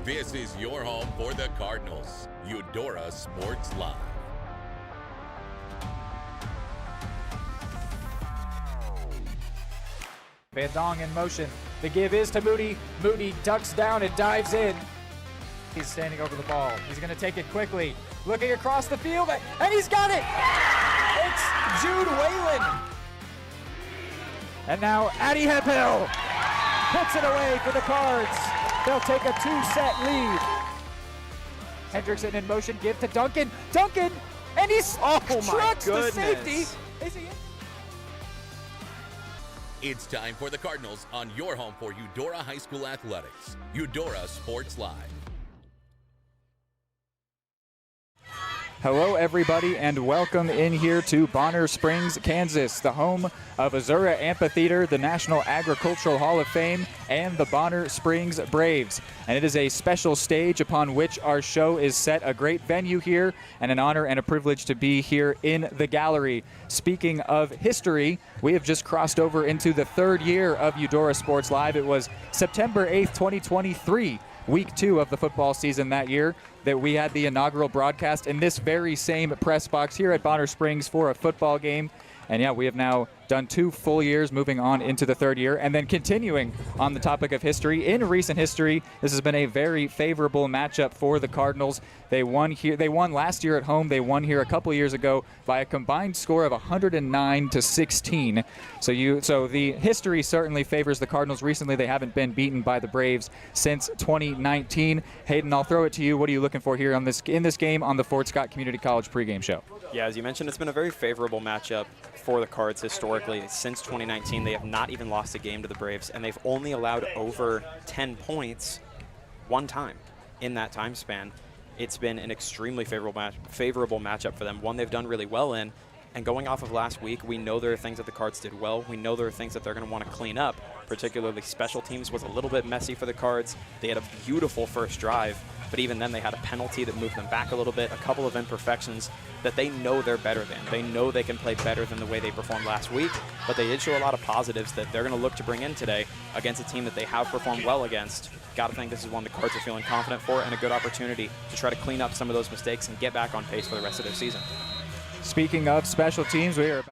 This is your home for the Cardinals. Eudora Sports Live. Van Dong in motion. The give is to Moody. Moody ducks down and dives in. He's standing over the ball. He's going to take it quickly. Looking across the field, and he's got it! It's Jude Whalen. And now Addy Hephill puts it away for the Cards. They'll take a 2-set lead. Hendrickson in motion, give to Duncan. Duncan, and he trucks the safety. Is he in? It's time for the Cardinals on your home for Eudora High School Athletics. Eudora Sports Live. Hello, everybody, and welcome in here to Bonner Springs, Kansas, the home of Azura Amphitheater, the National Agricultural Hall of Fame, and the Bonner Springs Braves. And it is a special stage upon which our show is set, a great venue here, and an honor and a privilege to be here in the gallery. Speaking of history, we have just crossed over into the third year of Eudora Sports Live. It was September 8th, 2023. Week 2 of the football season that year that we had the inaugural broadcast in this very same press box here at Bonner Springs for a football game. And yeah, we have now done 2 full years, moving on into the third year, and then continuing on the topic of history. In recent history, this has been a very favorable matchup for the Cardinals. They won here. They won last year at home. They won here a couple years ago by a combined score of 109-16. So the history certainly favors the Cardinals. Recently, they haven't been beaten by the Braves since 2019. Hayden, I'll throw it to you. What are you looking for here in this game on the Fort Scott Community College pregame show? Yeah, as you mentioned, it's been a very favorable matchup for the Cards historically. Since 2019, they have not even lost a game to the Braves, and they've only allowed over 10 points one time in that time span. It's been an extremely favorable matchup for them, one they've done really well in. And going off of last week, we know there are things that the Cards did well. We know there are things that they're going to want to clean up, particularly special teams was a little bit messy for the Cards. They had a beautiful first drive, but even then they had a penalty that moved them back a little bit, a couple of imperfections that they know they're better than. They know they can play better than the way they performed last week, but they did show a lot of positives that they're going to look to bring in today against a team that they have performed well against. Got to think this is one the Cards are feeling confident for, and a good opportunity to try to clean up some of those mistakes and get back on pace for the rest of their season. Speaking of special teams, we are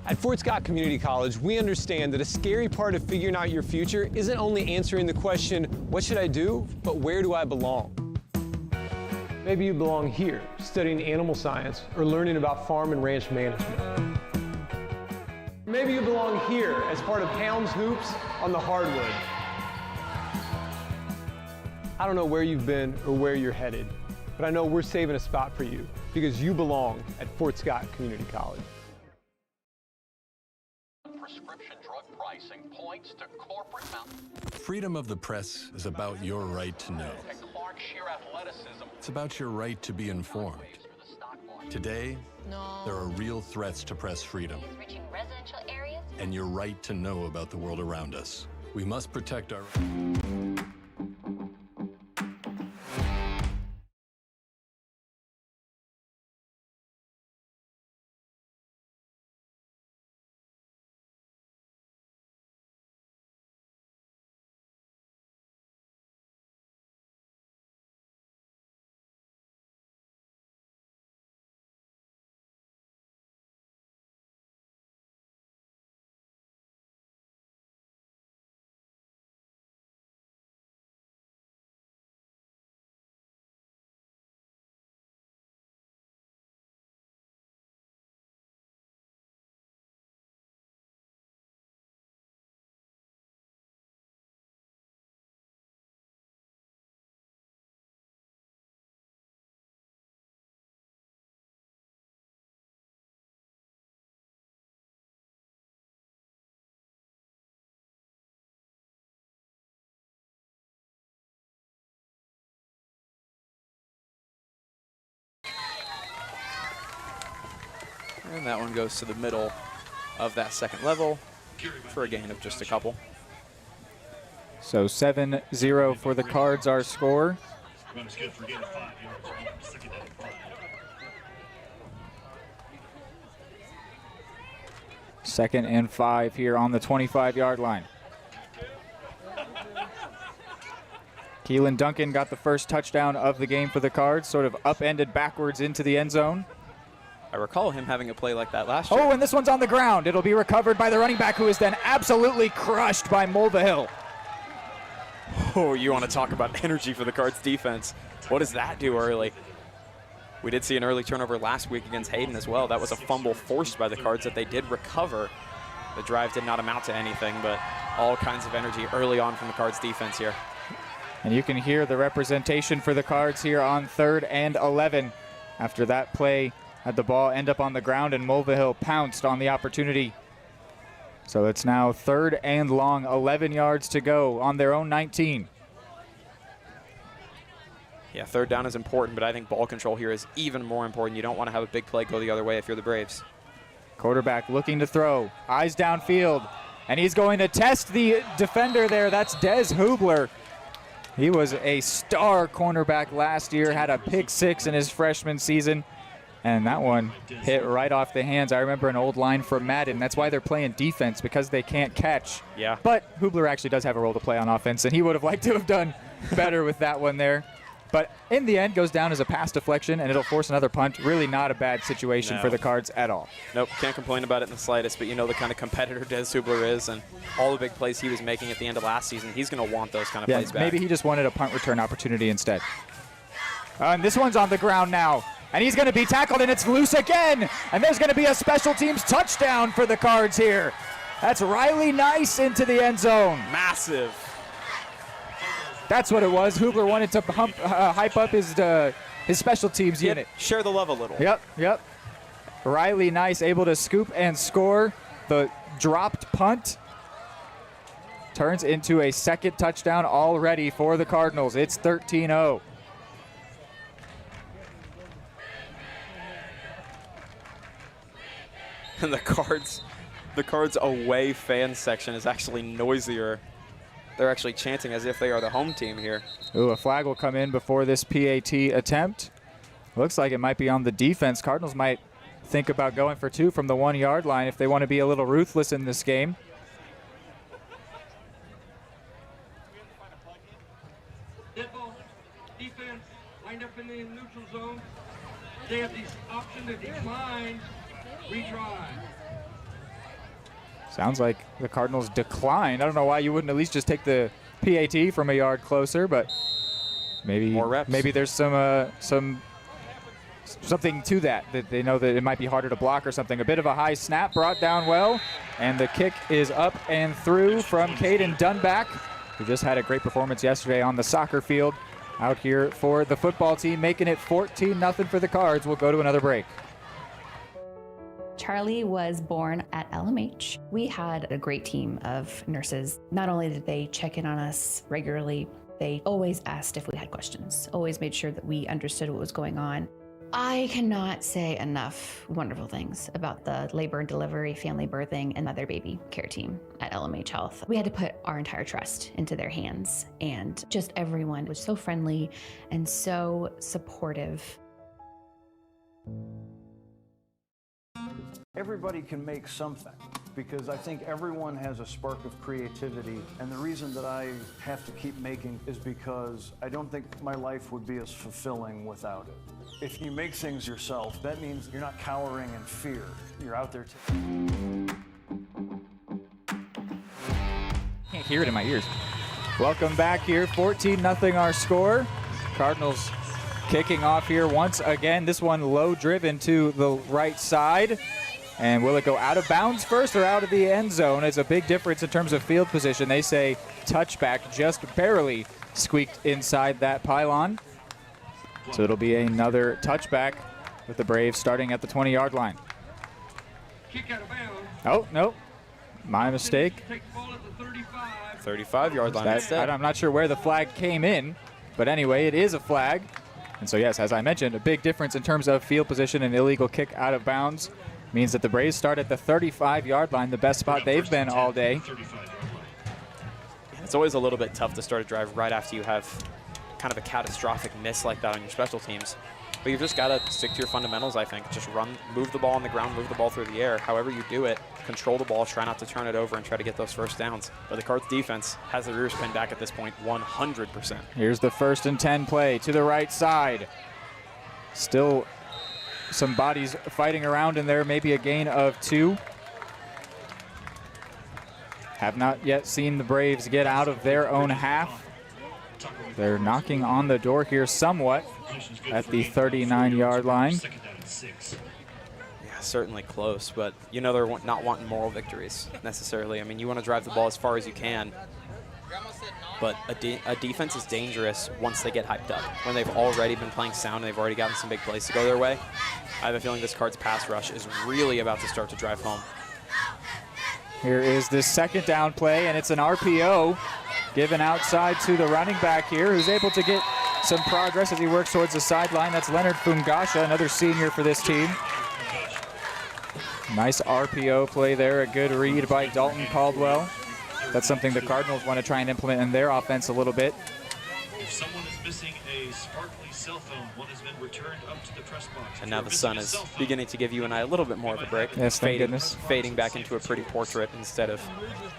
At Fort Scott Community College, we understand that a scary part of figuring out your future isn't only answering the question, what should I do, but where do I belong? Maybe you belong here, studying animal science or learning about farm and ranch management. Maybe you belong here as part of Hounds Hoops on the hardwood. I don't know where you've been or where you're headed, but I know we're saving a spot for you because you belong at Fort Scott Community College. Prescription drug pricing points to corporate Freedom of the press is about your right to know. It's about your right to be informed. Today, there are real threats to press freedom and your right to know about the world around us. We must protect our... And that one goes to the middle of that second level for a gain of just a couple. So 7-0 for the Cards, our score. Second and 5 here on the 25-yard line. Keelan Duncan got the first touchdown of the game for the Cards, sort of upended backwards into the end zone. I recall him having a play like that last year. Oh, and this one's on the ground. It'll be recovered by the running back, who is then absolutely crushed by Mulvihill. Oh, you want to talk about energy for the Cards defense. What does that do early? We did see an early turnover last week against Hayden as well. That was a fumble forced by the Cards that they did recover. The drive did not amount to anything, but all kinds of energy early on from the Cards defense here. And you can hear the representation for the Cards here on 3rd and 11. After that play, had the ball end up on the ground, and Mulvihill pounced on the opportunity. So it's now 3rd and long, 11 yards to go on their own 19. Yeah, 3rd down is important, but I think ball control here is even more important. You don't want to have a big play go the other way if you're the Braves. Quarterback looking to throw, eyes downfield, and he's going to test the defender there. That's Des Hubler. He was a star cornerback last year, had a pick 6 in his freshman season. And that one hit right off the hands. I remember an old line from Madden. That's why they're playing defense, because they can't catch. Yeah. But Hubler actually does have a role to play on offense, and he would have liked to have done better with that one there. But in the end, goes down as a pass deflection, and it'll force another punt. Really not a bad situation for the Cards at all. Nope, can't complain about it in the slightest, but you know the kind of competitor Des Hubler is, and all the big plays he was making at the end of last season, he's going to want those kind of plays back. Maybe he just wanted a punt return opportunity instead. And this one's on the ground now. And he's going to be tackled, and it's loose again. And there's going to be a special teams touchdown for the Cards here. That's Riley Nice into the end zone. Massive. That's what it was. Hubler wanted to hype up his special teams unit. Share the love a little. Yep. Riley Nice able to scoop and score. The dropped punt turns into a second touchdown already for the Cardinals. It's 13-0. And the Cards away fan section is actually noisier. They're actually chanting as if they are the home team here. Ooh, a flag will come in before this PAT attempt. Looks like it might be on the defense. Cardinals might think about going for 2 from the 1-yard line if they want to be a little ruthless in this game. Defense lined up in the neutral zone. They have the option to decline, retry. Sounds like the Cardinals declined. I don't know why you wouldn't at least just take the PAT from a yard closer, but maybe more reps. Maybe there's something to that they know that it might be harder to block or something. A bit of a high snap brought down well, and the kick is up and through from Caden Dunback, who just had a great performance yesterday on the soccer field. Out here for the football team, making it 14-0 for the Cards. We'll go to another break. Charlie was born at LMH. We had a great team of nurses. Not only did they check in on us regularly, they always asked if we had questions, always made sure that we understood what was going on. I cannot say enough wonderful things about the labor and delivery, family birthing, and mother baby care team at LMH Health. We had to put our entire trust into their hands, and just everyone was so friendly and so supportive. Everybody can make something, because I think everyone has a spark of creativity, and the reason that I have to keep making is because I don't think my life would be as fulfilling without it. If you make things yourself, that means you're not cowering in fear. You're out there Can't hear it in my ears. Welcome back here, 14-0 our score. Cardinals kicking off here once again. This one low driven to the right side. And will it go out of bounds first or out of the end zone? It's a big difference in terms of field position. They say touchback, just barely squeaked inside that pylon. So it'll be another touchback with the Braves starting at the 20-yard line. Kick out of bounds. Oh, no. My mistake. Take the ball at the 35. 35-yard line instead. I'm not sure where the flag came in, but anyway, it is a flag. And so, yes, as I mentioned, a big difference in terms of field position. An illegal kick out of bounds means that the Braves start at the 35-yard line, the best spot they've been all day. It's always a little bit tough to start a drive right after you have kind of a catastrophic miss like that on your special teams. But you've just got to stick to your fundamentals, I think. Just run, move the ball on the ground, move the ball through the air. However you do it, control the ball, try not to turn it over, and try to get those first downs. But the Cards defense has the rear spin back at this point 100%. Here's the 1st and 10 play to the right side. Still some bodies fighting around in there, maybe a gain of 2. Have not yet seen the Braves get out of their own half. They're knocking on the door here somewhat at the 39-yard line. Yeah, certainly close, but you know they're not wanting moral victories necessarily. I mean, you want to drive the ball as far as you can, but a defense is dangerous once they get hyped up. When they've already been playing sound and they've already gotten some big plays to go their way, I have a feeling this Cards pass rush is really about to start to drive home. Here is the 2nd down play, and it's an RPO given outside to the running back here, who's able to get some progress as he works towards the sideline. That's Leonard Fungasha, another senior for this team. Nice RPO play there, a good read by Dalton Caldwell. That's something the Cardinals want to try and implement in their offense a little bit. If someone is missing a sparkly cell phone, one has been returned up to the press box. And now the sun is beginning to give you and I a little bit more of a break. Yes, thank goodness. Fading back into a pretty portrait instead of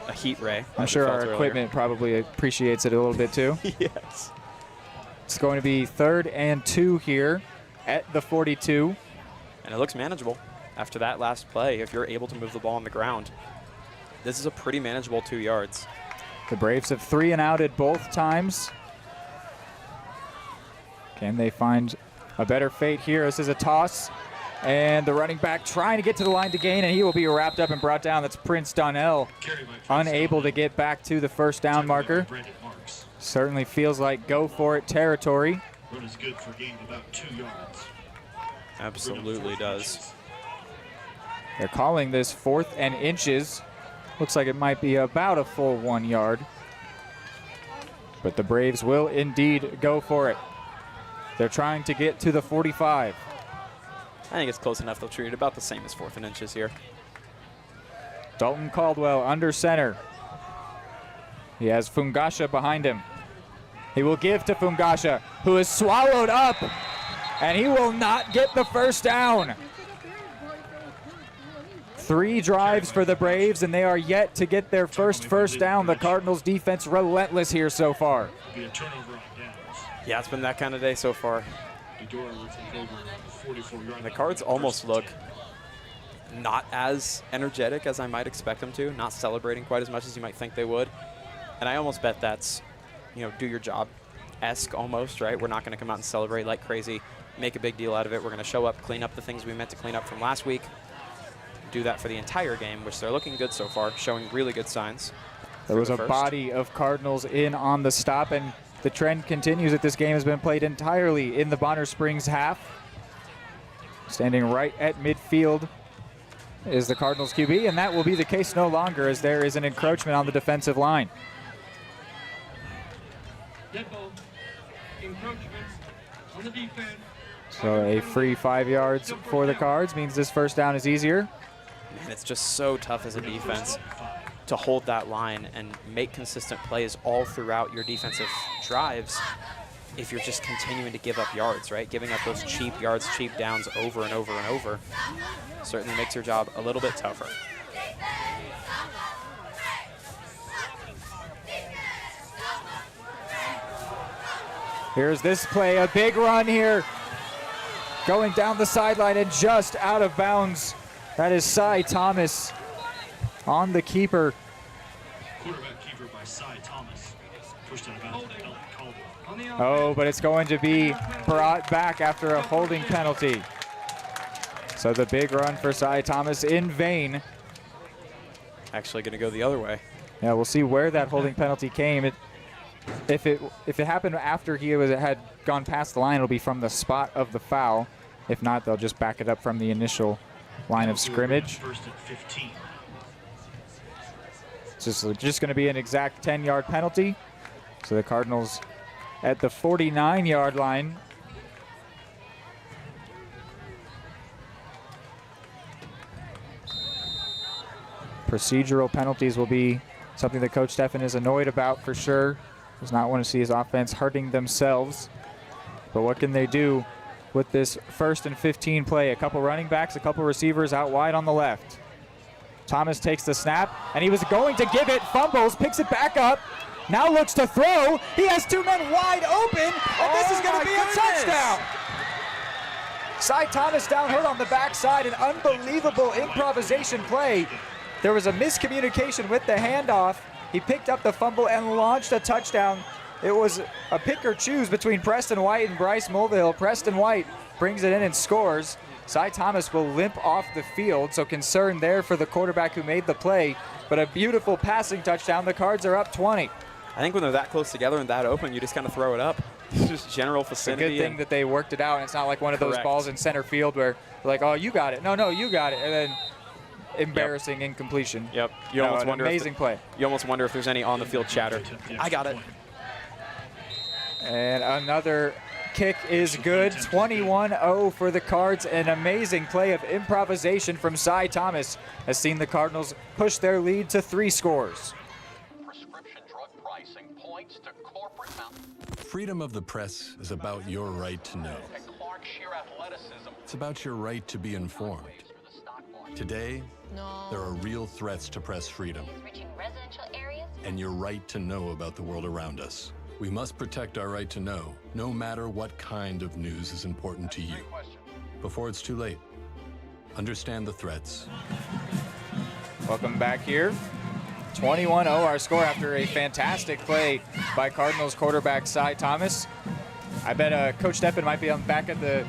a heat ray. I'm sure our equipment probably appreciates it a little bit too. Yes. It's going to be 3rd and 2 here at the 42. And it looks manageable after that last play if you're able to move the ball on the ground. This is a pretty manageable 2 yards. The Braves have 3 and outed both times. Can they find a better fate here? This is a toss, and the running back trying to get to the line to gain, and he will be wrapped up and brought down. That's Prince Donnell, unable to get back to the 1st down marker. Certainly feels like go for it territory. Run is good for gain of about 2 yards. Absolutely does. They're calling this 4th and inches. Looks like it might be about a full 1 yard. But the Braves will indeed go for it. They're trying to get to the 45. I think it's close enough. They'll treat it about the same as 4th and inches here. Dalton Caldwell under center. He has Fungasha behind him. He will give to Fungasha, who is swallowed up, and he will not get the 1st down. 3 drives for the Braves, and they are yet to get their first down. The Cardinals defense relentless here so far. Yeah, it's been that kind of day so far. Eudora will take over 44 yard. The Cards almost look not as energetic as I might expect them to, not celebrating quite as much as you might think they would. And I almost bet that's, do your job-esque almost, right? We're not going to come out and celebrate like crazy, make a big deal out of it. We're going to show up, clean up the things we meant to clean up from last week, do that for the entire game, which they're looking good so far, showing really good signs. There was a body of Cardinals in on the stop, and the trend continues that this game has been played entirely in the Bonner Springs half. Standing right at midfield is the Cardinals QB, and that will be the case no longer as there is an encroachment on the defensive line. Dead ball. Encroachments on the defense. So a free 5 yards for the Cards means this first down is easier. And it's just so tough as a defense to hold that line and make consistent plays all throughout your defensive drives if you're just continuing to give up yards, right? Giving up those cheap yards, cheap downs over and over and over certainly makes your job a little bit tougher. Here's this play, a big run here. Going down the sideline and just out of bounds. That is Cy Thomas on the keeper. Quarterback keeper by Cy Thomas. Pushed out of bounds by Elton Caldwell. Oh, but it's going to be brought back after a holding penalty. So the big run for Cy Thomas in vain. Actually going to go the other way. Yeah, we'll see where that holding penalty came. If it happened after he had gone past the line, it'll be from the spot of the foul. If not, they'll just back it up from the initial line of scrimmage. First and 15. It's just going to be an exact 10-yard penalty. So the Cardinals at the 49-yard line. Procedural penalties will be something that Coach Steffen is annoyed about for sure. Does not want to see his offense hurting themselves. But what can they do with this first and 15 play? A couple running backs, a couple receivers out wide on the left. Thomas takes the snap, and he was going to give it, fumbles, picks it back up, now looks to throw. He has two men wide open, and this is going to be a touchdown. Cy Thomas down hurt on the backside, an unbelievable improvisation play. There was a miscommunication with the handoff. He picked up the fumble and launched a touchdown. It was a pick or choose between Preston White and Bryce Mulvihill. Preston White brings it in and scores. Cy Thomas will limp off the field, so concern there for the quarterback who made the play, but a beautiful passing touchdown. The Cards are up 20. I think when they're that close together and that open, you just kind of throw it up. It's just general vicinity. It's a good thing that they worked it out, and it's not like one of those balls in center field where they're like, oh, you got it. No, you got it. And then embarrassing incompletion. Yep. You almost wonder amazing play. You almost wonder if there's any on-the-field chatter. I got it. And another kick is good. 21-0 for the Cards. An amazing play of improvisation from Cy Thomas has seen the Cardinals push their lead to 3 scores. Prescription drug pricing points to corporate Freedom of the press is about your right to know. and Clark sheer athleticism. It's about your right to be informed. Today, there are real threats to press freedom and your right to know about the world around us. We must protect our right to know, no matter what kind of news is important to you. Before it's too late, understand the threats. Welcome back here. 21-0 our score after a fantastic play by Cardinals quarterback Cy Thomas. I bet Coach Steffen might be on back at the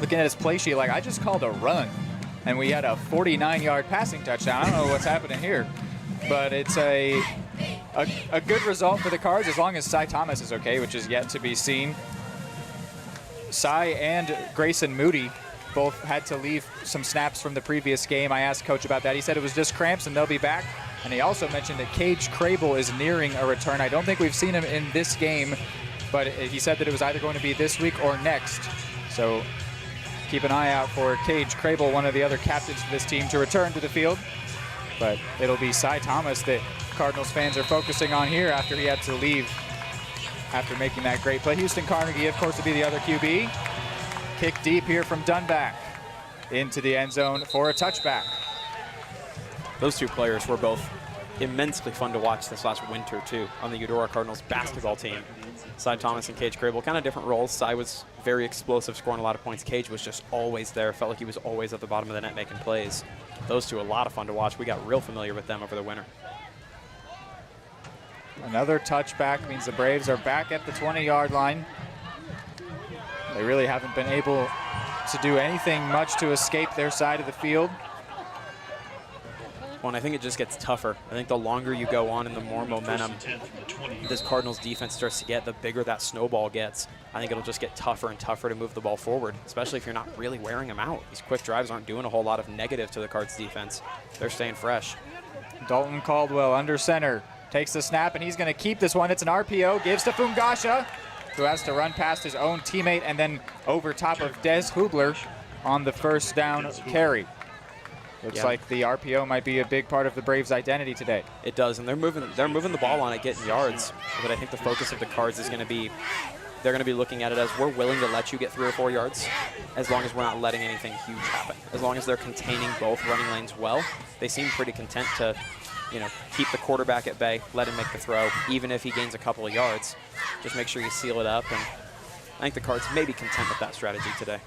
looking at his play sheet like, I just called a run. And we had a 49-yard passing touchdown. I don't know what's happening here. But it's a good result for the Cards as long as Cy Thomas is okay, which is yet to be seen. Cy and Grayson Moody both had to leave some snaps from the previous game. I asked Coach about that. He said it was just cramps and they'll be back. And he also mentioned that Cage Crable is nearing a return. I don't think we've seen him in this game, but he said that it was either going to be this week or next. So keep an eye out for Cage Crable, one of the other captains for this team, to return to the field. But it'll be Cy Thomas that Cardinals fans are focusing on here after he had to leave after making that great play. Houston Carnegie, of course, will be the other QB. Kick deep here from Dunback into the end zone for a touchback. Those two players were both immensely fun to watch this last winter, too, on the Eudora Cardinals basketball team. Cy Thomas and Cage Crable, kind of different roles. Cy was very explosive, scoring a lot of points. Cage was just always there. Felt like he was always at the bottom of the net making plays. those two a lot of fun to watch. We got real familiar with them over the winter. Another touchback means the Braves are back at the 20-yard line. They really haven't been able to do anything much to escape their side of the field. Well, and I think it just gets tougher. I think the longer you go on and the more momentum this Cardinals defense starts to get, the bigger that snowball gets. I think it'll just get tougher and tougher to move the ball forward, especially if you're not really wearing them out. These quick drives aren't doing a whole lot of negative to the Cards defense. They're staying fresh. Dalton Caldwell under center, takes the snap, and he's going to keep this one. It's an RPO, gives to Fungasha, who has to run past his own teammate and then over top of Des Hubler on the first down carry. Looks like the RPO might be a big part of the Braves' identity today. It does, and they're moving the ball on it, getting yards. But I think the focus of the Cards is going to be, they're going to be looking at it as we're willing to let you get 3 or 4 yards as long as we're not letting anything huge happen. As long as they're containing both running lanes well, they seem pretty content to, keep the quarterback at bay, let him make the throw, even if he gains a couple of yards. Just make sure you seal it up, and I think the Cards may be content with that strategy today.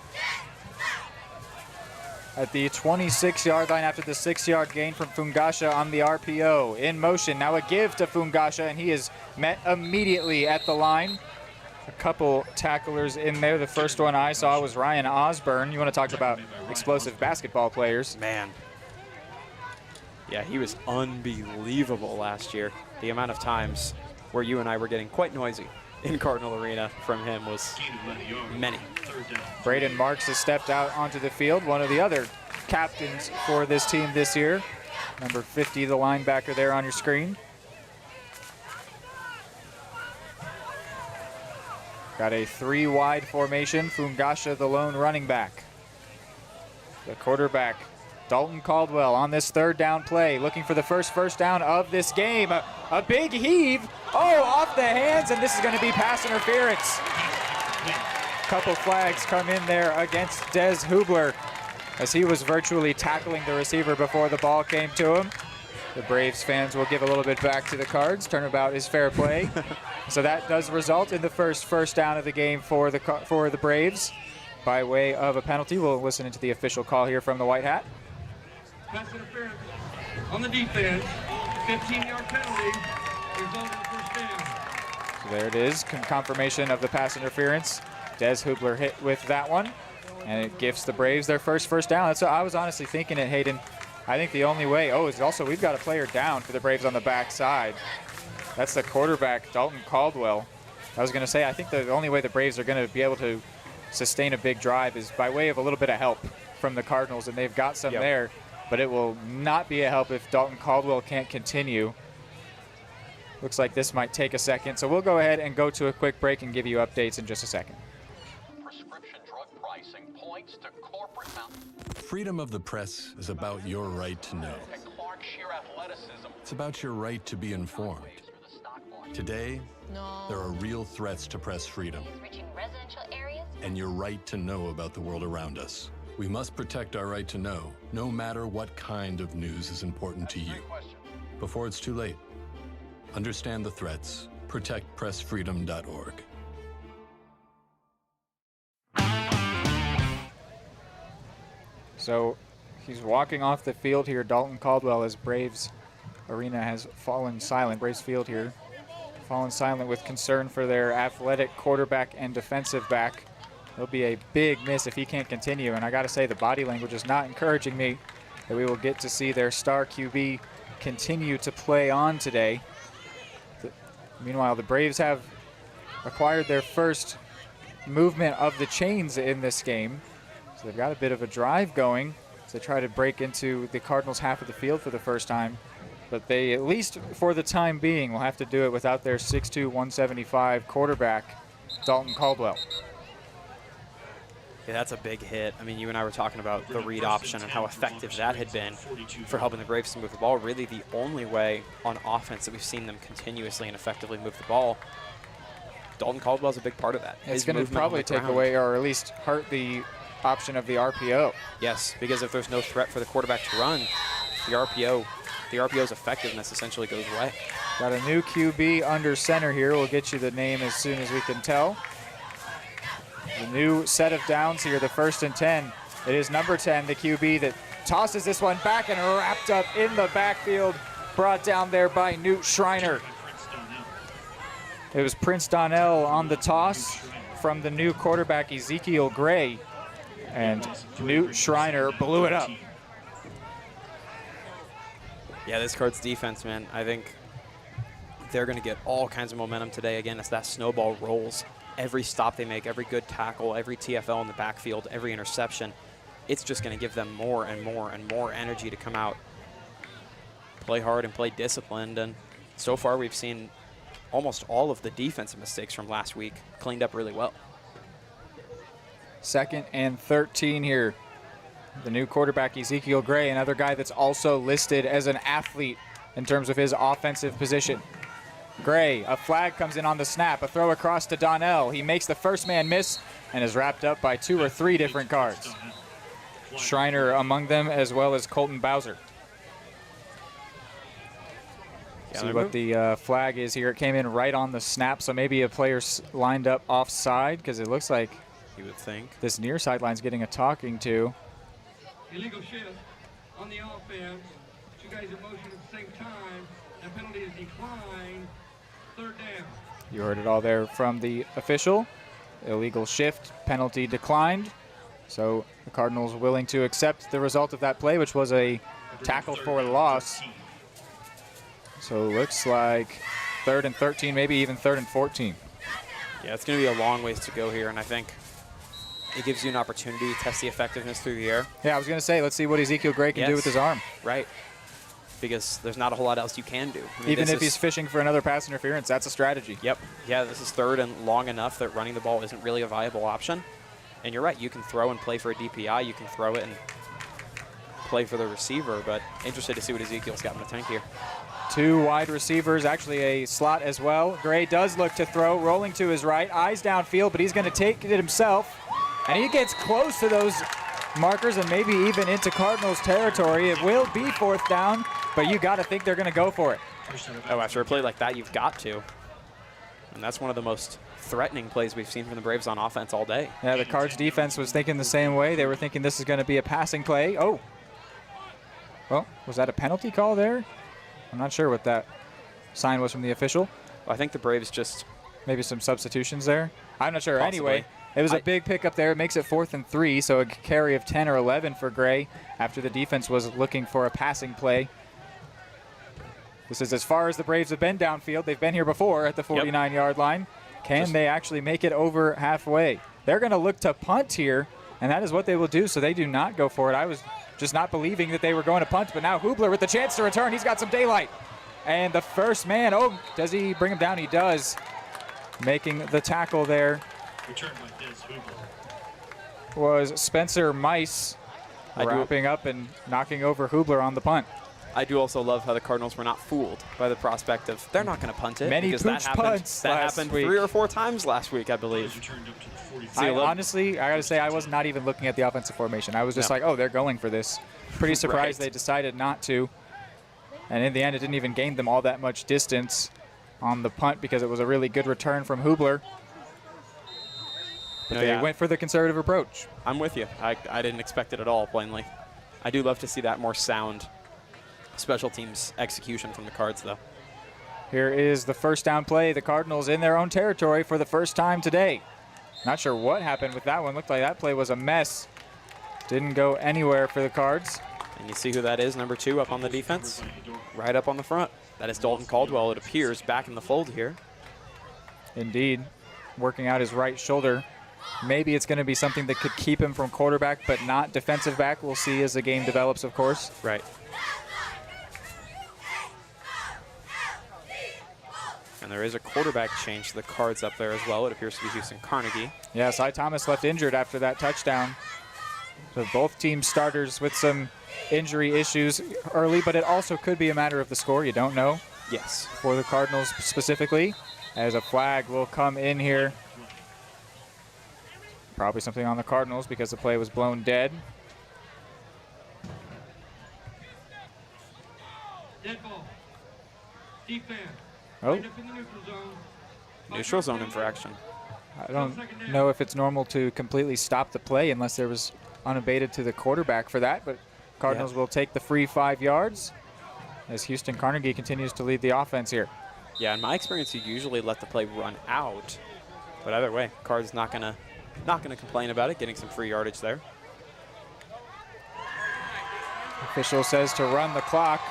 At the 26-yard line after the 6-yard gain from Fungasha on the RPO. In motion, now a give to Fungasha, and he is met immediately at the line. A couple tacklers in there. The first one I saw was Ryan Osborne. You want to talk about explosive basketball players. Man. Yeah, he was unbelievable last year. The amount of times where you and I were getting quite noisy in Cardinal Arena from him was many. Braden Marks has stepped out onto the field, one of the other captains for this team this year. Number 50, the linebacker there on your screen. Got a 3-wide formation. Fungasha, the lone running back. The quarterback, Dalton Caldwell, on this 3rd down play, looking for the first down of this game. A big heave. Oh, off the hands, and this is going to be pass interference. Couple flags come in there against Des Hubler as he was virtually tackling the receiver before the ball came to him. The Braves fans will give a little bit back to the Cards. Turnabout is fair play. So that does result in the first down of the game for the Braves by way of a penalty. We'll listen into the official call here from the White Hat. Pass interference on the defense. 15-yard penalty. Result in first down. So there it is, confirmation of the pass interference. Des Hubler hit with that one, and it gives the Braves their first down. That's what I was honestly thinking it, Hayden. I think the only way, is also we've got a player down for the Braves on the backside. That's the quarterback, Dalton Caldwell. I was going to say, I think the only way the Braves are going to be able to sustain a big drive is by way of a little bit of help from the Cardinals, and they've got some there, but it will not be a help if Dalton Caldwell can't continue. Looks like this might take a second, so we'll go ahead and go to a quick break and give you updates in just a second. Prescription drug pricing points to corporate Freedom of the press is about your right to know. It's about your right to be informed. Today, there are real threats to press freedom and your right to know about the world around us. We must protect our right to know, no matter what kind of news is important to you. Before it's too late, understand the threats. ProtectPressFreedom.org. So he's walking off the field here, Dalton Caldwell, as Braves Arena has fallen silent. Braves field here fallen silent with concern for their athletic quarterback and defensive back. It'll be a big miss if he can't continue, and I got to say the body language is not encouraging me that we will get to see their star QB continue to play on today. Meanwhile, the Braves have acquired their first movement of the chains in this game. So they've got a bit of a drive going as they try to break into the Cardinals' half of the field for the first time. But they, at least for the time being, will have to do it without their 6'2", 175 quarterback, Dalton Caldwell. Yeah, that's a big hit. I mean, you and I were talking about the read option and how effective that had been for helping the Braves to move the ball. Really the only way on offense that we've seen them continuously and effectively move the ball. Dalton Caldwell's a big part of that. It's going to probably take away or at least hurt the option of the RPO. Yes, because if there's no threat for the quarterback to run, the RPO's effectiveness essentially goes away. Got a new QB under center here. We'll get you the name as soon as we can tell. The new set of downs here, the 1st and 10. It is number 10, the QB that tosses this one back and wrapped up in the backfield, brought down there by Newt Schreiner. It was Prince Donnell on the toss from the new quarterback Ezekiel Gray, and Newt Schreiner blew it up. Yeah, this Cards defense, man, I think they're going to get all kinds of momentum today. Again, as that snowball rolls, every stop they make, every good tackle, every TFL in the backfield, every interception, it's just going to give them more and more and more energy to come out, play hard and play disciplined. And so far we've seen almost all of the defensive mistakes from last week cleaned up really well. 2nd and 13 here. The new quarterback, Ezekiel Gray, another guy that's also listed as an athlete in terms of his offensive position. Gray, a flag comes in on the snap, a throw across to Donnell. He makes the first man miss and is wrapped up by 2 or 3 different cards. Schreiner among them, as well as Colton Bowser. See what the flag is here. It came in right on the snap, so maybe a player's lined up offside, because it looks like you would think this near sideline's getting a talking to. Illegal shift on the offense. 2 guys in motion at the same time. And penalty is declined. 3rd down. You heard it all there from the official. Illegal shift, penalty declined. So the Cardinals willing to accept the result of that play, which was a tackle for loss. So it looks like 3rd and 13, maybe even 3rd and 14. Yeah, it's going to be a long ways to go here, and I think it gives you an opportunity to test the effectiveness through the air. Yeah, I was going to say, let's see what Ezekiel Gray can do with his arm. Right, because there's not a whole lot else you can do. I mean, even if he's fishing for another pass interference, that's a strategy. Yep. Yeah, this is 3rd and long enough that running the ball isn't really a viable option. And you're right, you can throw and play for a DPI. You can throw it and play for the receiver, but interested to see what Ezekiel's got in the tank here. 2 wide receivers, actually a slot as well. Gray does look to throw, rolling to his right, eyes downfield, but he's going to take it himself. And he gets close to those markers and maybe even into Cardinals territory. It will be 4th down, but you got to think they're going to go for it. Oh, after a play like that, you've got to. And that's one of the most threatening plays we've seen from the Braves on offense all day. Yeah, the Cards defense was thinking the same way. They were thinking this is going to be a passing play. Oh. Well, was that a penalty call there? I'm not sure what that sign was from the official. Well, I think the Braves just... Maybe some substitutions there. I'm not sure. Possibly. Anyway, it was a big pickup there. It makes it 4th and 3, so a carry of 10 or 11 for Gray after the defense was looking for a passing play. This is as far as the Braves have been downfield. They've been here before at the 49-yard line. Can they actually make it over halfway? They're going to look to punt here, and that is what they will do, so they do not go for it. I was just not believing that they were going to punt, but now Hubler with the chance to return. He's got some daylight. And the first man, oh, does he bring him down? He does, making the tackle there. Was Spencer Mice wrapping up and knocking over Hubler on the punt. I do also love how the Cardinals were not fooled by the prospect of they're not going to punt it. Many because pooch punts that happened 3 or 4 times last week, I believe. Honestly, I got to say, I was not even looking at the offensive formation. I was just like, oh, they're going for this. Pretty surprised they decided not to. And in the end, it didn't even gain them all that much distance on the punt because it was a really good return from Hubler. But they went for the conservative approach. I'm with you. I didn't expect it at all, plainly. I do love to see that more sound special teams execution from the Cards, though. Here is the first down play. The Cardinals in their own territory for the first time today. Not sure what happened with that one. Looked like that play was a mess. Didn't go anywhere for the Cards. And you see who that is, number 2 up on the defense, right up on the front. That is Dalton Caldwell, it appears, back in the fold here. Indeed, working out his right shoulder. Maybe it's going to be something that could keep him from quarterback, but not defensive back. We'll see as the game develops, of course. Right. And there is a quarterback change to the Cards up there as well. It appears to be Houston Carnegie. Yeah, Cy Thomas left injured after that touchdown. So both team starters with some injury issues early, but it also could be a matter of the score. You don't know. Yes. For the Cardinals specifically, as a flag will come in here. Probably something on the Cardinals because the play was blown dead. Dead ball. Defense. Oh. Neutral zone infraction. I don't know if it's normal to completely stop the play unless there was unabated to the quarterback for that, but Cardinals will take the free 5 yards as Houston Carnegie continues to lead the offense here. Yeah, in my experience, you usually let the play run out. But either way, Card's not gonna complain about it, getting some free yardage there. Official says to run the clock,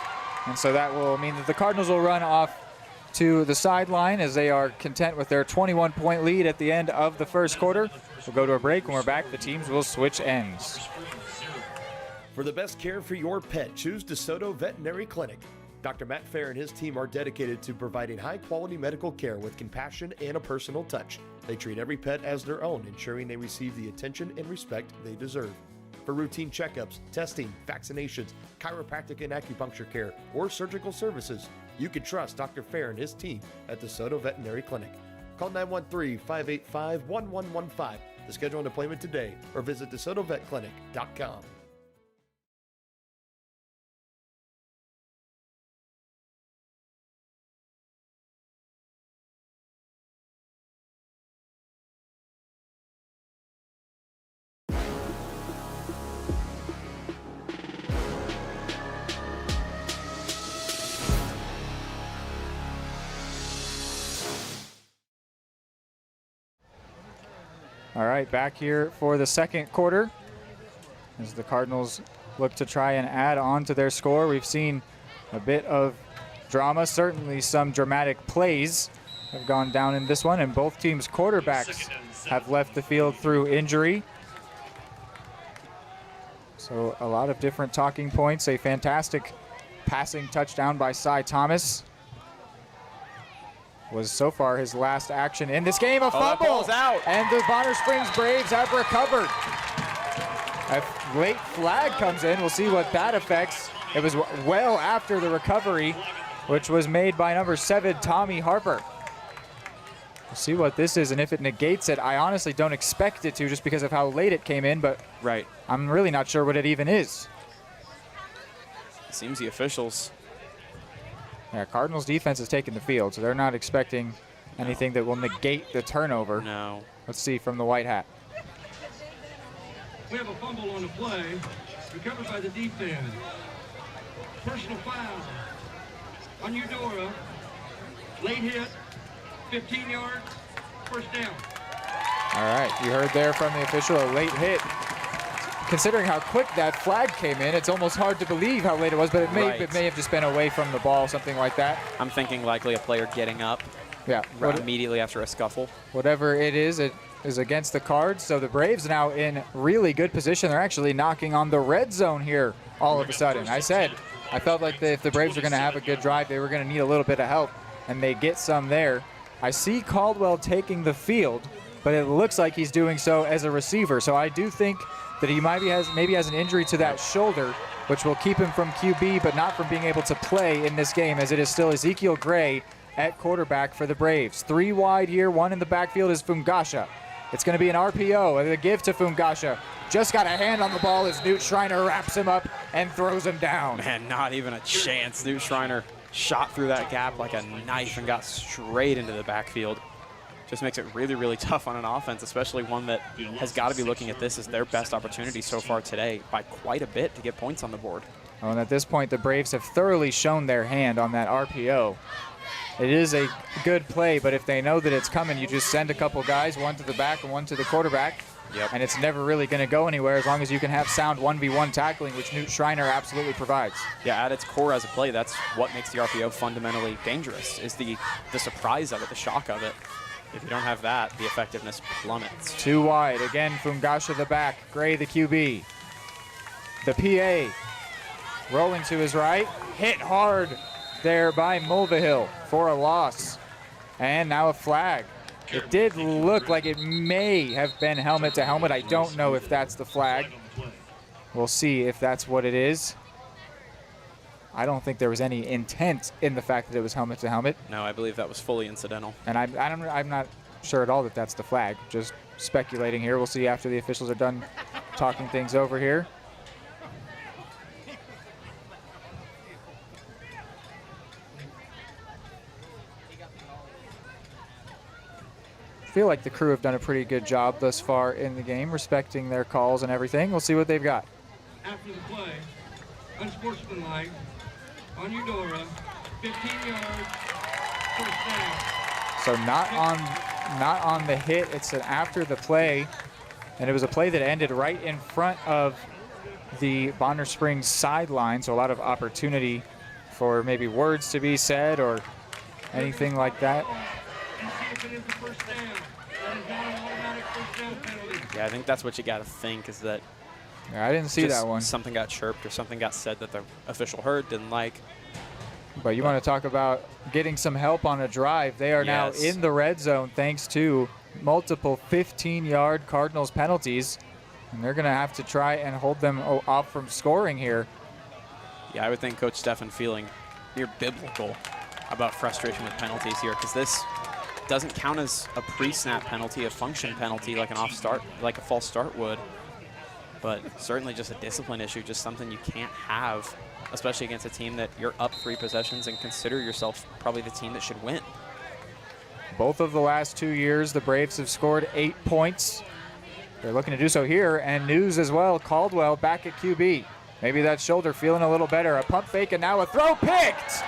and so that will mean that the Cardinals will run off to the sideline as they are content with their 21-point lead at the end of the first quarter. We'll go to a break. When we're back, the teams will switch ends. For the best care for your pet, choose DeSoto Veterinary Clinic. Dr. Matt Fair and his team are dedicated to providing high-quality medical care with compassion and a personal touch. They treat every pet as their own, ensuring they receive the attention and respect they deserve. For routine checkups, testing, vaccinations, chiropractic and acupuncture care, or surgical services, you can trust Dr. Fair and his team at DeSoto Veterinary Clinic. Call 913-585-1115 to schedule an appointment today or visit DeSotoVetClinic.com. All right, back here for the second quarter as the Cardinals look to try and add on to their score. We've seen a bit of drama, certainly some dramatic plays have gone down in this one, and both teams' quarterbacks have left the field through injury. So a lot of different talking points. A fantastic passing touchdown by Cy Thomas was so far his last action in this game. A fumble, and the Bonner Springs Braves have recovered. A late flag comes in. We'll see what that affects. It was well after the recovery, which was made by number 7, Tommy Harper. We'll see what this is and if it negates it. I honestly don't expect it to, just because of how late it came in, but right, I'm really not sure what it even is. It seems the officials. Yeah, Cardinals defense is taking the field, so they're not expecting anything that will negate the turnover. No. Let's see from the white hat. We have a fumble on the play, recovered by the defense. Personal foul on Eudora. Late hit, 15 yards, first down. All right, you heard there from the official, a late hit. Considering how quick that flag came in, it's almost hard to believe how late it was, but it may have just been away from the ball, something like that. I'm thinking likely a player getting up. Yeah. Immediately after a scuffle. Whatever it is against the Cards. So the Braves now in really good position. They're actually knocking on the red zone here all of a sudden. I felt like if the Braves were going to have a good drive, they were going to need a little bit of help, and they get some there. I see Caldwell taking the field, but it looks like he's doing so as a receiver. So I do think that he maybe has an injury to that shoulder, which will keep him from QB, but not from being able to play in this game, as it is still Ezekiel Gray at quarterback for the Braves. 3 wide here, 1 in the backfield is Fungasha. It's going to be an RPO, and a give to Fungasha. Just got a hand on the ball as Newt Schreiner wraps him up and throws him down. Man, not even a chance. Newt Schreiner shot through that gap like a knife and got straight into the backfield. Just makes it really, really tough on an offense, especially one that has got to be looking at this as their best opportunity so far today by quite a bit to get points on the board. Oh, and at this point, the Braves have thoroughly shown their hand on that RPO. It is a good play, but if they know that it's coming, you just send a couple guys, 1 to the back and 1 to the quarterback, and it's never really going to go anywhere as long as you can have sound 1v1 tackling, which Newt Schreiner absolutely provides. Yeah, at its core as a play, that's what makes the RPO fundamentally dangerous, is the surprise of it, the shock of it. If you don't have that, the effectiveness plummets. 2 wide. Again, Fungasha the back. Gray the QB. The PA rolling to his right. Hit hard there by Mulvihill for a loss. And now a flag. It did look like it may have been helmet to helmet. I don't know if that's the flag. We'll see if that's what it is. I don't think there was any intent in the fact that it was helmet to helmet. No, I believe that was fully incidental. And I'm not sure at all that that's the flag. Just speculating here. We'll see after the officials are done talking things over here. I feel like the crew have done a pretty good job thus far in the game, respecting their calls and everything. We'll see what they've got. After the play, unsportsmanlike on Eudora, 15 yards, first down. So not on the hit. It's an after the play, and it was a play that ended right in front of the Bonner Springs sideline, so a lot of opportunity for maybe words to be said or anything like that. Yeah, I think that's what you got to think is that I didn't see that one. Something got chirped or something got said that the official heard, didn't like. But you want to talk about getting some help on a drive. They are now in the red zone thanks to multiple 15-yard Cardinals penalties. And they're going to have to try and hold them off from scoring here. Yeah, I would think Coach Steffen feeling near biblical about frustration with penalties here, because this doesn't count as a pre-snap penalty, a function penalty like an off start, like a false start would. But certainly just a discipline issue, just something you can't have, especially against a team that you're up 3 possessions and consider yourself probably the team that should win. Both of the last 2 years, the Braves have scored 8 points. They're looking to do so here, and news as well. Caldwell back at QB. Maybe that shoulder feeling a little better. A pump fake and now a throw picked.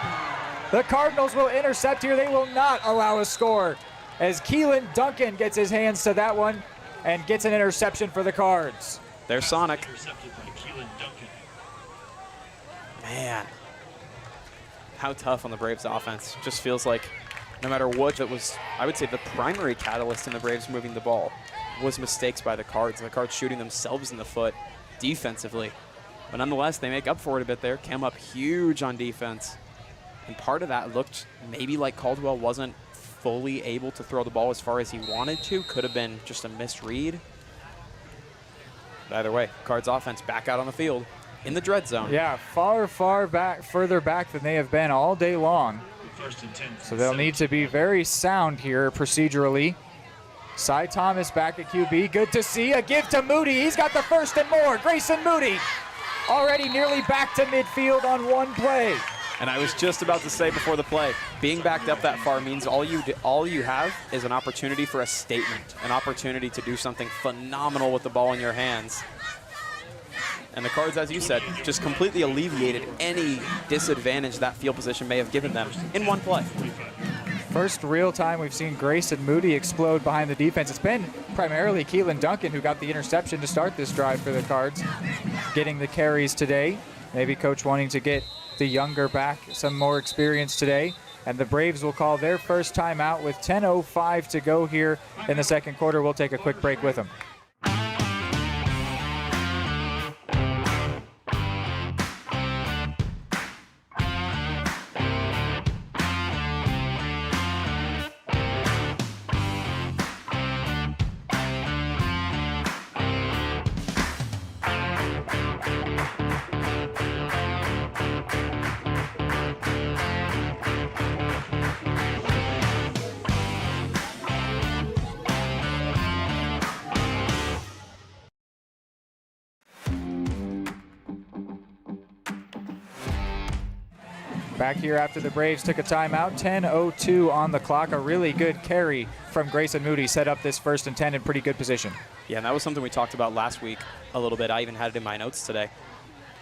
The Cardinals will intercept here. They will not allow a score as Keelan Duncan gets his hands to that one and gets an interception for the Cards. There's Sonic. Intercepted by Keelan Duncan. Man, how tough on the Braves offense. Just feels like no matter what, that was, I would say, the primary catalyst in the Braves moving the ball was mistakes by the Cards. The Cards shooting themselves in the foot defensively. But nonetheless, they make up for it a bit there. Came up huge on defense. And part of that looked maybe like Caldwell wasn't fully able to throw the ball as far as he wanted to. Could have been just a misread. But either way, Cards offense back out on the field in the dread zone. Yeah, far back, further back than they have been all day long. First and 10. So they'll need to be very sound here procedurally. Cy Thomas back at QB. Good to see. A give to Moody. He's got the first and more. Grayson Moody already nearly back to midfield on one play. And I was just about to say before the play, being backed up that far means all you have is an opportunity for a statement, an opportunity to do something phenomenal with the ball in your hands. And the Cards, as you said, just completely alleviated any disadvantage that field position may have given them in one play. First real time we've seen Grayson Moody explode behind the defense. It's been primarily Keelan Duncan who got the interception to start this drive for the Cards, getting the carries today. Maybe coach wanting to get the younger back some more experience today. And the Braves will call their first timeout with 10:05 to go here in the second quarter. We'll take a quick break with them. Back here after the Braves took a timeout, 10:02 on the clock. A really good carry from Grayson Moody set up this 1st and 10 in pretty good position. Yeah, and that was something we talked about last week a little bit. I even had it in my notes today.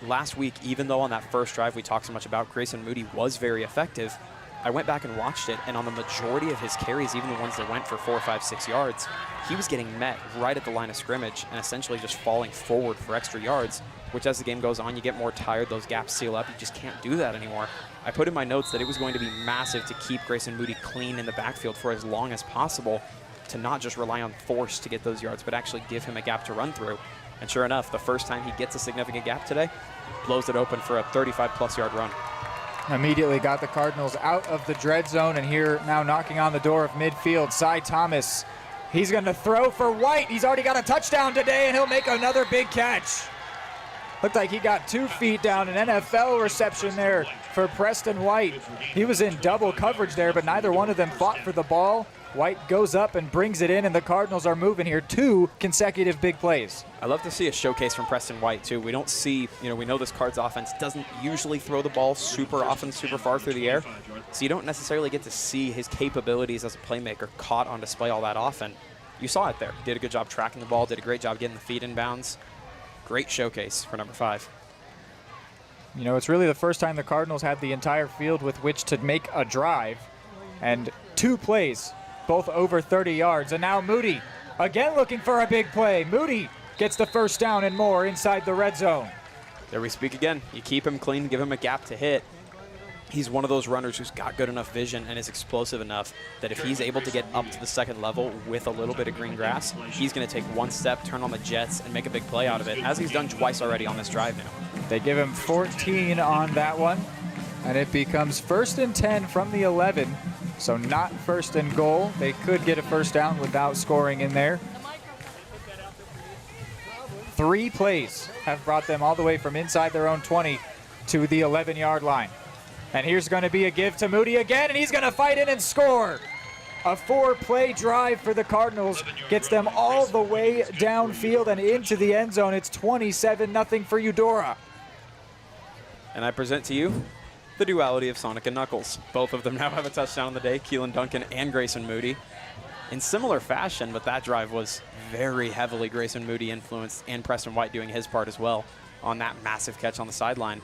Last week, even though on that first drive we talked so much about Grayson Moody was very effective, I went back and watched it, and on the majority of his carries, even the ones that went for 4, 5, 6 yards, he was getting met right at the line of scrimmage and essentially just falling forward for extra yards, which as the game goes on, you get more tired, those gaps seal up, you just can't do that anymore. I put in my notes that it was going to be massive to keep Grayson Moody clean in the backfield for as long as possible, to not just rely on force to get those yards, but actually give him a gap to run through. And sure enough, the first time he gets a significant gap today, blows it open for a 35-plus yard run. Immediately got the Cardinals out of the dread zone, and here now knocking on the door of midfield, Cy Thomas. He's going to throw for White. He's already got a touchdown today, and he'll make another big catch. Looked like he got 2 feet down, an NFL reception there for Preston White. He was in double coverage there, but neither one of them fought for the ball. White goes up and brings it in, and the Cardinals are moving here. 2 consecutive big plays. I love to see a showcase from Preston White, too. We don't see, we know this Cards offense doesn't usually throw the ball super often, super far through the air. So you don't necessarily get to see his capabilities as a playmaker caught on display all that often. You saw it there. Did a good job tracking the ball, did a great job getting the feet in bounds. Great showcase for number 5. You know, it's really the first time the Cardinals had the entire field with which to make a drive. And 2 plays, both over 30 yards. And now Moody, again looking for a big play. Moody gets the first down and more inside the red zone. There we speak again. You keep him clean, give him a gap to hit. He's one of those runners who's got good enough vision and is explosive enough that if he's able to get up to the second level with a little bit of green grass, he's going to take one step, turn on the jets, and make a big play out of it, as he's done twice already on this drive now. They give him 14 on that one, and it becomes 1st and 10 from the 11, so not 1st and goal. They could get a first down without scoring in there. 3 plays have brought them all the way from inside their own 20 to the 11-yard line. And here's going to be a give to Moody again, and he's going to fight in and score. A 4-play drive for the Cardinals gets them all the way downfield and into the end zone. It's 27-0 for Eudora. And I present to you the duality of Sonic and Knuckles. Both of them now have a touchdown on the day, Keelan Duncan and Grayson Moody. In similar fashion, but that drive was very heavily Grayson Moody influenced, and Preston White doing his part as well on that massive catch on the sideline.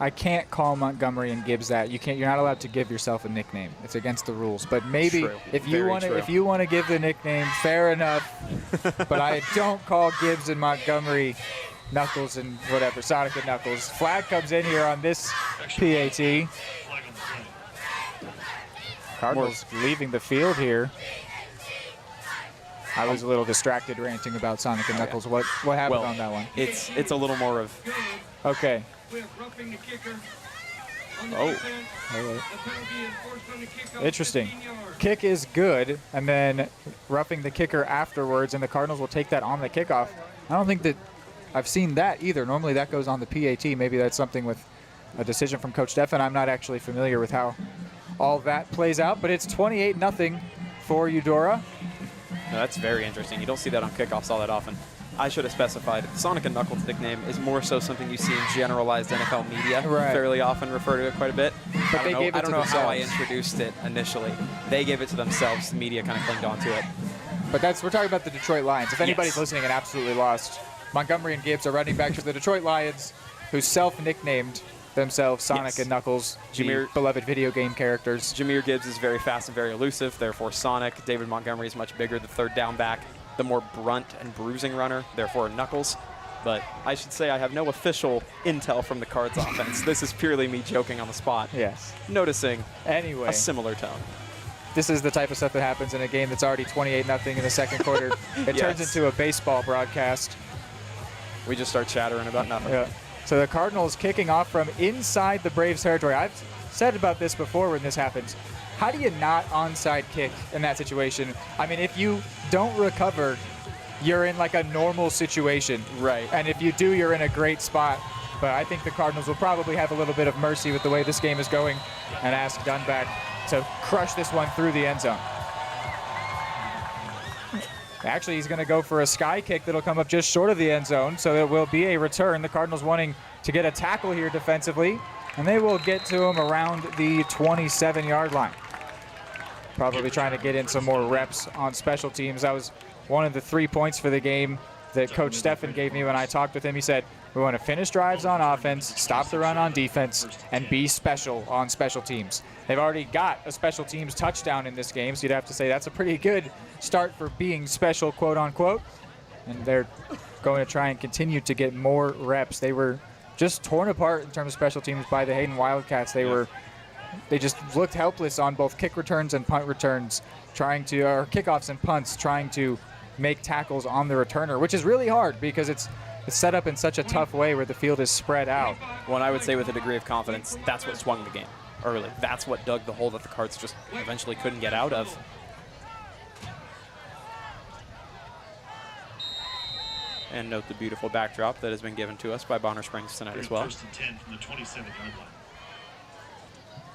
I can't call Montgomery and Gibbs that. You can't. You're not allowed to give yourself a nickname. It's against the rules. But maybe if you want to give the nickname, fair enough. But I don't call Gibbs and Montgomery Knuckles and whatever, Sonic and Knuckles. Flag comes in here on this PAT. Cardinals leaving the field here. I was a little distracted ranting about Sonic and Knuckles. What happened on that one? It's a little more of... Okay. Oh. Interesting. Kick is good, and then roughing the kicker afterwards, and the Cardinals will take that on the kickoff. I don't think that I've seen that either. Normally that goes on the PAT. Maybe that's something with a decision from Coach Steffen. I'm not actually familiar with how all that plays out, but it's 28-0 for Eudora. No, that's very interesting. You don't see that on kickoffs all that often. I should have specified Sonic and Knuckles nickname is more so something you see in generalized NFL media. Fairly often refer to it quite a bit. But I don't know how I introduced it initially. They gave it to themselves. The media kind of clinged onto it. But we're talking about the Detroit Lions. If anybody's listening and absolutely lost, Montgomery and Gibbs are running back to the Detroit Lions, who self-nicknamed themselves Sonic and Knuckles, the beloved video game characters. Jahmyr Gibbs is very fast and very elusive, therefore Sonic. David Montgomery is much bigger, the third down back, the more brunt and bruising runner, therefore Knuckles. But I should say I have no official intel from the Cards offense. This is purely me joking on the spot. Yes. Noticing a similar tone. This is the type of stuff that happens in a game that's already 28-0 in the second quarter. It turns into a baseball broadcast. We just start chattering about nothing. Yeah. So the Cardinals kicking off from inside the Braves territory. I've said about this before when this happens. How do you not onside kick in that situation? I mean, if you don't recover, you're in like a normal situation. Right. And if you do, you're in a great spot. But I think the Cardinals will probably have a little bit of mercy with the way this game is going and ask Dunback to crush this one through the end zone. Actually, he's going to go for a sky kick that'll come up just short of the end zone, so it will be a return. The Cardinals wanting to get a tackle here defensively, and they will get to him around the 27-yard line. Probably trying to get in some more reps on special teams. That was one of the 3 points for the game that Coach Steffen gave me when I talked with him. He said, we want to finish drives on offense, stop the run on defense, and be special on special teams. They've already got a special teams touchdown in this game, so you'd have to say that's a pretty good start for being special, quote unquote. And they're going to try and continue to get more reps. They were just torn apart in terms of special teams by the Hayden Wildcats. They just looked helpless on both kick returns and punt returns, or kickoffs and punts, trying to make tackles on the returner, which is really hard because it's set up in such a tough way where the field is spread out. Well, and I would say with a degree of confidence, that's what swung the game early. That's what dug the hole that the Cards just eventually couldn't get out of. And note the beautiful backdrop that has been given to us by Bonner Springs tonight as well. First and 10 from the 27-yard line.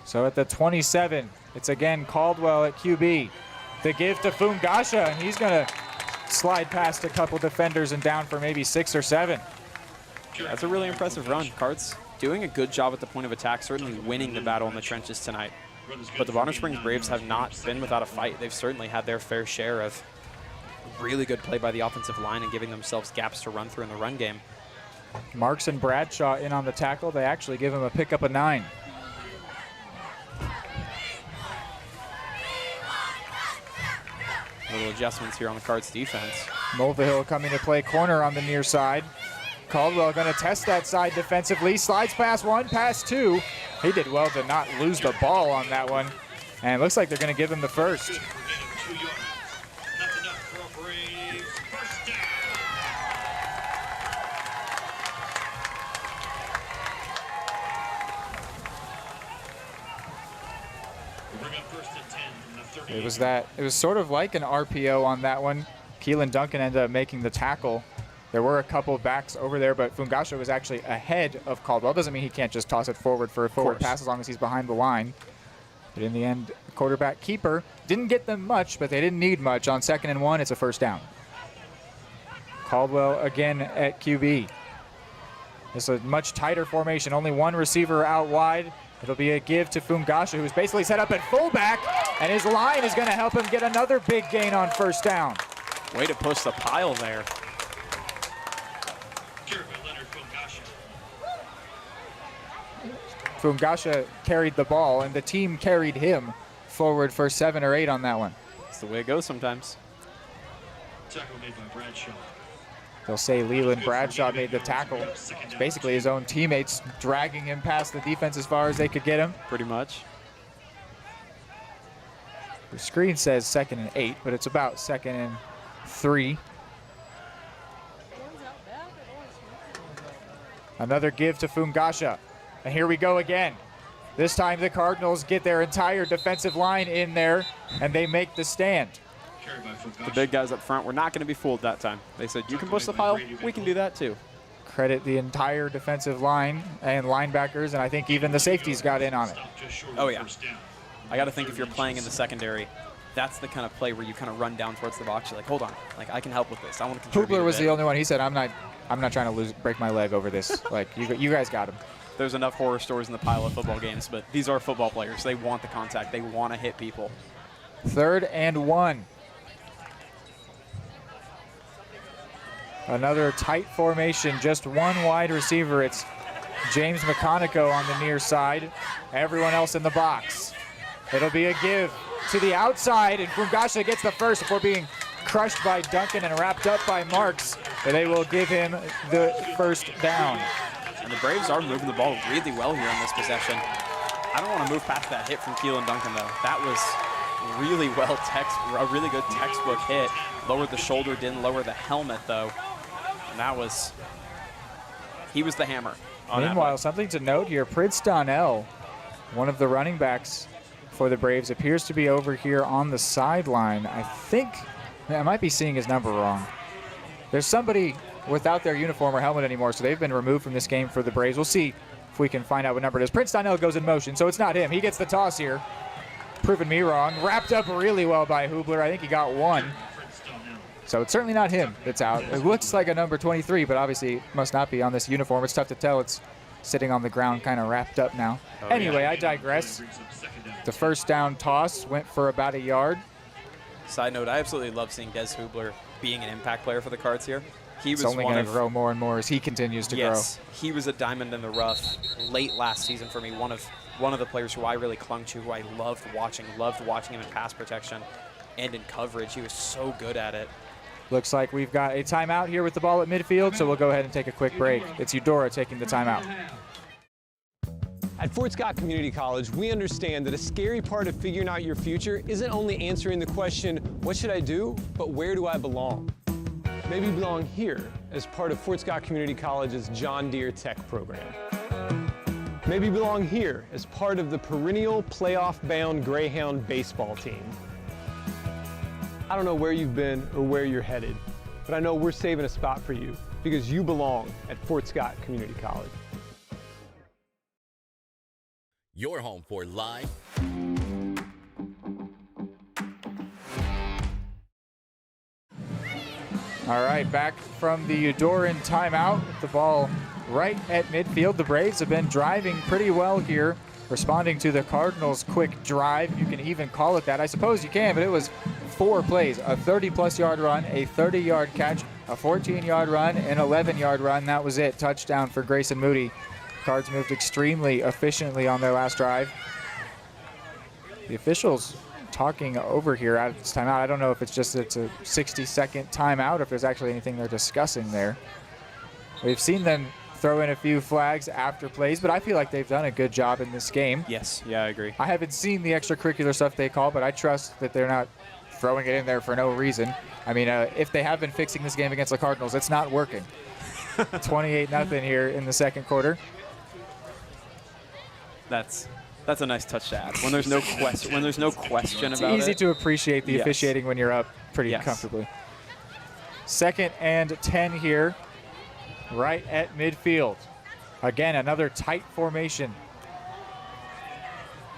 So at the 27, it's again Caldwell at QB. The give to Fungasha, and he's going to slide past a couple defenders and down for maybe 6 or 7. That's a really impressive run. Cards doing a good job at the point of attack, certainly winning the battle in the trenches tonight. But the Bonner Springs Braves have not been without a fight. They've certainly had their fair share of really good play by the offensive line and giving themselves gaps to run through in the run game. Marks and Bradshaw in on the tackle. They actually give him a pickup of 9. Little adjustments here on the Cards defense. Mulvihill coming to play corner on the near side. Caldwell going to test that side defensively. Slides past 1, past 2. He did well to not lose the ball on that one. And it looks like they're going to give him the first. It was sort of like an RPO on that one. Keelan Duncan ended up making the tackle. There were a couple backs over there, but Fungasha was actually ahead of Caldwell. Doesn't mean he can't just toss it forward for a forward pass as long as he's behind the line. But in the end, quarterback keeper didn't get them much, but they didn't need much. On 2nd and 1, it's a first down. Caldwell again at QB. It's a much tighter formation. Only one receiver out wide. It'll be a give to Fungasha, who's basically set up at fullback, and his line is going to help him get another big gain on first down. Way to push the pile there. Fungasha carried the ball, and the team carried him forward for 7 or 8 on that one. That's the way it goes sometimes. Tackle made by Bradshaw. They'll say Leland Bradshaw made the tackle. It's basically his own teammates dragging him past the defense as far as they could get him. Pretty much. The screen says 2nd and 8, but it's about 2nd and 3. Another give to Fungasha. And here we go again. This time the Cardinals get their entire defensive line in there, and they make the stand. The big guys up front were not going to be fooled that time. They said, you can push the pile, we can do that too. Credit the entire defensive line and linebackers, and I think even the safeties got in on it. Oh yeah. I got to think if you're playing in the secondary, that's the kind of play where you kind of run down towards the box. You're like, hold on, like I can help with this. I want to contribute. Hubler was the only one. He said, I'm not trying to break my leg over this. Like you guys got him. There's enough horror stories in the pile of football games, but these are football players. They want the contact. They want to hit people. 3rd and 1. Another tight formation, just one wide receiver. It's James McConico on the near side. Everyone else in the box. It'll be a give to the outside, and Fungasha gets the first before being crushed by Duncan and wrapped up by Marks. But they will give him the first down. And the Braves are moving the ball really well here on this possession. I don't want to move past that hit from Keelan Duncan, though. That was really well a really good textbook hit. Lowered the shoulder, didn't lower the helmet, though. And he was the hammer. Meanwhile, something to note here, Prince Donnell, one of the running backs for the Braves, appears to be over here on the sideline. I think, I might be seeing his number wrong. There's somebody without their uniform or helmet anymore, so they've been removed from this game for the Braves. We'll see if we can find out what number it is. Prince Donnell goes in motion, so it's not him. He gets the toss here. Proving me wrong. Wrapped up really well by Hubler. I think he got 1. So it's certainly not him that's out. It looks like a number 23, but obviously it must not be on this uniform. It's tough to tell. It's sitting on the ground, kind of wrapped up now. Anyway, I digress. The first down toss went for about 1 yard. Side note, I absolutely love seeing Des Hubler being an impact player for the Cards here. It's only going to grow more and more as he continues to grow. Yes, he was a diamond in the rough late last season for me. One of the players who I really clung to, who I loved watching him in pass protection and in coverage. He was so good at it. Looks like we've got a timeout here with the ball at midfield, so we'll go ahead and take a quick break. It's Eudora taking the timeout. At Fort Scott Community College, we understand that a scary part of figuring out your future isn't only answering the question, what should I do, but where do I belong? Maybe you belong here as part of Fort Scott Community College's John Deere Tech program. Maybe you belong here as part of the perennial playoff-bound Greyhound baseball team. I don't know where you've been or where you're headed, but I know we're saving a spot for you because you belong at Fort Scott Community College. Your home for live. All right, back from the Eudoran timeout with the ball right at midfield. The Braves have been driving pretty well here, responding to the Cardinals' quick drive. You can even call it that. I suppose you can, but it was 4 plays, a 30-plus yard run, a 30-yard catch, A 14-yard run, an 11-yard run. That was it. Touchdown for Grayson Moody. Cards moved extremely efficiently on their last drive. The officials talking over here out of this timeout. I don't know if it's a 60-second timeout or if there's actually anything they're discussing there. We've seen them throw in a few flags after plays, but I feel like they've done a good job in this game. Yes, yeah, I agree. I haven't seen the extracurricular stuff they call, but I trust that they're not throwing it in there for no reason. I mean, if they have been fixing this game against the Cardinals, it's not working. 28-0 here in the second quarter. That's a nice touch to add. When there's no question, about it. It's easy to appreciate the officiating when you're up pretty comfortably. 2nd and 10 here, right at midfield. Again, another tight formation.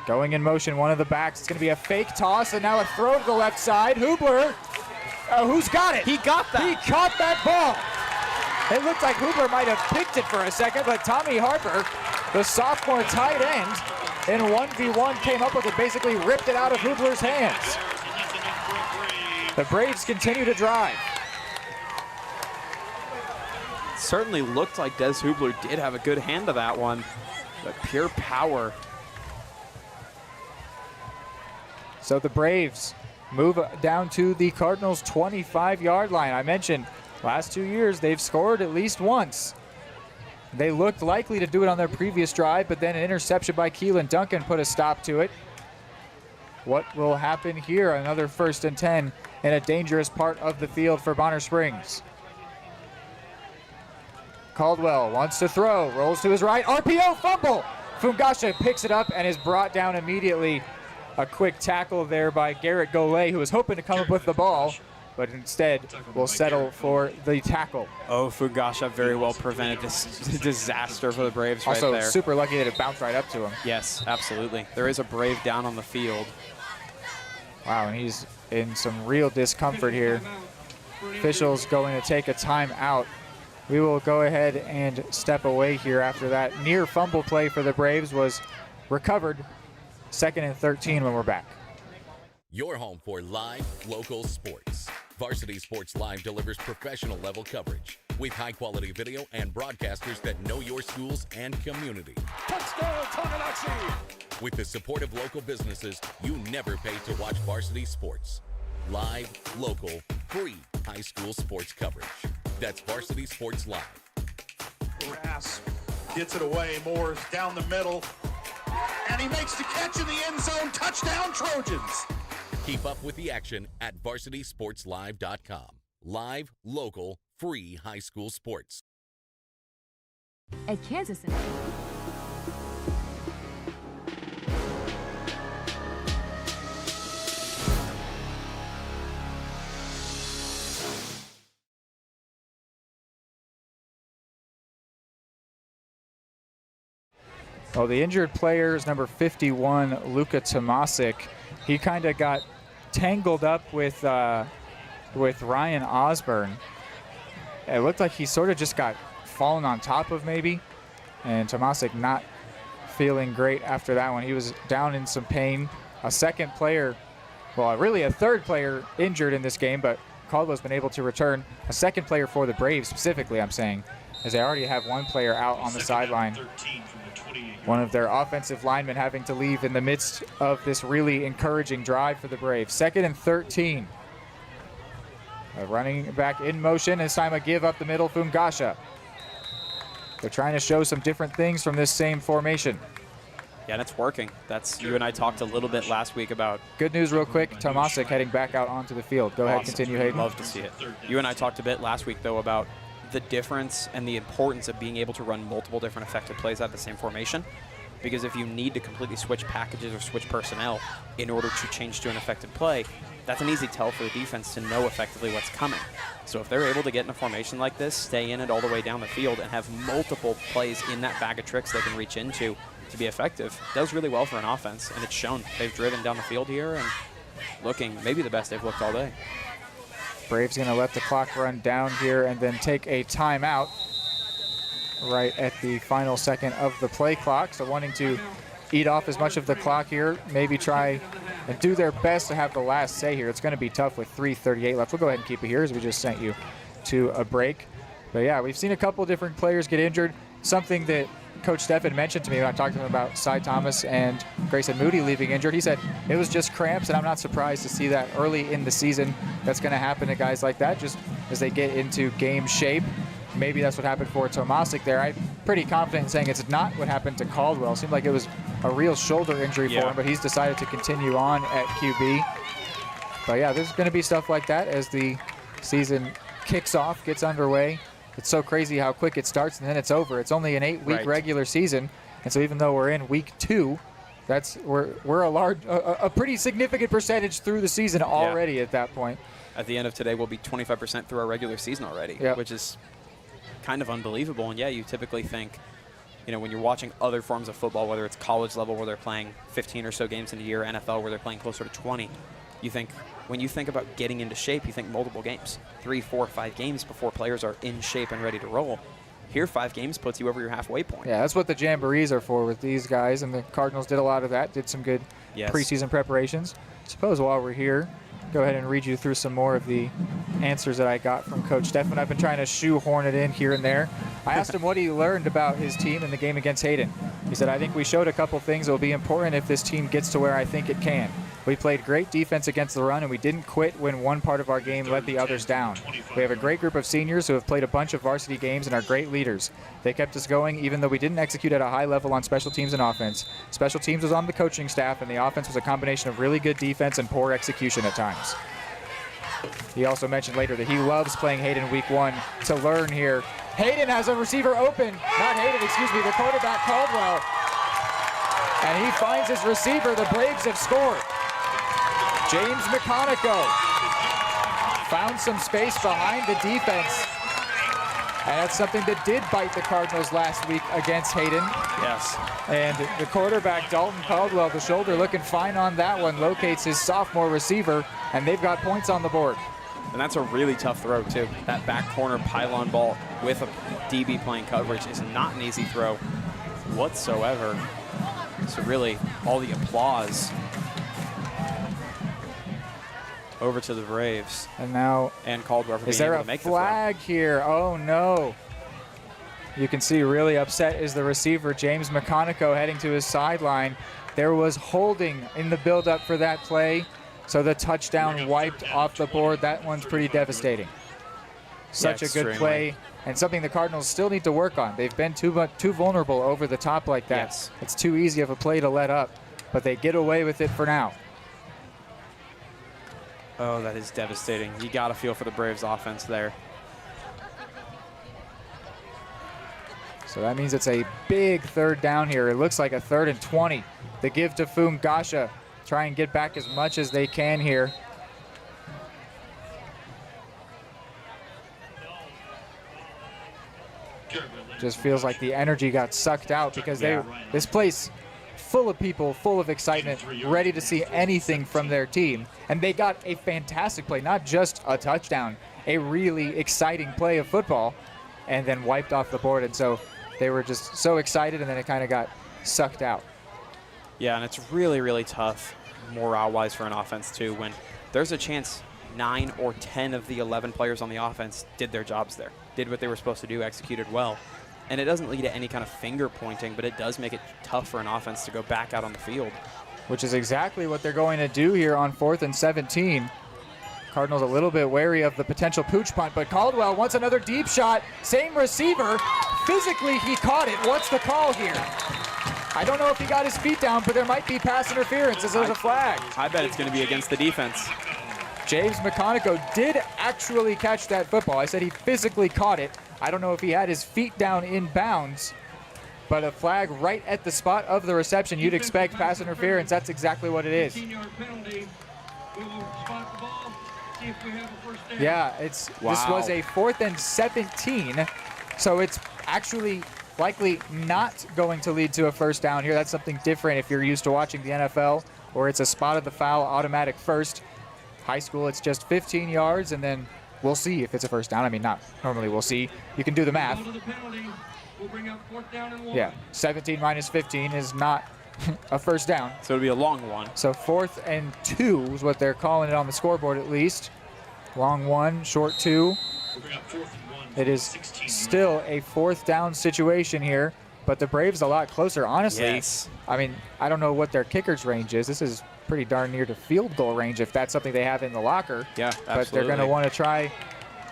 Going in motion, one of the backs. It's going to be a fake toss, and now a throw to the left side. Hubler, who's got it? He got that. He caught that ball. It looked like Hubler might have picked it for a second, but Tommy Harper, the sophomore tight end, in 1v1 came up with it, basically ripped it out of Hubler's hands. The Braves continue to drive. Certainly looked like Des Hubler did have a good hand of that one, but pure power. So the Braves move down to the Cardinals' 25-yard line. I mentioned last 2 years they've scored at least once. They looked likely to do it on their previous drive, but then an interception by Keelan Duncan put a stop to it. What will happen here? Another 1st and 10 in a dangerous part of the field for Bonner Springs. Caldwell wants to throw, rolls to his right, RPO fumble. Fungasha picks it up and is brought down immediately. A quick tackle there by Garrett Golay, who was hoping to come up with the ball, but instead will settle for the tackle. Oh, Fungasha very well prevented this disaster for the Braves also, right there. super lucky that it bounced right up to him. Yes, absolutely. There is a Brave down on the field. Wow, and he's in some real discomfort here. Officials going to take a timeout. We will go ahead and step away here after that near fumble play for the Braves was recovered. 2nd and 13 when we're back. Your home for live, local sports. Varsity Sports Live delivers professional level coverage with high-quality video and broadcasters that know your schools and community. Touchdown, Tonganoxie! With the support of local businesses, you never pay to watch Varsity Sports. Live, local, free high school sports coverage. That's Varsity Sports Live. Grass gets it away. Moore's down the middle. And he makes the catch in the end zone. Touchdown, Trojans. Keep up with the action at varsitysportslive.com. Live, local, free high school sports. At Kansas City. Well, the injured player is number 51, Luka Tomasic. He kind of got tangled up with Ryan Osborne. It looked like he sort of just got fallen on top of maybe, and Tomasic not feeling great after that one. He was down in some pain. A second player, well, really a third player injured in this game, but Caldwell's been able to return. A second player for the Braves specifically, I'm saying, as they already have one player out on the sideline. One of their offensive linemen having to leave in the midst of this really encouraging drive for the Braves. 2nd and 13. A running back in motion. This time a give up the middle, Fungasha. They're trying to show some different things from this same formation. Yeah, and it's working. That's, you and I talked a little bit last week about. Good news real quick, Tomasic heading back out onto the field. Go ahead, continue, Hayden. Love to see it. You and I talked a bit last week, though, about the difference and the importance of being able to run multiple different effective plays out of the same formation. Because if you need to completely switch packages or switch personnel in order to change to an effective play, that's an easy tell for the defense to know effectively what's coming. So if they're able to get in a formation like this, stay in it all the way down the field, and have multiple plays in that bag of tricks they can reach into to be effective, does really well for an offense, and it's shown. They've driven down the field here and looking maybe the best they've looked all day. Braves going to let the clock run down here and then take a timeout right at the final second of the play clock. So wanting to eat off as much of the clock here, maybe try and do their best to have the last say here. It's going to be tough with 3:38 left. We'll go ahead and keep it here as we just sent you to a break. But yeah, we've seen a couple different players get injured. Something that Coach Steffen mentioned to me when I talked to him about Cy Thomas and Grayson Moody leaving injured. He said it was just cramps, and I'm not surprised to see that early in the season. That's going to happen to guys like that just as they get into game shape. Maybe that's what happened for Tomasic there. I'm pretty confident in saying it's not what happened to Caldwell. It seemed like it was a real shoulder injury for him, but he's decided to continue on at QB. But yeah, there's going to be stuff like that as the season kicks off, gets underway. It's so crazy how quick it starts and then it's over. It's only an 8-week regular season, and so even though we're in week 2, we're a pretty significant percentage through the season already at that point. At the end of today, we'll be 25% through our regular season already, which is kind of unbelievable. And yeah, you typically think, when you're watching other forms of football, whether it's college level where they're playing 15 or so games in a year, NFL where they're playing closer to 20, when you think about getting into shape, you think multiple games, 3, 4, 5 games before players are in shape and ready to roll. Here, 5 games puts you over your halfway point. Yeah, that's what the Jamborees are for with these guys, and the Cardinals did a lot of that, did some good preseason preparations. I suppose while we're here, go ahead and read you through some more of the answers that I got from Coach Steffen. I've been trying to shoehorn it in here and there. I asked him what he learned about his team in the game against Hayden. He said, I think we showed a couple things that will be important if this team gets to where I think it can. We played great defense against the run, and we didn't quit when one part of our game let the others down. We have a great group of seniors who have played a bunch of varsity games and are great leaders. They kept us going even though we didn't execute at a high level on special teams and offense. Special teams was on the coaching staff, and the offense was a combination of really good defense and poor execution at times. He also mentioned later that he loves playing Hayden week 1 to learn here. Hayden has a receiver open. Not Hayden, excuse me, the quarterback Caldwell. And he finds his receiver. The Braves have scored. James McConico found some space behind the defense. And that's something that did bite the Cardinals last week against Hayden. Yes. And the quarterback, Dalton Caldwell, the shoulder looking fine on that one, locates his sophomore receiver, and they've got points on the board. And that's a really tough throw, too. That back corner pylon ball with a DB playing coverage is not an easy throw whatsoever. So really, all the applause over to the Braves. And now, and Caldwell for is being there able a to make flag here? Oh no. You can see really upset is the receiver, James McConico, heading to his sideline. There was holding in the build-up for that play, so the touchdown wiped off the board. That one's pretty devastating. Such a good play, and something the Cardinals still need to work on. They've been too vulnerable over the top like that. Yes. It's too easy of a play to let up, but they get away with it for now. Oh, that is devastating. You got to feel for the Braves offense there. So that means it's a big third down here. It looks like a 3rd and 20. The give to Fungasha. Try and get back as much as they can here. Just feels like the energy got sucked out because this place full of people, full of excitement, ready to see anything from their team. And they got a fantastic play, not just a touchdown, a really exciting play of football, and then wiped off the board. And so they were just so excited, and then it kind of got sucked out. Yeah, and it's really, really tough morale-wise for an offense, too, when there's a chance 9 or 10 of the 11 players on the offense did their jobs there, did what they were supposed to do, executed well. And it doesn't lead to any kind of finger pointing, but it does make it tough for an offense to go back out on the field. Which is exactly what they're going to do here on 4th and 17. Cardinals a little bit wary of the potential pooch punt, but Caldwell wants another deep shot. Same receiver. Physically, he caught it. What's the call here? I don't know if he got his feet down, but there might be pass interference as there's a flag. I bet it's going to be against the defense. James McConico did actually catch that football. I said he physically caught it. I don't know if he had his feet down in bounds, but a flag right at the spot of the reception. You'd expect pass interference. That's exactly what it is. Yeah, this was a 4th and 17, so it's actually likely not going to lead to a first down here. That's something different if you're used to watching the NFL, or it's a spot of the foul, automatic first. High school, it's just 15 yards, and then we'll see if it's a first down. I mean, not normally we'll see. You can do the math. Yeah, 17 minus 15 is not a first down. So it'll be a long one. So 4th and 2 is what they're calling it on the scoreboard at least. Long 1, short 2. It is still a 4th down situation here, but the Braves a lot closer. Honestly, Yes. I mean, I don't know what their kicker's range is. This is pretty darn near to field goal range if that's something they have in the locker. Yeah, but they're going to want to try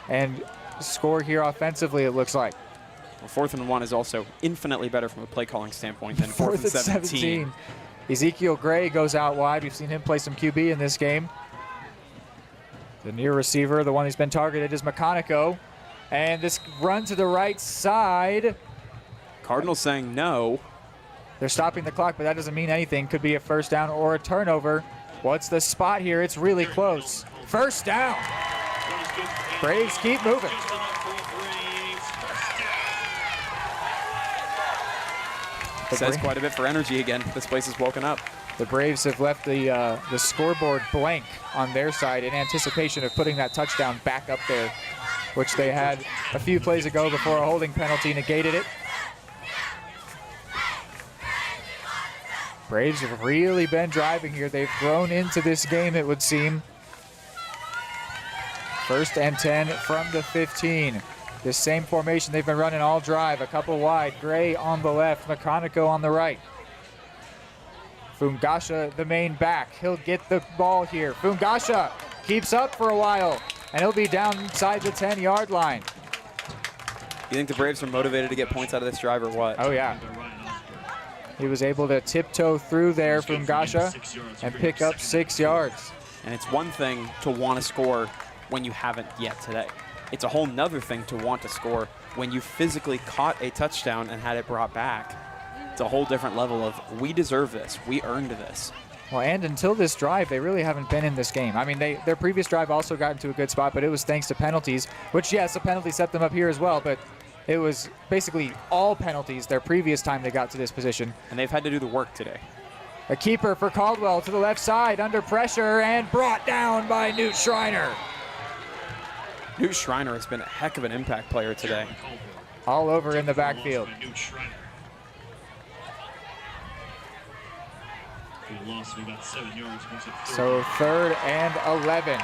and score here offensively, it looks like. Well, 4th and 1 is also infinitely better from a play calling standpoint than 4th and 17. Ezekiel Gray goes out wide. We've seen him play some QB in this game. The near receiver, the one who's been targeted, is McConico. And this run to the right side. Cardinals saying no. They're stopping the clock, but that doesn't mean anything. Could be a 1st down or a turnover. What's the spot here? It's really close. 1st down. Braves keep moving. Says quite a bit for energy again. This place is woken up. The Braves have left the scoreboard blank on their side in anticipation of putting that touchdown back up there, which they had a few plays ago before a holding penalty negated it. Braves have really been driving here. They've grown into this game, it would seem. 1st and 10 from the 15. This same formation they've been running all drive. A couple wide. Gray on the left, McConico on the right. Fungasha, the main back. He'll get the ball here. Fungasha keeps up for a while, and he'll be down inside the 10-yard line. You think the Braves are motivated to get points out of this drive or what? Oh, yeah. He was able to tiptoe through there, Fungasha, and pick up 6 yards. And it's one thing to want to score when you haven't yet today. It's a whole nother thing to want to score when you physically caught a touchdown and had it brought back. It's a whole different level of, we deserve this, we earned this. Well, and until this drive, they really haven't been in this game. I mean, their previous drive also got into a good spot, but it was thanks to penalties, which, yes, a penalty set them up here as well, but it was basically all penalties their previous time they got to this position. And they've had to do the work today. A keeper for Caldwell to the left side, under pressure, and brought down by Newt Schreiner. Newt Schreiner has been a heck of an impact player today. All over in the backfield. So 3rd and 11.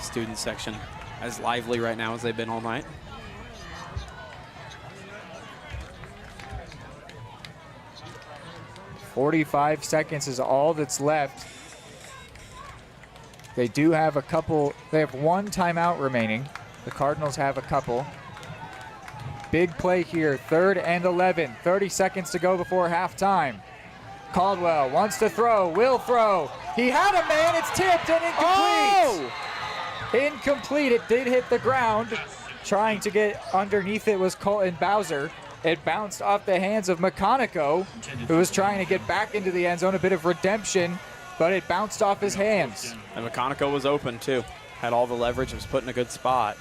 Student section as lively right now as they've been all night. .45 seconds is all that's left. They do have a couple, they have 1 timeout remaining. The Cardinals have a couple. Big play here, 3rd and 11. 30 seconds to go before halftime. Caldwell wants to throw, will throw. He had a man, it's tipped and incomplete. Oh! Incomplete, it did hit the ground. Trying to get underneath it was Colton Bowser. It bounced off the hands of McConico, who was trying to get back into the end zone, a bit of redemption, but it bounced off his hands. And McConico was open too. Had all the leverage, was put in a good spot.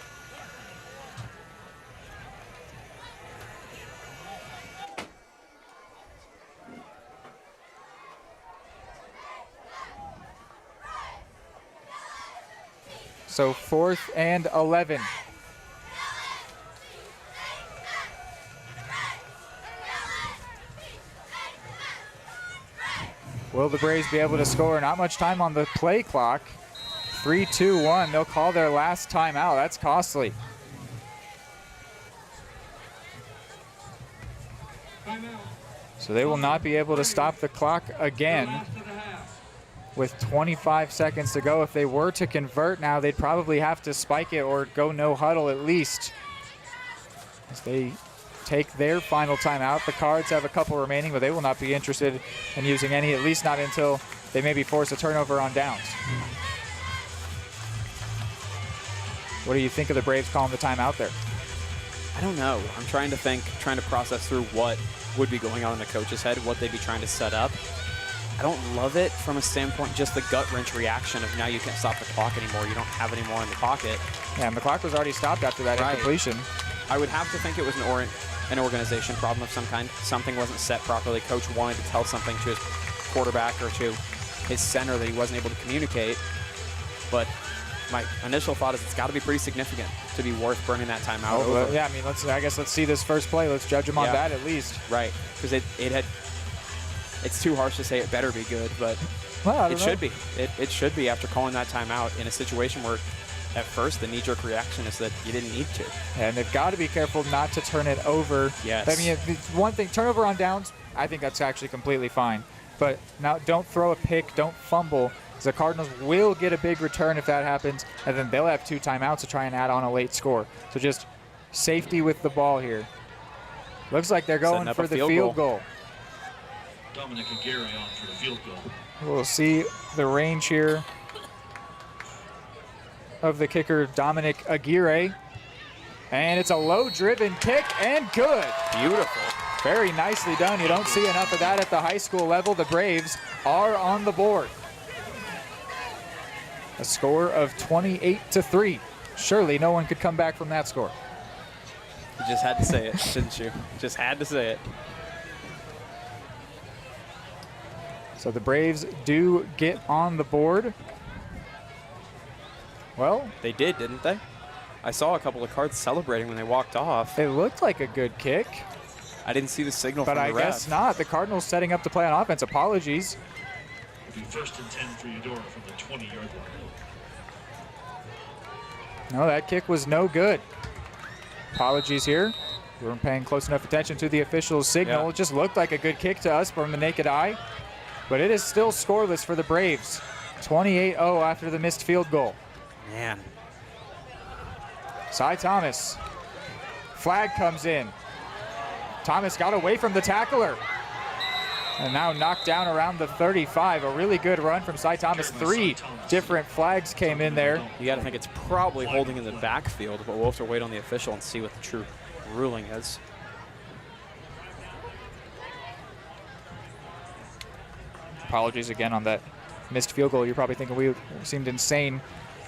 So 4th and 11. Will the Braves be able to score? Not much time on the play clock. 3-2-1. They'll call their last timeout. That's costly. So they will not be able to stop the clock again. With 25 seconds to go, if they were to convert now, they'd probably have to spike it or go no huddle at least. As they take their final timeout. The Cards have a couple remaining, but they will not be interested in using any, at least not until they maybe force a turnover on downs. What do you think of the Braves calling the timeout there? I don't know. I'm trying to think, trying to process through what would be going on in the coach's head, what they'd be trying to set up. I don't love it from a standpoint, just the gut-wrench reaction of now you can't stop the clock anymore. You don't have any more in the pocket. Yeah, and the clock was already stopped after that incompletion. I would have to think it was an organization problem of some kind. Something wasn't set properly. Coach wanted to tell something to his quarterback or to his center that he wasn't able to communicate. But my initial thought is it's got to be pretty significant to be worth burning that timeout over. Yeah, I mean, I guess let's see this first play. Let's judge him on that at least. Right, because it's too harsh to say it better be good, but well, it should be. It should be after calling that timeout in a situation where at first, the knee-jerk reaction is that you didn't need to. And they've got to be careful not to turn it over. Yes. I mean, it's one thing, turnover on downs, I think that's actually completely fine. But now don't throw a pick, don't fumble. The Cardinals will get a big return if that happens, and then they'll have 2 timeouts to try and add on a late score. So just safety with the ball here. Looks like they're going for the field goal. Dominic Aguirre on for the field goal. We'll see the range here of the kicker, Dominic Aguirre. And it's a low-driven kick, and good. Beautiful. Very nicely done. You don't see enough of that at the high school level. The Braves are on the board. A score of 28-3. Surely no one could come back from that score. You just had to say it, didn't you? Just had to say it. So the Braves do get on the board. Well, they did, didn't they? I saw a couple of Cards celebrating when they walked off. It looked like a good kick. I didn't see the signal but from the ref. I guess not. The Cardinals setting up to play on offense. Apologies. It'll be 1st and 10 for Eudora from the 20-yard line. No, that kick was no good. Apologies here. We weren't paying close enough attention to the official signal. Yeah. It just looked like a good kick to us from the naked eye. But it is still scoreless for the Braves. 28-0 after the missed field goal. Man. Cy Thomas. Flag comes in. Thomas got away from the tackler. And now knocked down around the 35. A really good run from Cy Thomas. 3 different flags came in there. You got to think it's probably holding in the backfield, but we'll have to wait on the official and see what the true ruling is. Apologies again on that missed field goal. You're probably thinking we seemed insane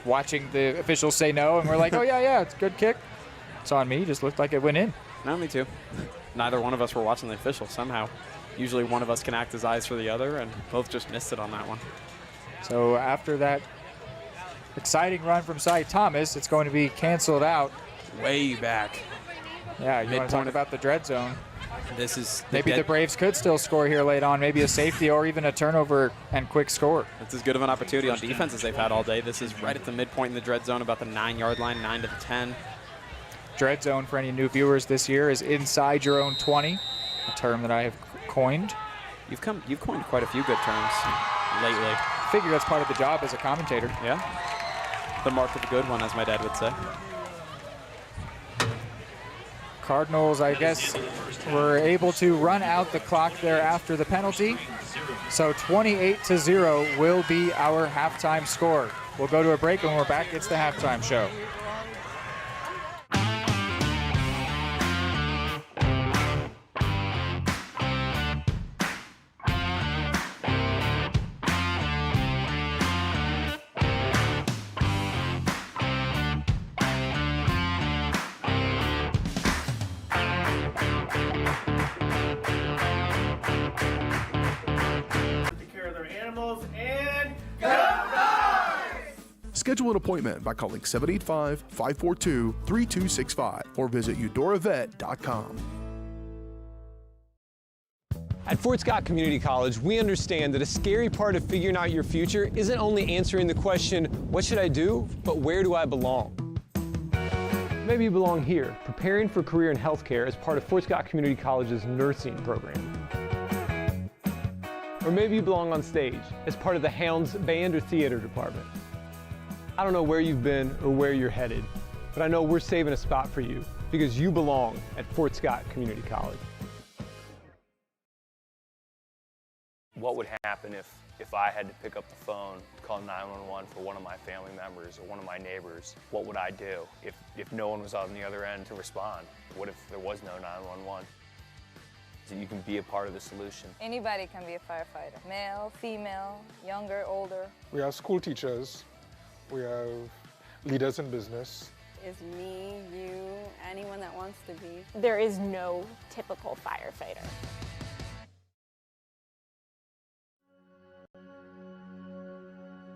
watching the officials say no, and we're like, oh, yeah, it's a good kick. It's on me. Just looked like it went in. No, me too. Neither one of us were watching the official somehow. Usually one of us can act as eyes for the other, and both just missed it on that one. So after that exciting run from Cy Thomas, it's going to be canceled out. Way back. Yeah, you want to talk about the dread zone. This is maybe the Braves could still score here late on, maybe a safety or even a turnover and quick score. It's as good of an opportunity on defense as they've had all day. This is right at the midpoint in the dread zone, about the 9-yard line, 9 to the 10. Dread zone, for any new viewers this year, is inside your own 20, a term that I have coined. You've coined quite a few good terms lately. I figure that's part of the job as a commentator. Yeah. The mark of a good one, as my dad would say. Cardinals, I guess, were able to run out the clock there after the penalty. So 28-0 will be our halftime score. We'll go to a break, and when we're back, it's the halftime show. Schedule an appointment by calling 785-542-3265 or visit eudoravet.com. At Fort Scott Community College, we understand that a scary part of figuring out your future isn't only answering the question, what should I do, but where do I belong? Maybe you belong here, preparing for a career in healthcare as part of Fort Scott Community College's nursing program. Or maybe you belong on stage as part of the Hounds band or theater department. I don't know where you've been or where you're headed, but I know we're saving a spot for you because you belong at Fort Scott Community College. What would happen if I had to pick up the phone, call 911 for one of my family members or one of my neighbors? What would I do if no one was on the other end to respond? What if there was no 911? So you can be a part of the solution. Anybody can be a firefighter, male, female, younger, older. We have school teachers. We have leaders in business. Is me, you, anyone that wants to be. There is no typical firefighter.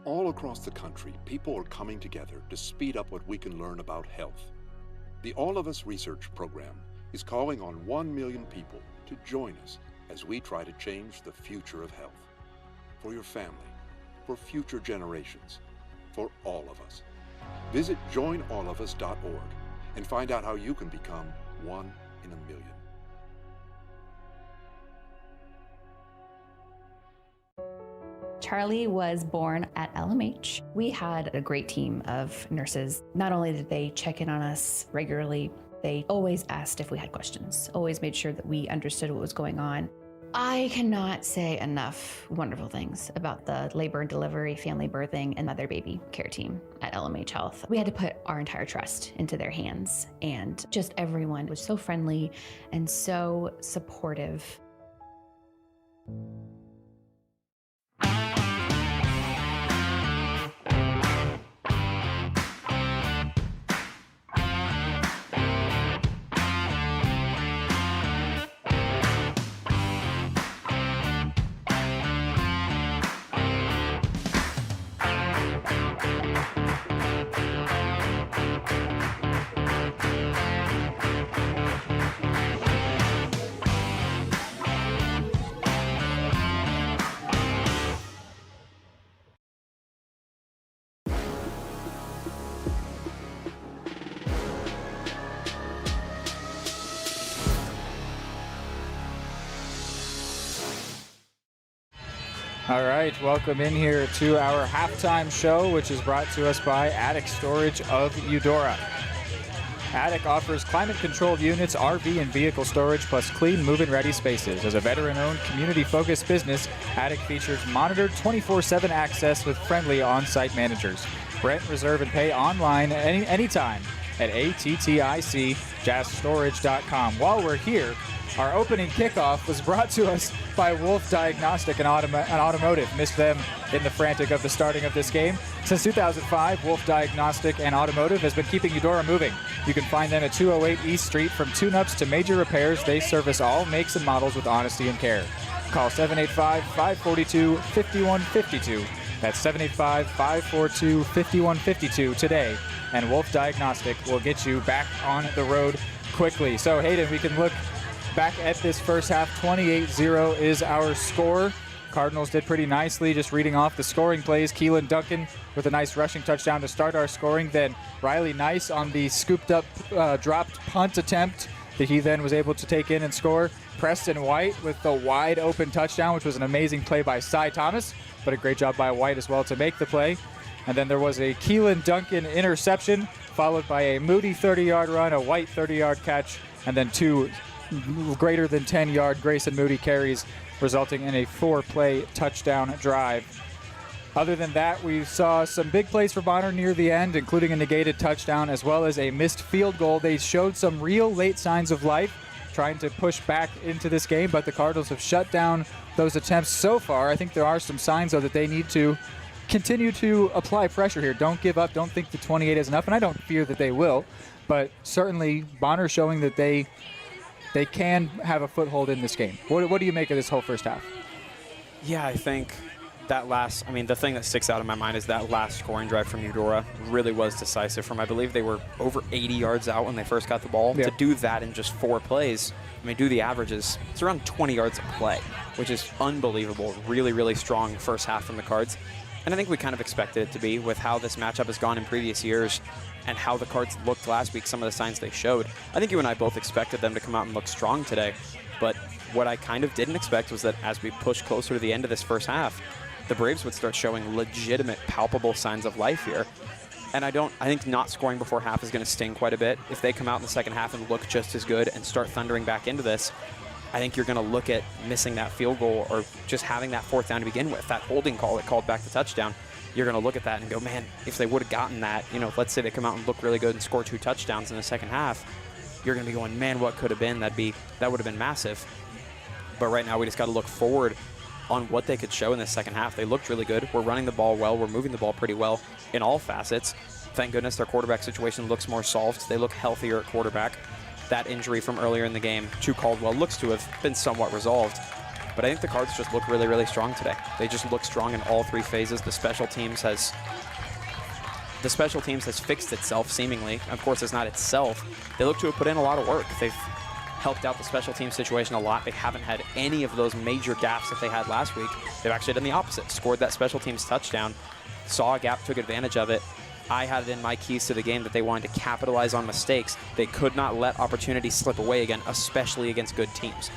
All across the country, people are coming together to speed up what we can learn about health. The All of Us Research Program is calling on 1 million people to join us as we try to change the future of health. For your family, for future generations, for all of us. Visit joinallofus.org and find out how you can become one in a million. Charlie was born at LMH. We had a great team of nurses. Not only did they check in on us regularly, they always asked if we had questions, always made sure that we understood what was going on. I cannot say enough wonderful things about the labor and delivery, family birthing, and mother baby care team at LMH Health. We had to put our entire trust into their hands, and just everyone was so friendly and so supportive. All right, welcome in here to our halftime show, which is brought to us by Attic Storage of Eudora. Attic offers climate-controlled units, RV and vehicle storage, plus clean, move-in ready spaces. As a veteran-owned, community-focused business, Attic features monitored 24/7 access with friendly on-site managers. Rent, reserve, and pay online anytime at atticjazzstorage.com. While we're here, our opening kickoff was brought to us by Wolf Diagnostic and Automotive. Missed them in the frantic of the starting of this game. Since 2005, Wolf Diagnostic and Automotive has been keeping Eudora moving. You can find them at 208 East Street. From tune-ups to major repairs, they service all makes and models with honesty and care. Call 785-542-5152. That's 785-542-5152 today. And Wolf Diagnostic will get you back on the road quickly. So, Hayden, we can look back at this first half. 28-0 is our score. Cardinals did pretty nicely, just reading off the scoring plays. Keelan Duncan with a nice rushing touchdown to start our scoring. Then Riley Nice on the scooped up, dropped punt attempt that he then was able to take in and score. Preston White with the wide open touchdown, which was an amazing play by Cy Thomas, but a great job by White as well to make the play. And then there was a Keelan Duncan interception, followed by a Moody 30-yard run, a White 30-yard catch, and then two greater than 10-yard Grayson Moody carries, resulting in a 4-play touchdown drive. Other than that, we saw some big plays for Bonner near the end, including a negated touchdown as well as a missed field goal. They showed some real late signs of life, trying to push back into this game, but the Cardinals have shut down those attempts so far. I think there are some signs, though, that they need to continue to apply pressure here. Don't give up. Don't think the 28 is enough, and I don't fear that they will, but certainly Bonner showing that they can have a foothold in this game. What do you make of this whole first half? Yeah, I think that the thing that sticks out in my mind is that last scoring drive from Eudora really was decisive from, I believe they were over 80 yards out when they first got the ball. Yeah. To do that in just 4 plays, do the averages, it's around 20 yards a play, which is unbelievable. Really, really strong first half from the Cards. And I think we kind of expected it to be with how this matchup has gone in previous years and how the Cards looked last week, some of the signs they showed. I think you and I both expected them to come out and look strong today. But what I kind of didn't expect was that as we push closer to the end of this first half, the Braves would start showing legitimate, palpable signs of life here. And I think not scoring before half is going to sting quite a bit. If they come out in the second half and look just as good and start thundering back into this, I think you're going to look at missing that field goal or just having that 4th down to begin with, that holding call that called back the touchdown. You're going to look at that and go, man, if they would have gotten that, let's say they come out and look really good and score 2 touchdowns in the second half, you're going to be going, man, what could have been? That would have been massive. But right now we just got to look forward on what they could show in the second half. They looked really good. We're running the ball well. We're moving the ball pretty well in all facets. Thank goodness their quarterback situation looks more solved. They look healthier at quarterback. That injury from earlier in the game to Caldwell looks to have been somewhat resolved. But I think the Cards just look really, really strong today. They just look strong in all 3 phases. The special teams has fixed itself, seemingly. Of course, it's not itself. They look to have put in a lot of work. They've helped out the special team situation a lot. They haven't had any of those major gaps that they had last week. They've actually done the opposite. Scored that special teams touchdown, saw a gap, took advantage of it, I had it in my keys to the game that they wanted to capitalize on mistakes. They could not let opportunities slip away again, especially against good teams.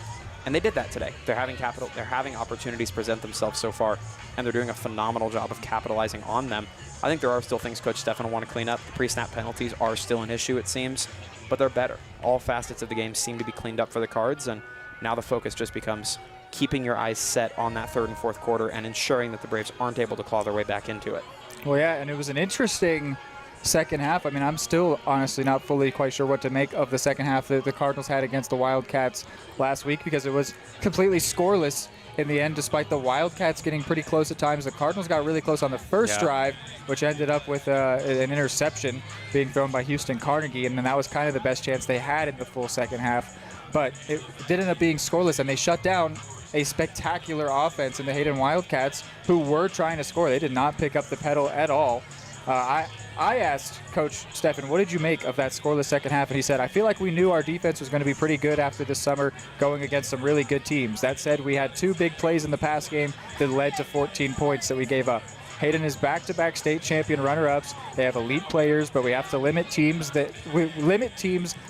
And they did that today. They're having opportunities present themselves so far, and they're doing a phenomenal job of capitalizing on them. I think there are still things Coach Stefan will want to clean up. The pre-snap penalties are still an issue, it seems, but they're better. All facets of the game seem to be cleaned up for the Cards, and now the focus just becomes keeping your eyes set on that third and fourth quarter and ensuring that the Braves aren't able to claw their way back into it. Well, yeah, and it was an interesting second half. I mean, I'm still honestly not fully quite sure what to make of the second half that the Cardinals had against the Wildcats last week, because it was completely scoreless in the end, despite the Wildcats getting pretty close at times. The Cardinals got really close on the first drive, which ended up with an interception being thrown by Houston Carnegie, and then that was kind of the best chance they had in the full second half. But it did end up being scoreless, and they shut down a spectacular offense in the Hayden Wildcats, who were trying to score. They did not pick up the pedal at all. I asked Coach Stefan, what did you make of that scoreless second half? And he said, I feel like we knew our defense was going to be pretty good after this summer going against some really good teams. That said, we had 2 big plays in the pass game that led to 14 points that we gave up. Hayden is back-to-back state champion runner-ups. They have elite players, but we have to limit teams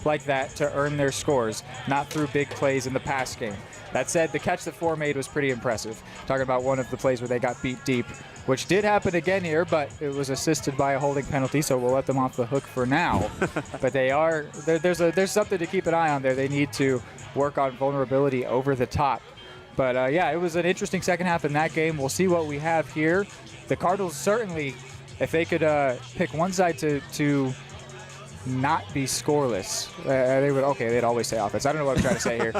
like that to earn their scores, not through big plays in the pass game. That said, the catch that Four made was pretty impressive. Talking about one of the plays where they got beat deep, which did happen again here, but it was assisted by a holding penalty, so we'll let them off the hook for now. But there's something to keep an eye on there. They need to work on vulnerability over the top. But yeah, it was an interesting second half in that game. We'll see what we have here. The Cardinals certainly, if they could pick one side to not be scoreless, they'd always say offense. I don't know what I'm trying to say here.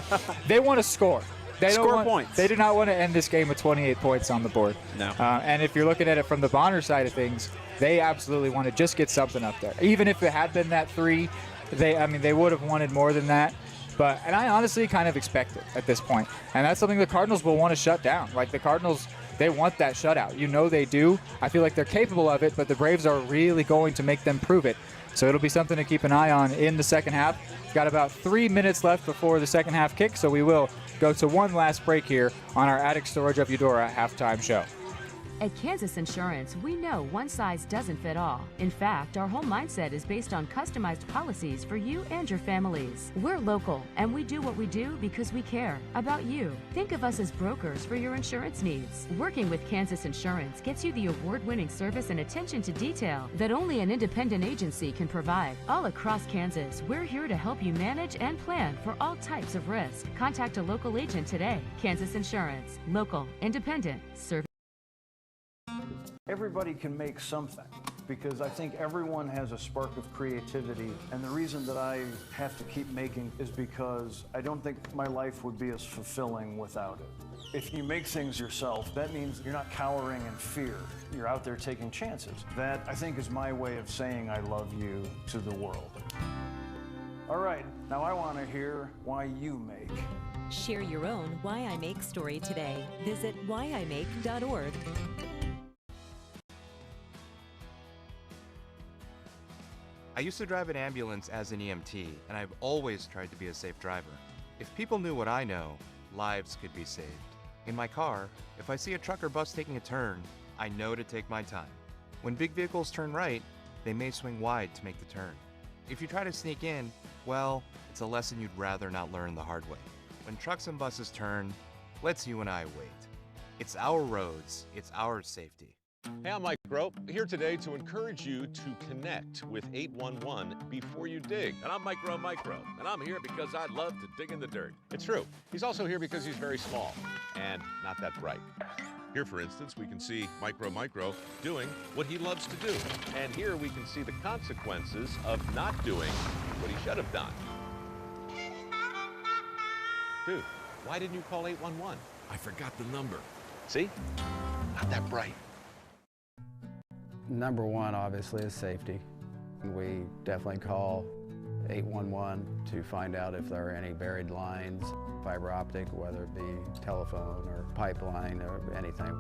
They want to score. They points. They do not want to end this game with 28 points on the board. No. And if you're looking at it from the Bonner side of things, they absolutely want to just get something up there. Even if it had been that 3, they would have wanted more than that. And I honestly kind of expect it at this point. And that's something the Cardinals will want to shut down. Like, the Cardinals, they want that shutout. You know they do. I feel like they're capable of it, but the Braves are really going to make them prove it. So it'll be something to keep an eye on in the second half. We've got about 3 minutes left before the second half kick, so we will go to one last break here on our Attic Storage of Eudora halftime show. At Kansas Insurance, we know one size doesn't fit all. In fact, our whole mindset is based on customized policies for you and your families. We're local, and we do what we do because we care about you. Think of us as brokers for your insurance needs. Working with Kansas Insurance gets you the award-winning service and attention to detail that only an independent agency can provide. All across Kansas, we're here to help you manage and plan for all types of risk. Contact a local agent today. Kansas Insurance. Local, independent, service. Everybody can make something, because I think everyone has a spark of creativity, and the reason that I have to keep making is because I don't think my life would be as fulfilling without it. If you make things yourself, that means you're not cowering in fear. You're out there taking chances. That, I think, is my way of saying I love you to the world. All right, now I want to hear why you make. Share your own Why I Make story today. Visit whyimake.org. I used to drive an ambulance as an EMT, and I've always tried to be a safe driver. If people knew what I know, lives could be saved. In my car, if I see a truck or bus taking a turn, I know to take my time. When big vehicles turn right, they may swing wide to make the turn. If you try to sneak in, well, it's a lesson you'd rather not learn the hard way. When trucks and buses turn, let's you and I wait. It's our roads, it's our safety. Hey, I'm Mike Grope, here today to encourage you to connect with 811 before you dig. And I'm Micro, and I'm here because I love to dig in the dirt. It's true. He's also here because he's very small and not that bright. Here, for instance, we can see Micro doing what he loves to do. And here we can see the consequences of not doing what he should have done. Dude, why didn't you call 811? I forgot the number. See? Not that bright. Number one, obviously, is safety. We definitely call 811 to find out if there are any buried lines, fiber optic, whether it be telephone or pipeline or anything.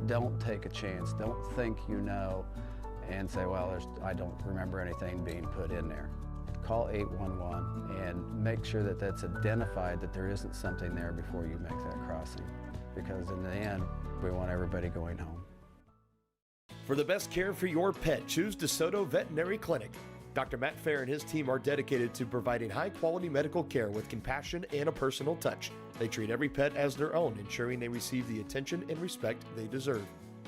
Don't take a chance. Don't think you know and say, well, I don't remember anything being put in there. Call 811 and make sure that that's identified, that there isn't something there before you make that crossing. Because in the end, we want everybody going home. For the best care for your pet, choose DeSoto Veterinary Clinic. Dr. Matt Fair and his team are dedicated to providing high-quality medical care with compassion and a personal touch. They treat every pet as their own, ensuring they receive the attention and respect they deserve.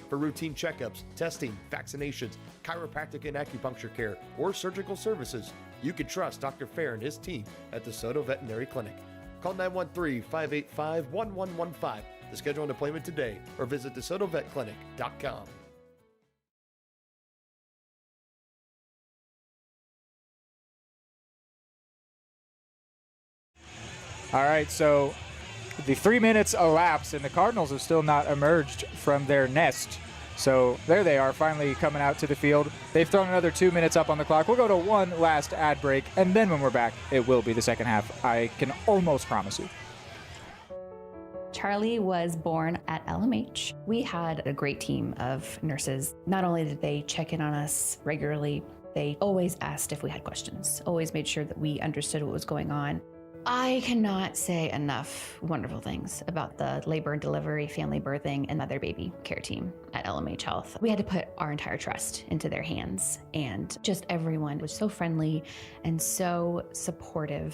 For routine checkups, testing, vaccinations, chiropractic and acupuncture care, or surgical services, you can trust Dr. Fair and his team at DeSoto Veterinary Clinic. Call 913-585-1115 to schedule an appointment today or visit DeSotoVetClinic.com. All right, so the 3 minutes elapsed, and the Cardinals have still not emerged from their nest. So there they are, finally coming out to the field. They've thrown another 2 minutes up on the clock. We'll go to one last ad break, and then when we're back, it will be the second half. I can almost promise you. Charlie was born at LMH. We had a great team of nurses. Not only did they check in on us regularly, they always asked if we had questions, always made sure that we understood what was going on. I cannot say enough wonderful things about the labor and delivery, family birthing, and mother baby care team at LMH Health. We had to put our entire trust into their hands, and just everyone was so friendly and so supportive.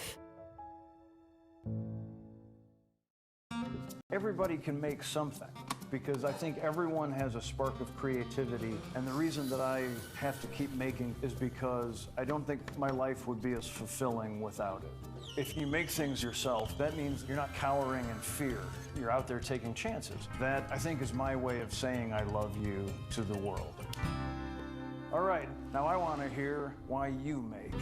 Everybody can make something, because I think everyone has a spark of creativity, and the reason that I have to keep making is because I don't think my life would be as fulfilling without it. If you make things yourself, that means you're not cowering in fear. You're out there taking chances. That, I think, is my way of saying I love you to the world. All right, now I want to hear why you make.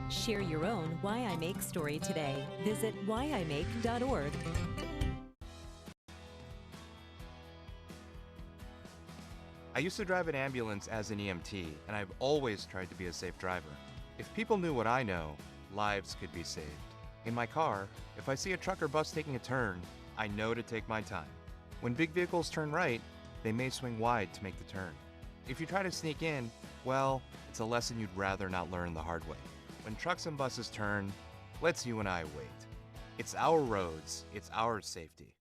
Share your own Why I Make story today. Visit whyimake.org. I used to drive an ambulance as an EMT, and I've always tried to be a safe driver. If people knew what I know, lives could be saved. In my car, if I see a truck or bus taking a turn, I know to take my time. When big vehicles turn right, they may swing wide to make the turn. If you try to sneak in, well, it's a lesson you'd rather not learn the hard way. When trucks and buses turn, let's you and I wait. It's our roads, it's our safety.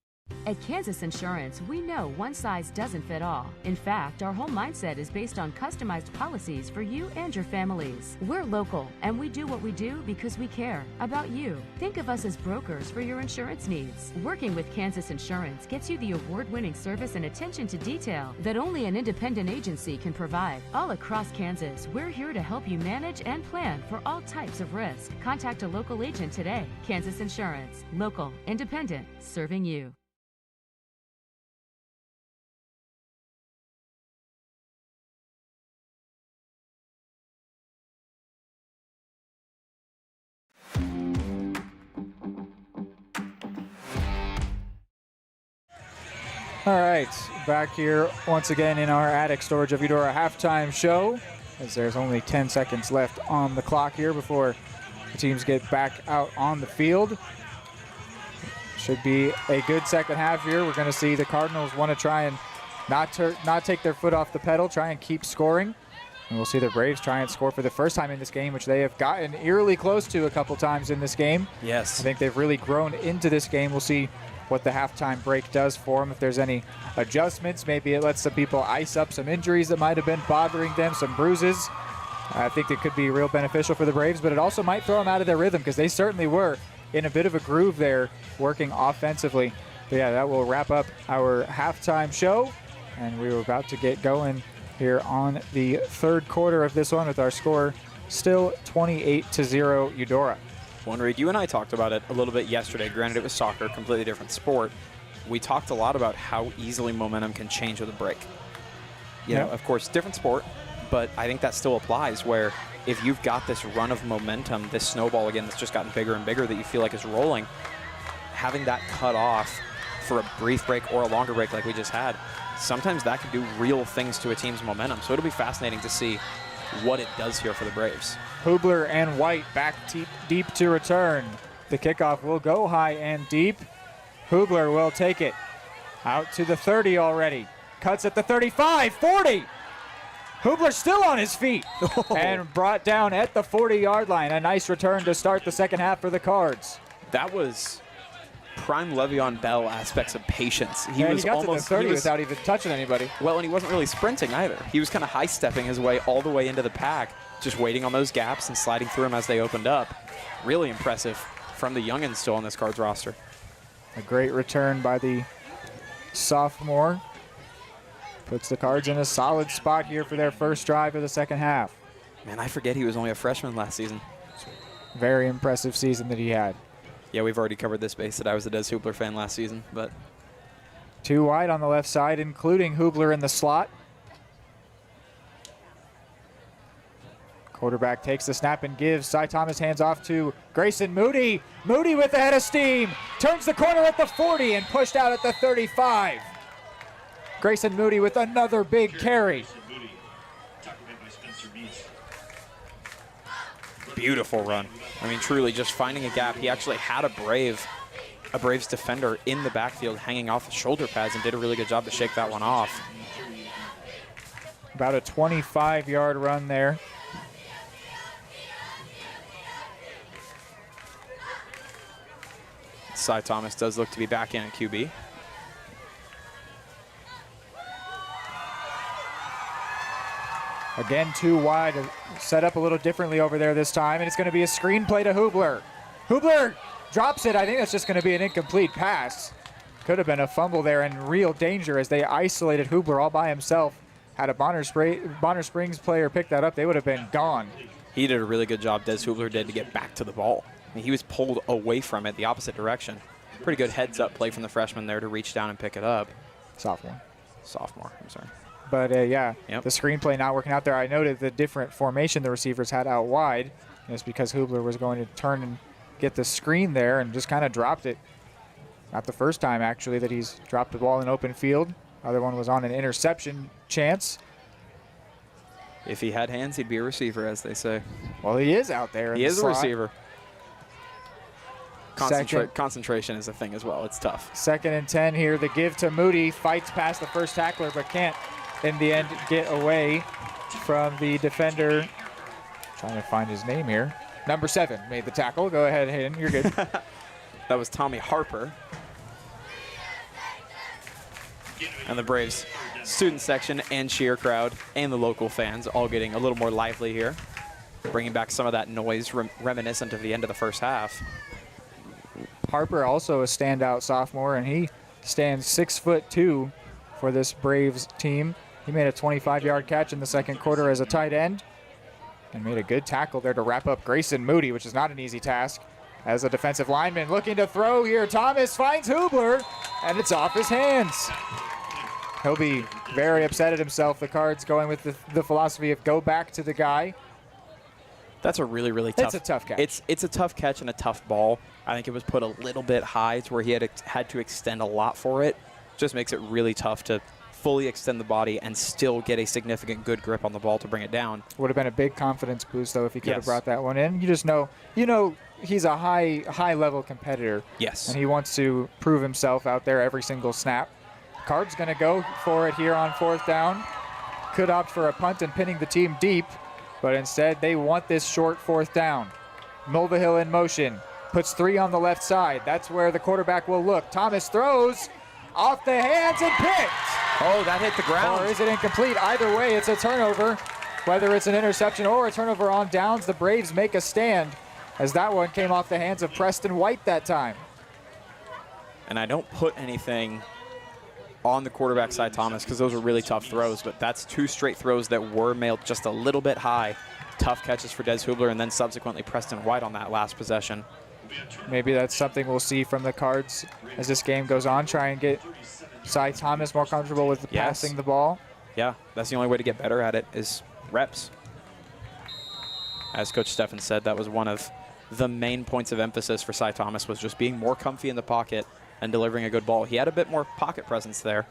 At Kansas Insurance, we know one size doesn't fit all. In fact, our whole mindset is based on customized policies for you and your families. We're local, and we do what we do because we care about you. Think of us as brokers for your insurance needs. Working with Kansas Insurance gets you the award-winning service and attention to detail that only an independent agency can provide. All across Kansas, we're here to help you manage and plan for all types of risk. Contact a local agent today. Kansas Insurance. Local, independent, serving you. All right, back here once again in our attic storage of Eudora halftime show, as there's only 10 seconds left on the clock here before the teams get back out on the field. Should be a good second half here. We're going to see the Cardinals want to try and not take their foot off the pedal, try and keep scoring. And we'll see the Braves try and score for the first time in this game, which they have gotten eerily close to a couple times in this game. Yes. I think they've really grown into this game. We'll see what the halftime break does for them. If there's any adjustments, maybe it lets some people ice up some injuries that might have been bothering them, some bruises. I think it could be real beneficial for the Braves, but it also might throw them out of their rhythm because they certainly were in a bit of a groove there working offensively. But yeah, that will wrap up our halftime show, and we were about to get going here on the third quarter of this one with our score still 28-0 Eudora. One, Reed, you and I talked about it a little bit yesterday. Granted, it was soccer, completely different sport. We talked a lot about how easily momentum can change with a break. You know, of course, different sport, but I think that still applies where if you've got this run of momentum, this snowball again that's just gotten bigger and bigger that you feel like is rolling, having that cut off for a brief break or a longer break like we just had, sometimes that can do real things to a team's momentum. So it'll be fascinating to see what it does here for the Braves. Hubler and White back deep to return. The kickoff will go high and deep. Hubler will take it out to the 30 already. Cuts at the 35, 40. Hubler still on his feet and brought down at the 40-yard line. A nice return to start the second half for the Cards. That was prime Le'Veon Bell aspects of patience. He got to the 30 without even touching anybody. Well, and he wasn't really sprinting either. He was kind of high-stepping his way all the way into the pack, just waiting on those gaps and sliding through them as they opened up. Really impressive from the youngins still on this Cards roster. A great return by the sophomore. Puts the Cards in a solid spot here for their first drive of the second half. Man, I forget he was only a freshman last season. Very impressive season that he had. Yeah, we've already covered this base that I was a Des Hoobler fan last season, but 2 wide on the left side, including Hoobler in the slot. Quarterback takes the snap and gives. Cy Thomas hands off to Grayson Moody. Moody with the head of steam. Turns the corner at the 40 and pushed out at the 35. Grayson Moody with another big carry. Beautiful run. I mean, truly just finding a gap. He actually had a Braves defender in the backfield hanging off the shoulder pads and did a really good job to shake that one off. About a 25-yard run there. Cy Thomas does look to be back in at QB. Again, 2 wide, set up a little differently over there this time, and it's going to be a screen play to Hoobler. Hoobler drops it. I think that's just going to be an incomplete pass. Could have been a fumble there and real danger as they isolated Hoobler all by himself. Had a Bonner Springs player pick that up, they would have been gone. He did a really good job, Des Hoobler did, to get back to the ball. I mean, he was pulled away from it the opposite direction. Pretty good heads-up play from the freshman there to reach down and pick it up. Sophomore, I'm sorry. But yeah, the screenplay not working out there. I noted the different formation the receivers had out wide. It's because Hoobler was going to turn and get the screen there and just kind of dropped it. Not the first time, actually, that he's dropped the ball in open field. Other one was on an interception chance. If he had hands, he'd be a receiver, as they say. Well, he is out there. He is a receiver. Concentration is a thing as well. It's tough. 2nd and 10 here. The give to Moody. Fights past the first tackler, but can't, in the end, get away from the defender. Trying to find his name here. Number 7 made the tackle. Go ahead, Hayden. You're good. That was Tommy Harper. And the Braves student section and cheer crowd and the local fans all getting a little more lively here. Bringing back some of that noise reminiscent of the end of the first half. Harper also a standout sophomore, and he stands 6'2" for this Braves team. He made a 25-yard catch in the second quarter as a tight end and made a good tackle there to wrap up Grayson Moody, which is not an easy task. As a defensive lineman looking to throw here, Thomas finds Hoobler, and it's off his hands. He'll be very upset at himself. The Cards going with the philosophy of go back to the guy. That's a really, really tough. It's a tough catch. It's a tough catch and a tough ball. I think it was put a little bit high to where he had to extend a lot for it. Just makes it really tough to fully extend the body and still get a significant good grip on the ball to bring it down. Would have been a big confidence boost, though, if he could have brought that one in. You just know, he's a high-level competitor. Yes. And he wants to prove himself out there every single snap. Cards going to go for it here on 4th down. Could opt for a punt and pinning the team deep, but instead they want this short 4th down. Mulvihill in motion. Puts 3 on the left side. That's where the quarterback will look. Thomas throws off the hands and picked. Oh, that hit the ground. Or is it incomplete? Either way, it's a turnover. Whether it's an interception or a turnover on downs, the Braves make a stand as that one came off the hands of Preston White that time. And I don't put anything on the quarterback side, Thomas, because those were really tough throws, but that's 2 straight throws that were mailed just a little bit high. Tough catches for Des Hoobler and then subsequently Preston White on that last possession. Maybe that's something we'll see from the Cards as this game goes on. Try and get Cy Thomas more comfortable with passing the ball. Yeah, that's the only way to get better at it is reps. As Coach Steffen said, that was one of the main points of emphasis for Cy Thomas, was just being more comfy in the pocket and delivering a good ball. He had a bit more pocket presence there,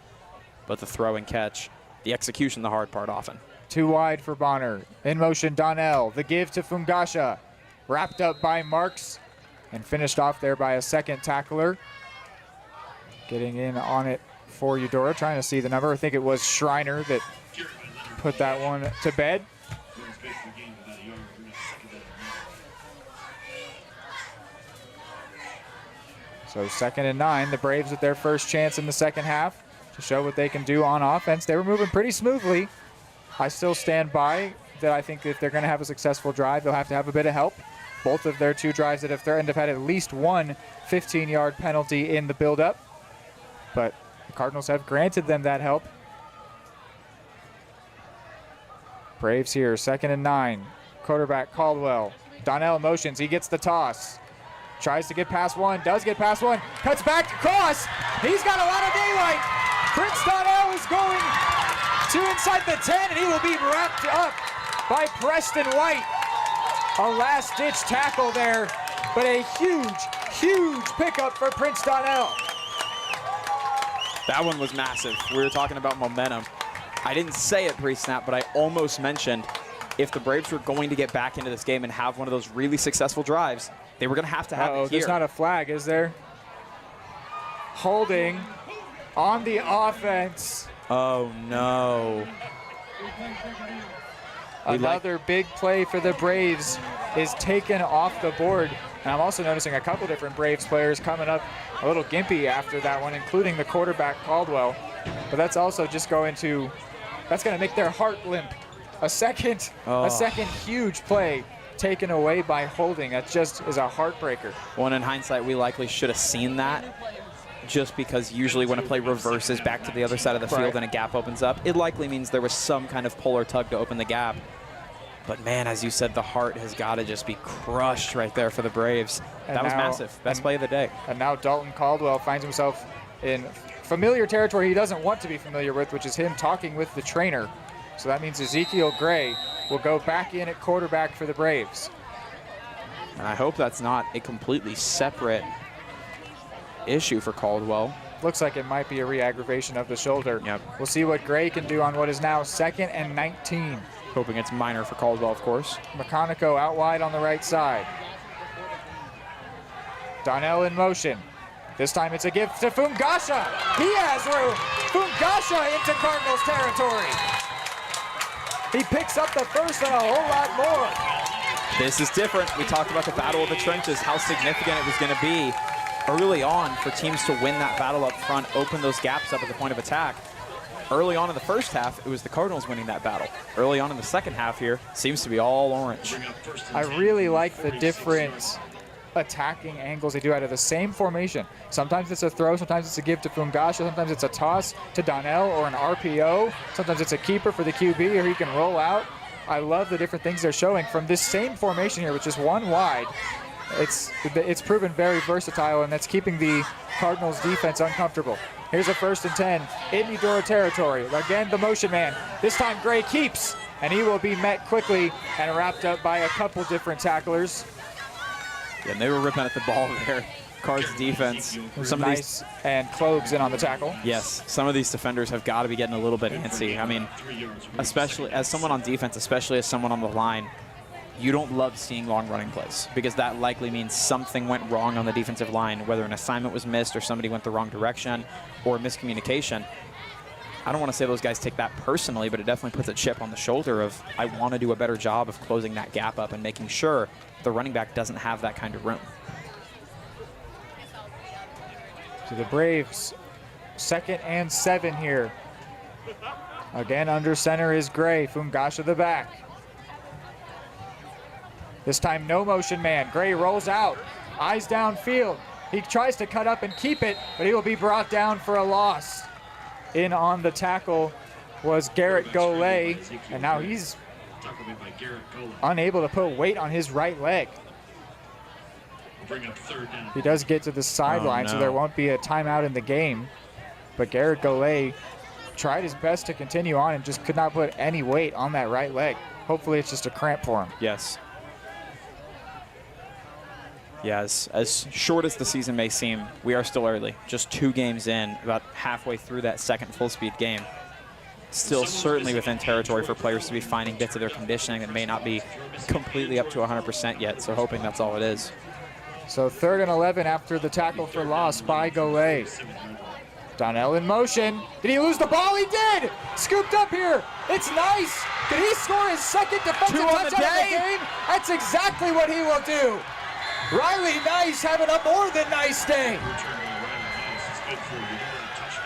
but the throw and catch, the execution, the hard part often. 2 wide for Bonner. In motion, Donnell. The give to Fungasha. Wrapped up by Marks and finished off there by a second tackler. Getting in on it for Eudora, trying to see the number. I think it was Schreiner that put that one to bed. So 2nd and 9, the Braves with their first chance in the second half to show what they can do on offense. They were moving pretty smoothly. I still stand by that. I think if they're going to have a successful drive, they'll have to have a bit of help. Both of their 2 drives that have threatened have had at least one 15-yard penalty in the buildup. But the Cardinals have granted them that help. Braves here, 2nd and 9. Quarterback Caldwell. Donnell motions, he gets the toss. Tries to get past one, does get past one, cuts back across. He's got a lot of daylight. Prince Donnell is going to inside the 10, and he will be wrapped up by Preston White. A last-ditch tackle there, but a huge pickup for Prince Donnell. That one was massive. We were talking about momentum. I didn't say it pre-snap, but I almost mentioned if the Braves were going to get back into this game and have one of those really successful drives, they were going to have it here. There's not a flag, is there? Holding on the offense. Oh, no. Another big play for the Braves is taken off the board. And I'm also noticing a couple different Braves players coming up a little gimpy after that one, including the quarterback Caldwell. But that's also just going to make their heart limp. A second huge play taken away by holding. That just is a heartbreaker. Well, in hindsight, we likely should have seen that, just because usually when a play reverses back to the other side of the field and a gap opens up, it likely means there was some kind of pull or tug to open the gap. But man, as you said, the heart has got to just be crushed right there for the Braves. That was massive. Best play of the day. And now Dalton Caldwell finds himself in familiar territory he doesn't want to be familiar with, which is him talking with the trainer. So that means Ezekiel Gray will go back in at quarterback for the Braves. And I hope that's not a completely separate issue for Caldwell. Looks like it might be a re-aggravation of the shoulder. Yep. We'll see what Gray can do on what is now 2nd and 19. Hoping it's minor for Caldwell, of course. McConico out wide on the right side. Donnell in motion. This time it's a gift to Fungasha. He has room. Fungasha into Cardinals territory. He picks up the first and a whole lot more. This is different. We talked about the battle of the trenches, how significant it was going to be early on for teams to win that battle up front, open those gaps up at the point of attack. Early on in the first half, it was the Cardinals winning that battle. Early on in the second half here, seems to be all orange. I really like the different attacking angles they do out of the same formation. Sometimes it's a throw, sometimes it's a give to Fungasha, sometimes it's a toss to Donnell or an RPO, sometimes it's a keeper for the QB or he can roll out. I love the different things they're showing from this same formation here, which is one wide. It's proven very versatile, and that's keeping the Cardinals defense uncomfortable. Here's a 1st and 10 in Eudora territory. Again, the motion man. This time Gray keeps, and he will be met quickly and wrapped up by a couple different tacklers. Yeah, and they were ripping at the ball there. Cards defense. Some of these and Clobes in on the tackle. Yes, some of these defenders have got to be getting a little bit antsy. I mean, especially as someone on defense, especially as someone on the line, you don't love seeing long running plays because that likely means something went wrong on the defensive line, whether an assignment was missed or somebody went the wrong direction or miscommunication. I don't want to say those guys take that personally, but it definitely puts a chip on the shoulder of I want to do a better job of closing that gap up and making sure the running back doesn't have that kind of room. So the Braves, 2nd and 7 here. Again, under center is Gray. Fungasha the back. This time, no motion man. Gray rolls out, eyes downfield. He tries to cut up and keep it, but he will be brought down for a loss. In on the tackle was Garrett Golay, and now he's unable to put weight on his right leg. He does get to the sideline, so there won't be a timeout in the game. But Garrett Golay tried his best to continue on and just could not put any weight on that right leg. Hopefully it's just a cramp for him. Yes. Yes, as short as the season may seem, we are still early. Just 2 games in, about halfway through that second full-speed game. Still certainly within territory for players to be finding bits of their conditioning that may not be completely up to 100% yet, so hoping that's all it is. So 3rd and 11 after the tackle for loss by Golay. Donnell in motion. Did he lose the ball? He did! Scooped up here. It's nice. Did he score his 2nd defensive touchdown of the game? That's exactly what he will do. Riley Nice having a more than nice day.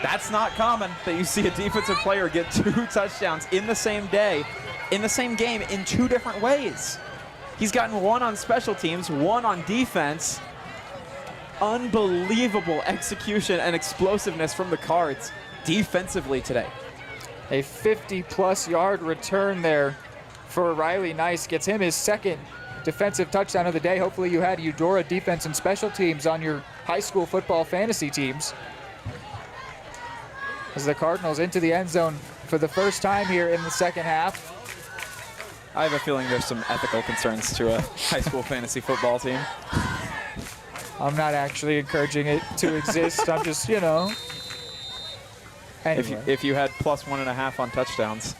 That's not common that you see a defensive player get 2 touchdowns in the same day, in the same game, in 2 different ways. He's gotten 1 on special teams, 1 on defense. Unbelievable execution and explosiveness from the Cards defensively today. A 50-plus yard return there for Riley Nice gets him his 2nd defensive touchdown of the day. Hopefully you had Eudora defense and special teams on your high school football fantasy teams. As the Cardinals into the end zone for the first time here in the second half. I have a feeling there's some ethical concerns to a high school fantasy football team. I'm not actually encouraging it to exist. I'm just, you know. Anyway. If you had plus 1.5 on touchdowns.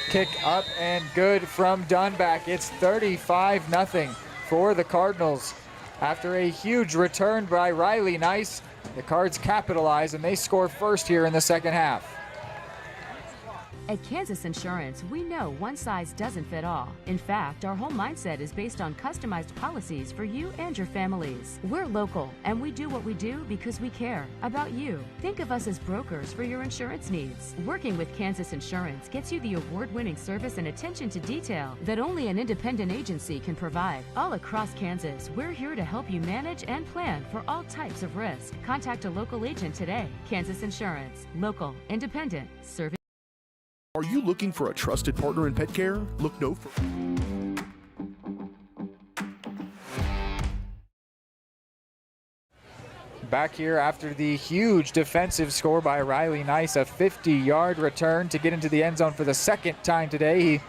Kick up and good from Dunback. It's 35-0 for the Cardinals. After a huge return by Riley Nice, the Cards capitalize and they score first here in the second half. At Kansas Insurance, we know one size doesn't fit all. In fact, our whole mindset is based on customized policies for you and your families. We're local, and we do what we do because we care about you. Think of us as brokers for your insurance needs. Working with Kansas Insurance gets you the award-winning service and attention to detail that only an independent agency can provide. All across Kansas, we're here to help you manage and plan for all types of risk. Contact a local agent today. Kansas Insurance. Local, independent, serving. Are you looking for a trusted partner in pet care? Look no further. Back here after the huge defensive score by Riley Nice, a 50-yard return to get into the end zone for the 2nd time today. He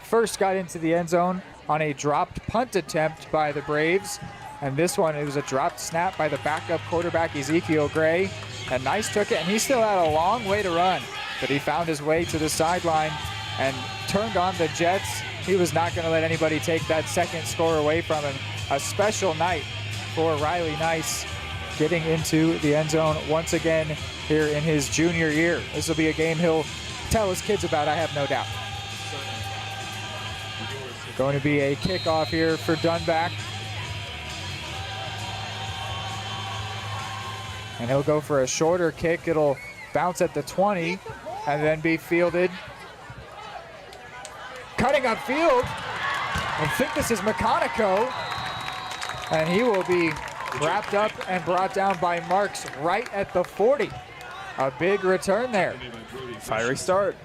first got into the end zone on a dropped punt attempt by the Braves. And this one, it was a dropped snap by the backup quarterback, Ezekiel Gray. And Nice took it, and he still had a long way to run. But he found his way to the sideline and turned on the Jets. He was not going to let anybody take that 2nd score away from him. A special night for Riley Nice, getting into the end zone once again here in his junior year. This will be a game he'll tell his kids about, I have no doubt. Going to be a kickoff here for Dunback. And he'll go for a shorter kick. It'll bounce at the 20 and then be fielded. Cutting upfield. I think this is McConico. And he will be wrapped up and brought down by Marks right at the 40. A big return there. Fiery start.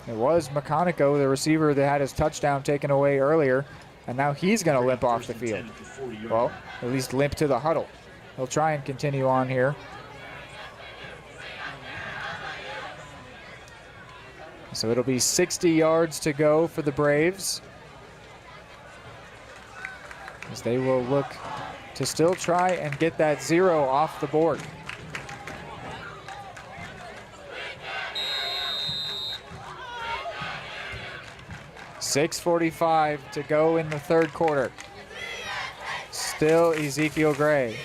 It was McConico, the receiver that had his touchdown taken away earlier. And now he's going to limp off the field. Well, at least limp to the huddle. He'll try and continue on here. So it'll be 60 yards to go for the Braves, as they will look to still try and get that 0 off the board. .6:45 to go in the 3rd quarter. Still Ezekiel Gray.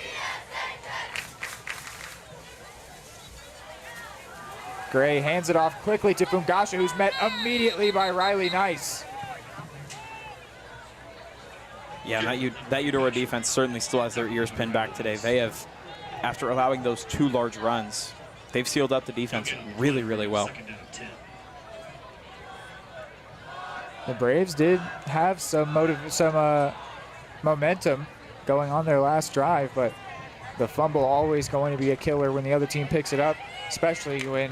Gray hands it off quickly to Fungasha, who's met immediately by Riley Nice. Yeah, that Eudora defense certainly still has their ears pinned back today. They have, after allowing those 2 large runs, they've sealed up the defense really, really well. The Braves did have some momentum going on their last drive, but the fumble always going to be a killer when the other team picks it up, especially when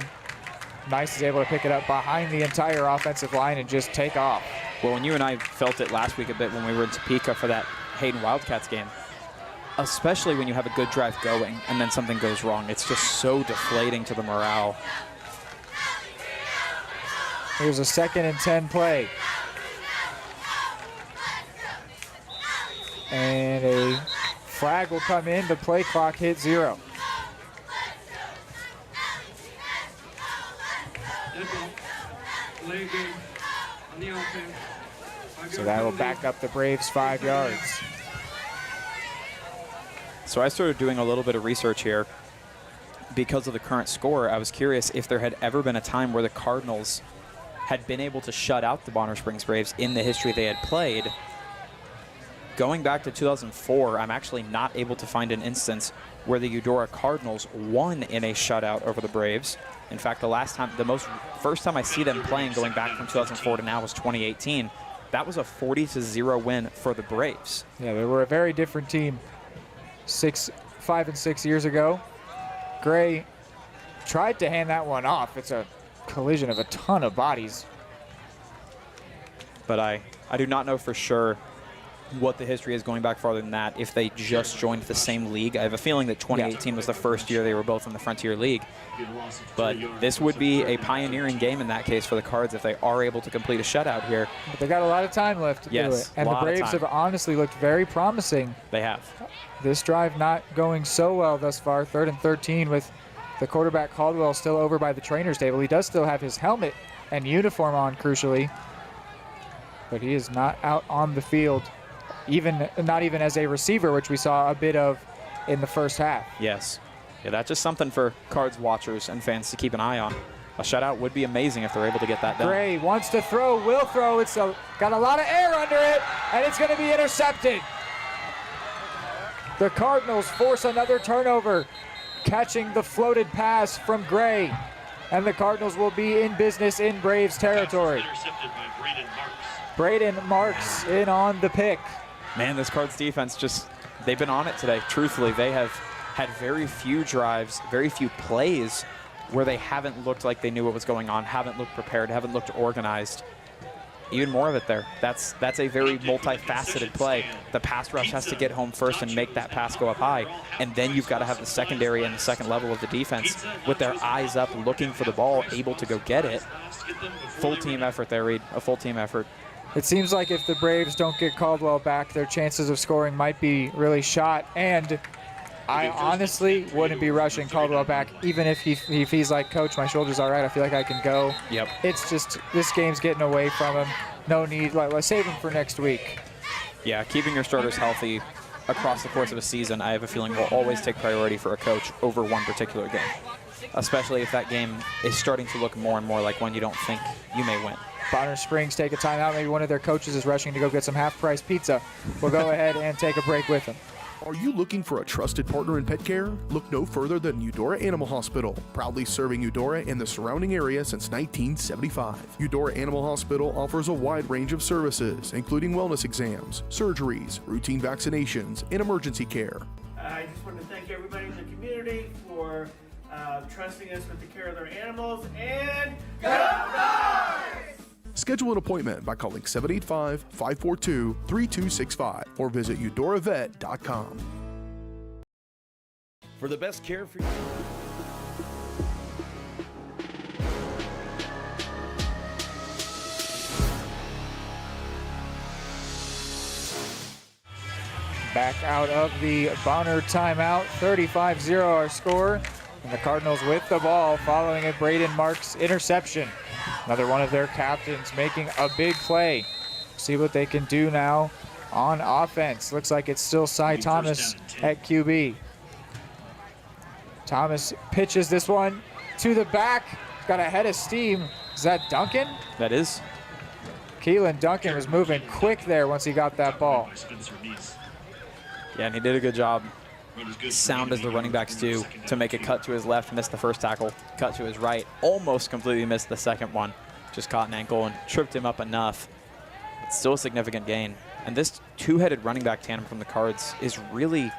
Nice is able to pick it up behind the entire offensive line and just take off. Well, and you and I felt it last week a bit when we were in Topeka for that Hayden Wildcats game, especially when you have a good drive going and then something goes wrong. It's just so deflating to the morale. Here's a 2nd and 10 play. And a flag will come in. The play clock hit 0. So that will back up the Braves 5 yards. So I started doing a little bit of research here. Because of the current score, I was curious if there had ever been a time where the Cardinals had been able to shut out the Bonner Springs Braves in the history they had played. Going back to 2004, I'm actually not able to find an instance where the Eudora Cardinals won in a shutout over the Braves. In fact, first time I see them playing going back from 2004 to now was 2018. That was a 40-0 win for the Braves. Yeah, they were a very different team 5 and 6 years ago. Gray tried to hand that one off. It's a collision of a ton of bodies. But I do not know for sure what the history is going back farther than that, if they just joined the same league. I have a feeling that 2018 was the first year they were both in the Frontier League. But this would be a pioneering game in that case for the Cards if they are able to complete a shutout here. But they got a lot of time left to do it. And the Braves have honestly looked very promising. They have. This drive not going so well thus far. 3rd and 13 with the quarterback Caldwell still over by the trainer's table. He does still have his helmet and uniform on, crucially. But he is not out on the field. Not even as a receiver, which we saw a bit of in the first half. Yes. Yeah, that's just something for Cards watchers and fans to keep an eye on. A shutout would be amazing if they're able to get that done. Gray wants to throw, will throw. It's got a lot of air under it, and it's going to be intercepted. The Cardinals force another turnover, catching the floated pass from Gray. And the Cardinals will be in business in Braves territory. Intercepted by Braden Marks in on the pick. Man, this Cards defense they've been on it today. Truthfully, they have had very few drives, very few plays where they haven't looked like they knew what was going on, haven't looked prepared, haven't looked organized. Even more of it there. That's a very multifaceted play. The pass rush has to get home first and make that pass go up high. And then you've got to have the secondary and the second level of the defense with their eyes up, looking for the ball, able to go get it. Full team effort there, Reed. A full team effort. It seems like if the Braves don't get Caldwell back, their chances of scoring might be really shot. And I honestly wouldn't be rushing Caldwell back, even if he's like, Coach, my shoulder's all right. I feel like I can go. Yep. It's just this game's getting away from him. No need. Let's save him for next week. Yeah, keeping your starters healthy across the course of a season, I have a feeling will always take priority for a coach over one particular game, especially if that game is starting to look more and more like one you don't think you may win. Bonner Springs take a timeout. Maybe one of their coaches is rushing to go get some half-price pizza. We'll go ahead and take a break with them. Are you looking for a trusted partner in pet care? Look no further than Eudora Animal Hospital, proudly serving Eudora and the surrounding area since 1975. Eudora Animal Hospital offers a wide range of services, including wellness exams, surgeries, routine vaccinations, and emergency care. I just want to thank everybody in the community for trusting us with the care of their animals, and go Dogs! Schedule an appointment by calling 785-542-3265 or visit eudoravet.com. For the best care for you. Back out of the Bonner timeout, 35-0 our score. And the Cardinals with the ball following a Braden Marks interception. Another one of their captains making a big play. See what they can do now on offense. Looks like it's still Cy Thomas at QB. Thomas pitches this one to the back. Got a head of steam. Is that Duncan? That is. Keelan Duncan was moving quick there once he got that ball. Yeah, and he did a good job. Sound as the running backs do, to make a cut to his left, missed the first tackle, cut to his right, almost completely missed the second one. Just caught an ankle and tripped him up enough. It's still a significant gain. And this two-headed running back tandem from the Cards is really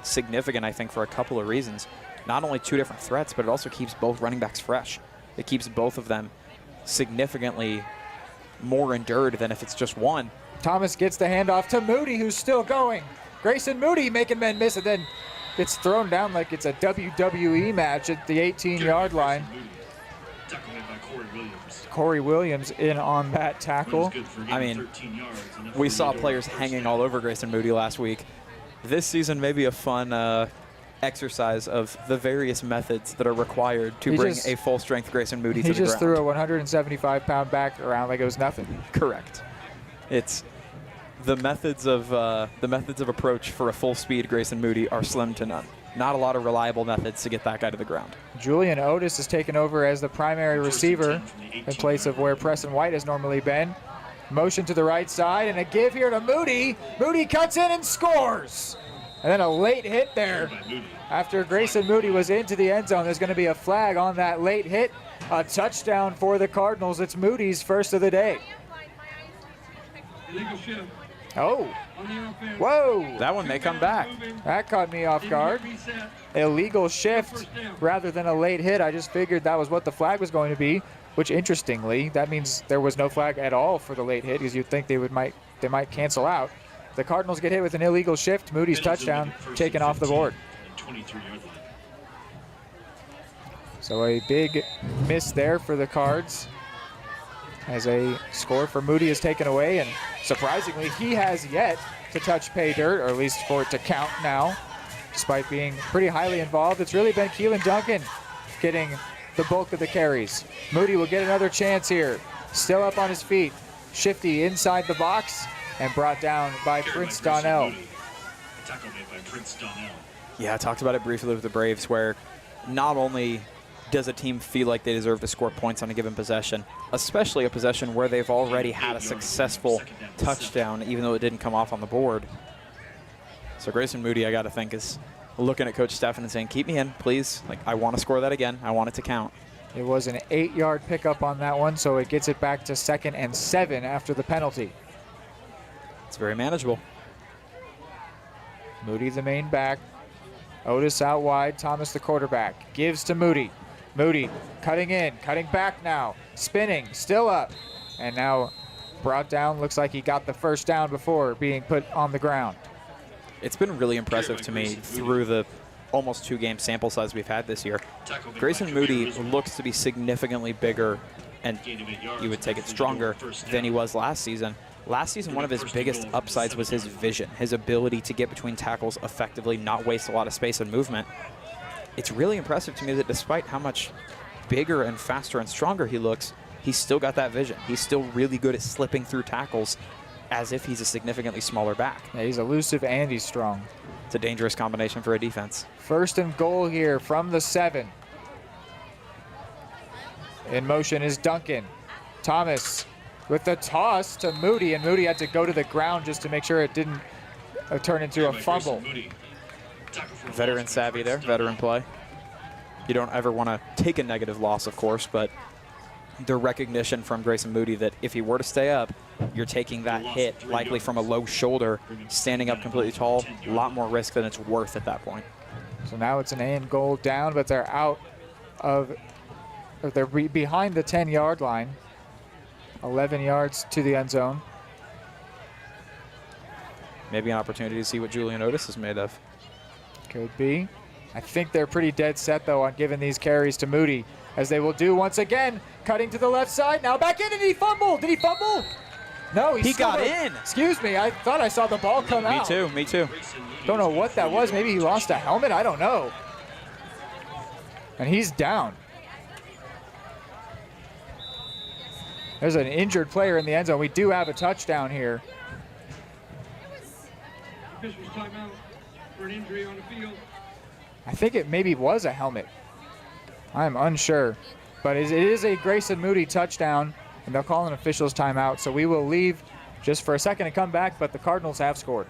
significant, I think, for a couple of reasons. Not only two different threats, but it also keeps both running backs fresh. It keeps both of them significantly more endured than if it's just one. Thomas gets the handoff to Moody, who's still going. Grayson Moody making men miss, and then gets thrown down like it's a WWE match at the 18-yard line. Corey Williams in on that tackle. I mean, we saw players hanging all over Grayson Moody last week. This season may be a fun exercise of the various methods that are required to bring a full-strength Grayson Moody to the ground. He just threw a 175-pound back around like it was nothing. Correct. It's the methods of approach for a full-speed Grayson Moody are slim to none. Not a lot of reliable methods to get that guy to the ground. Julian Otis is taken over as the primary receiver in place of where Preston White has normally been. Motion to the right side and a give here to Moody. Moody cuts in and scores. And then a late hit there. After Grayson Moody was into the end zone, there's going to be a flag on that late hit. A touchdown for the Cardinals. It's Moody's first of the day. Oh, whoa. That one may come back. That caught me off guard. Illegal shift rather than a late hit. I just figured that was what the flag was going to be, which interestingly, that means there was no flag at all for the late hit because you'd think they might cancel out. The Cardinals get hit with an illegal shift. Moody's touchdown taken off the board. So a big miss there for the Cards as a score for Moody is taken away, and surprisingly, he has yet to touch pay dirt, or at least for it to count now, despite being pretty highly involved. It's really been Keelan Duncan getting the bulk of the carries. Moody will get another chance here. Still up on his feet. Shifty inside the box and brought down by Prince Donnell. Yeah, I talked about it briefly with the Braves, where not only does a team feel like they deserve to score points on a given possession, especially a possession where they've already had a successful touchdown, even though it didn't come off on the board. So Grayson Moody, I got to think, is looking at Coach Steffen and saying, keep me in, please. Like, I want to score that again. I want it to count. It was an 8-yard pickup on that one, so it gets it back to 2nd and 7 after the penalty. It's very manageable. Moody the main back. Otis out wide. Thomas the quarterback. Gives to Moody. Moody cutting in, cutting back now. Spinning, still up. And now brought down. Looks like he got the first down before being put on the ground. It's been really impressive to me through the almost 2-game sample size we've had this year. Grayson Moody looks to be significantly bigger, and you would take it stronger, than he was last season. Last season, one of his biggest upsides was his vision, his ability to get between tackles effectively, not waste a lot of space and movement. It's really impressive to me that despite how much bigger and faster and stronger he looks, he's still got that vision. He's still really good at slipping through tackles as if he's a significantly smaller back. Yeah, he's elusive and he's strong. It's a dangerous combination for a defense. 1st and goal here from the 7. In motion is Duncan. Thomas with the toss to Moody, and Moody had to go to the ground just to make sure it didn't turn into a fumble. Veteran savvy there, veteran play. You don't ever want to take a negative loss, of course, but the recognition from Grayson Moody that if he were to stay up, you're taking that hit likely from a low shoulder, standing up completely tall, a lot more risk than it's worth at that point. So now it's an and goal down, but they're out of, or they're behind the 10-yard line. 11 yards to the end zone. Maybe an opportunity to see what Julian Otis is made of. Could be. I think they're pretty dead set, though, on giving these carries to Moody, as they will do once again. Cutting to the left side. Now back in. Did he fumble? Did he fumble? No, he got in. Excuse me. I thought I saw the ball come out. Me too. Don't know what that was. Maybe he lost a helmet. I don't know. And he's down. There's an injured player in the end zone. We do have a touchdown here. Officials timeout for an injury on the field. I think it maybe was a helmet. I'm unsure. But it is a Grayson Moody touchdown, and they'll call an officials timeout. So we will leave just for a second and come back, but the Cardinals have scored.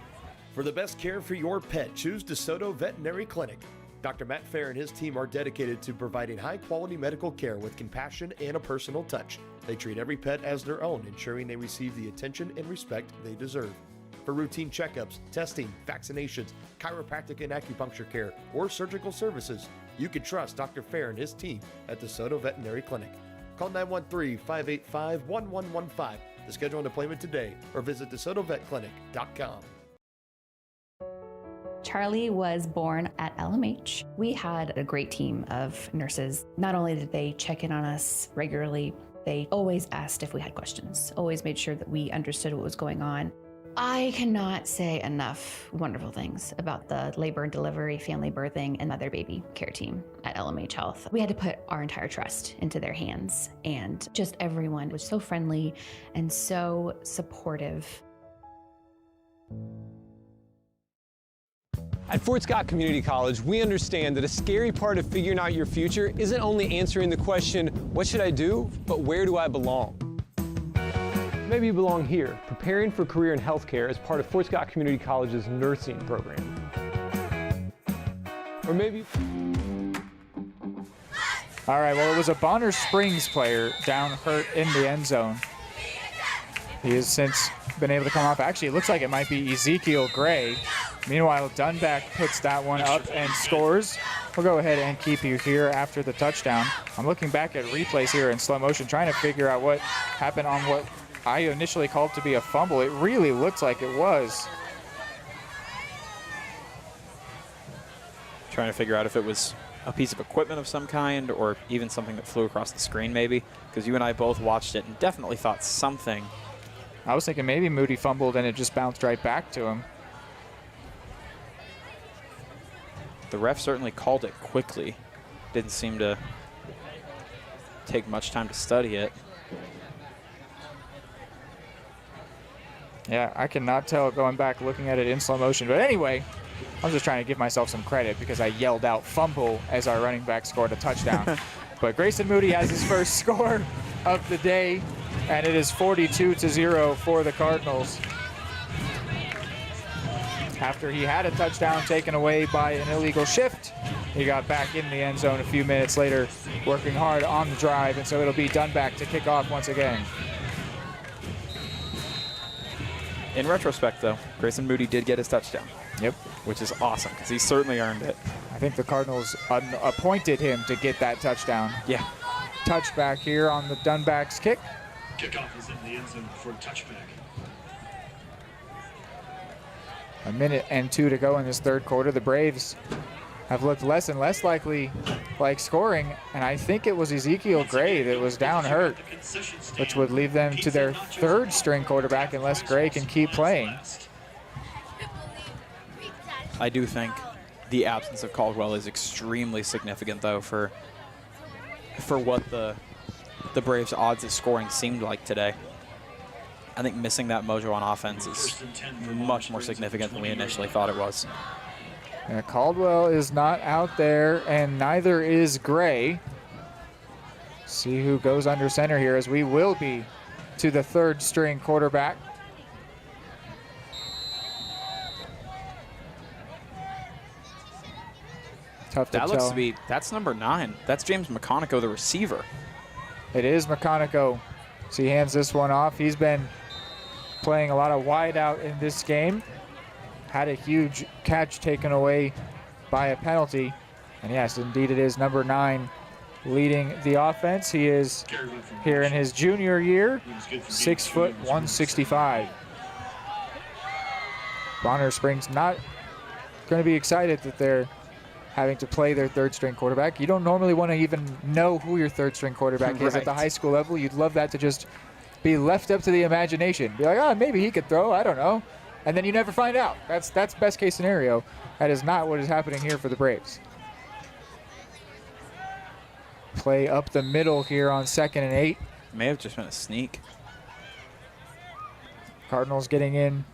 For the best care for your pet, choose DeSoto Veterinary Clinic. Dr. Matt Fair and his team are dedicated to providing high-quality medical care with compassion and a personal touch. They treat every pet as their own, ensuring they receive the attention and respect they deserve. For routine checkups, testing, vaccinations, chiropractic and acupuncture care, or surgical services, you can trust Dr. Fair and his team at DeSoto Veterinary Clinic. Call 913-585-1115 to schedule an appointment today or visit DeSotoVetClinic.com. Charlie was born at LMH. We had a great team of nurses. Not only did they check in on us regularly, they always asked if we had questions, always made sure that we understood what was going on. I cannot say enough wonderful things about the labor and delivery, family birthing, and mother baby care team at LMH Health. We had to put our entire trust into their hands, and just everyone was so friendly and so supportive. At Fort Scott Community College, we understand that a scary part of figuring out your future isn't only answering the question, what should I do, but where do I belong? Maybe you belong here, preparing for a career in healthcare as part of Fort Scott Community College's nursing program. Or maybe... All right, well, it was a Bonner Springs player down hurt in the end zone. He has since been able to come off. Actually, it looks like it might be Ezekiel Gray. Meanwhile, Dunback puts that one up and scores. We'll go ahead and keep you here after the touchdown. I'm looking back at replays here in slow motion, trying to figure out what happened on what I initially called to be a fumble. It really looks like it was. Trying to figure out if it was a piece of equipment of some kind or even something that flew across the screen maybe, because you and I both watched it and definitely thought something. I was thinking maybe Moody fumbled and it just bounced right back to him. The ref certainly called it quickly. Didn't seem to take much time to study it. Yeah, I cannot tell going back looking at it in slow motion. But anyway, I'm just trying to give myself some credit because I yelled out fumble as our running back scored a touchdown. But Grayson Moody has his first score of the day, and it is 42-0 for the Cardinals. After he had a touchdown taken away by an illegal shift, he got back in the end zone a few minutes later, working hard on the drive, and so it'll be Dunback to kick off once again. In retrospect, though, Grayson Moody did get his touchdown. Yep. Which is awesome, because he certainly earned it. I think the Cardinals appointed him to get that touchdown. Yeah. Touchback here on the Dunback's kick. Kickoff is in the end zone for a touchback. A minute and 2 to go in this third quarter. The Braves have looked less and less likely like scoring, and I think it was Ezekiel Gray that was down hurt, which would leave them to their third string quarterback unless Gray can keep playing. I do think the absence of Caldwell is extremely significant, though, for what the Braves' odds of scoring seemed like today. I think missing that mojo on offense is much more significant than we initially thought it was. Yeah, Caldwell is not out there, and neither is Gray. See who goes under center here, as we will be to the third string quarterback. Tough to that tell. Looks to be, that's number 9. That's James McConico, the receiver. It is McConico. So he hands this one off. He's been playing a lot of wide out in this game. Had a huge catch taken away by a penalty. And yes, indeed it is number 9 leading the offense. He is here in his junior year, 6 foot 165. Bonner Springs not going to be excited that they're having to play their third string quarterback. You don't normally want to even know who your third string quarterback is at the high school level. You'd love that to just be left up to the imagination. Be like, oh, maybe he could throw, I don't know. And then you never find out. That's best case scenario. That is not what is happening here for the Braves. Play up the middle here on 2nd and 8. May have just been a sneak. Cardinals getting in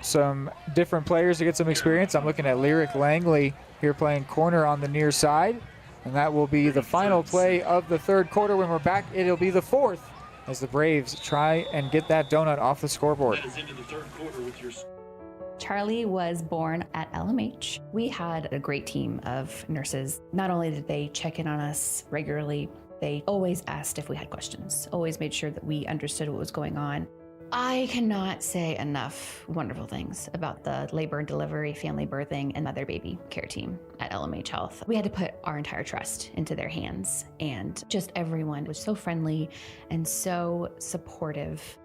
some different players to get some experience. I'm looking at Lyric Langley here playing corner on the near side. And that will be the final play of the third quarter. When we're back, it'll be the 4th as the Braves try and get that donut off the scoreboard. That is into the third quarter with your... Charlie was born at LMH. We had a great team of nurses. Not only did they check in on us regularly, they always asked if we had questions, always made sure that we understood what was going on. I cannot say enough wonderful things about the labor and delivery, family birthing, and mother baby care team at LMH Health. We had to put our entire trust into their hands, and just everyone was so friendly and so supportive.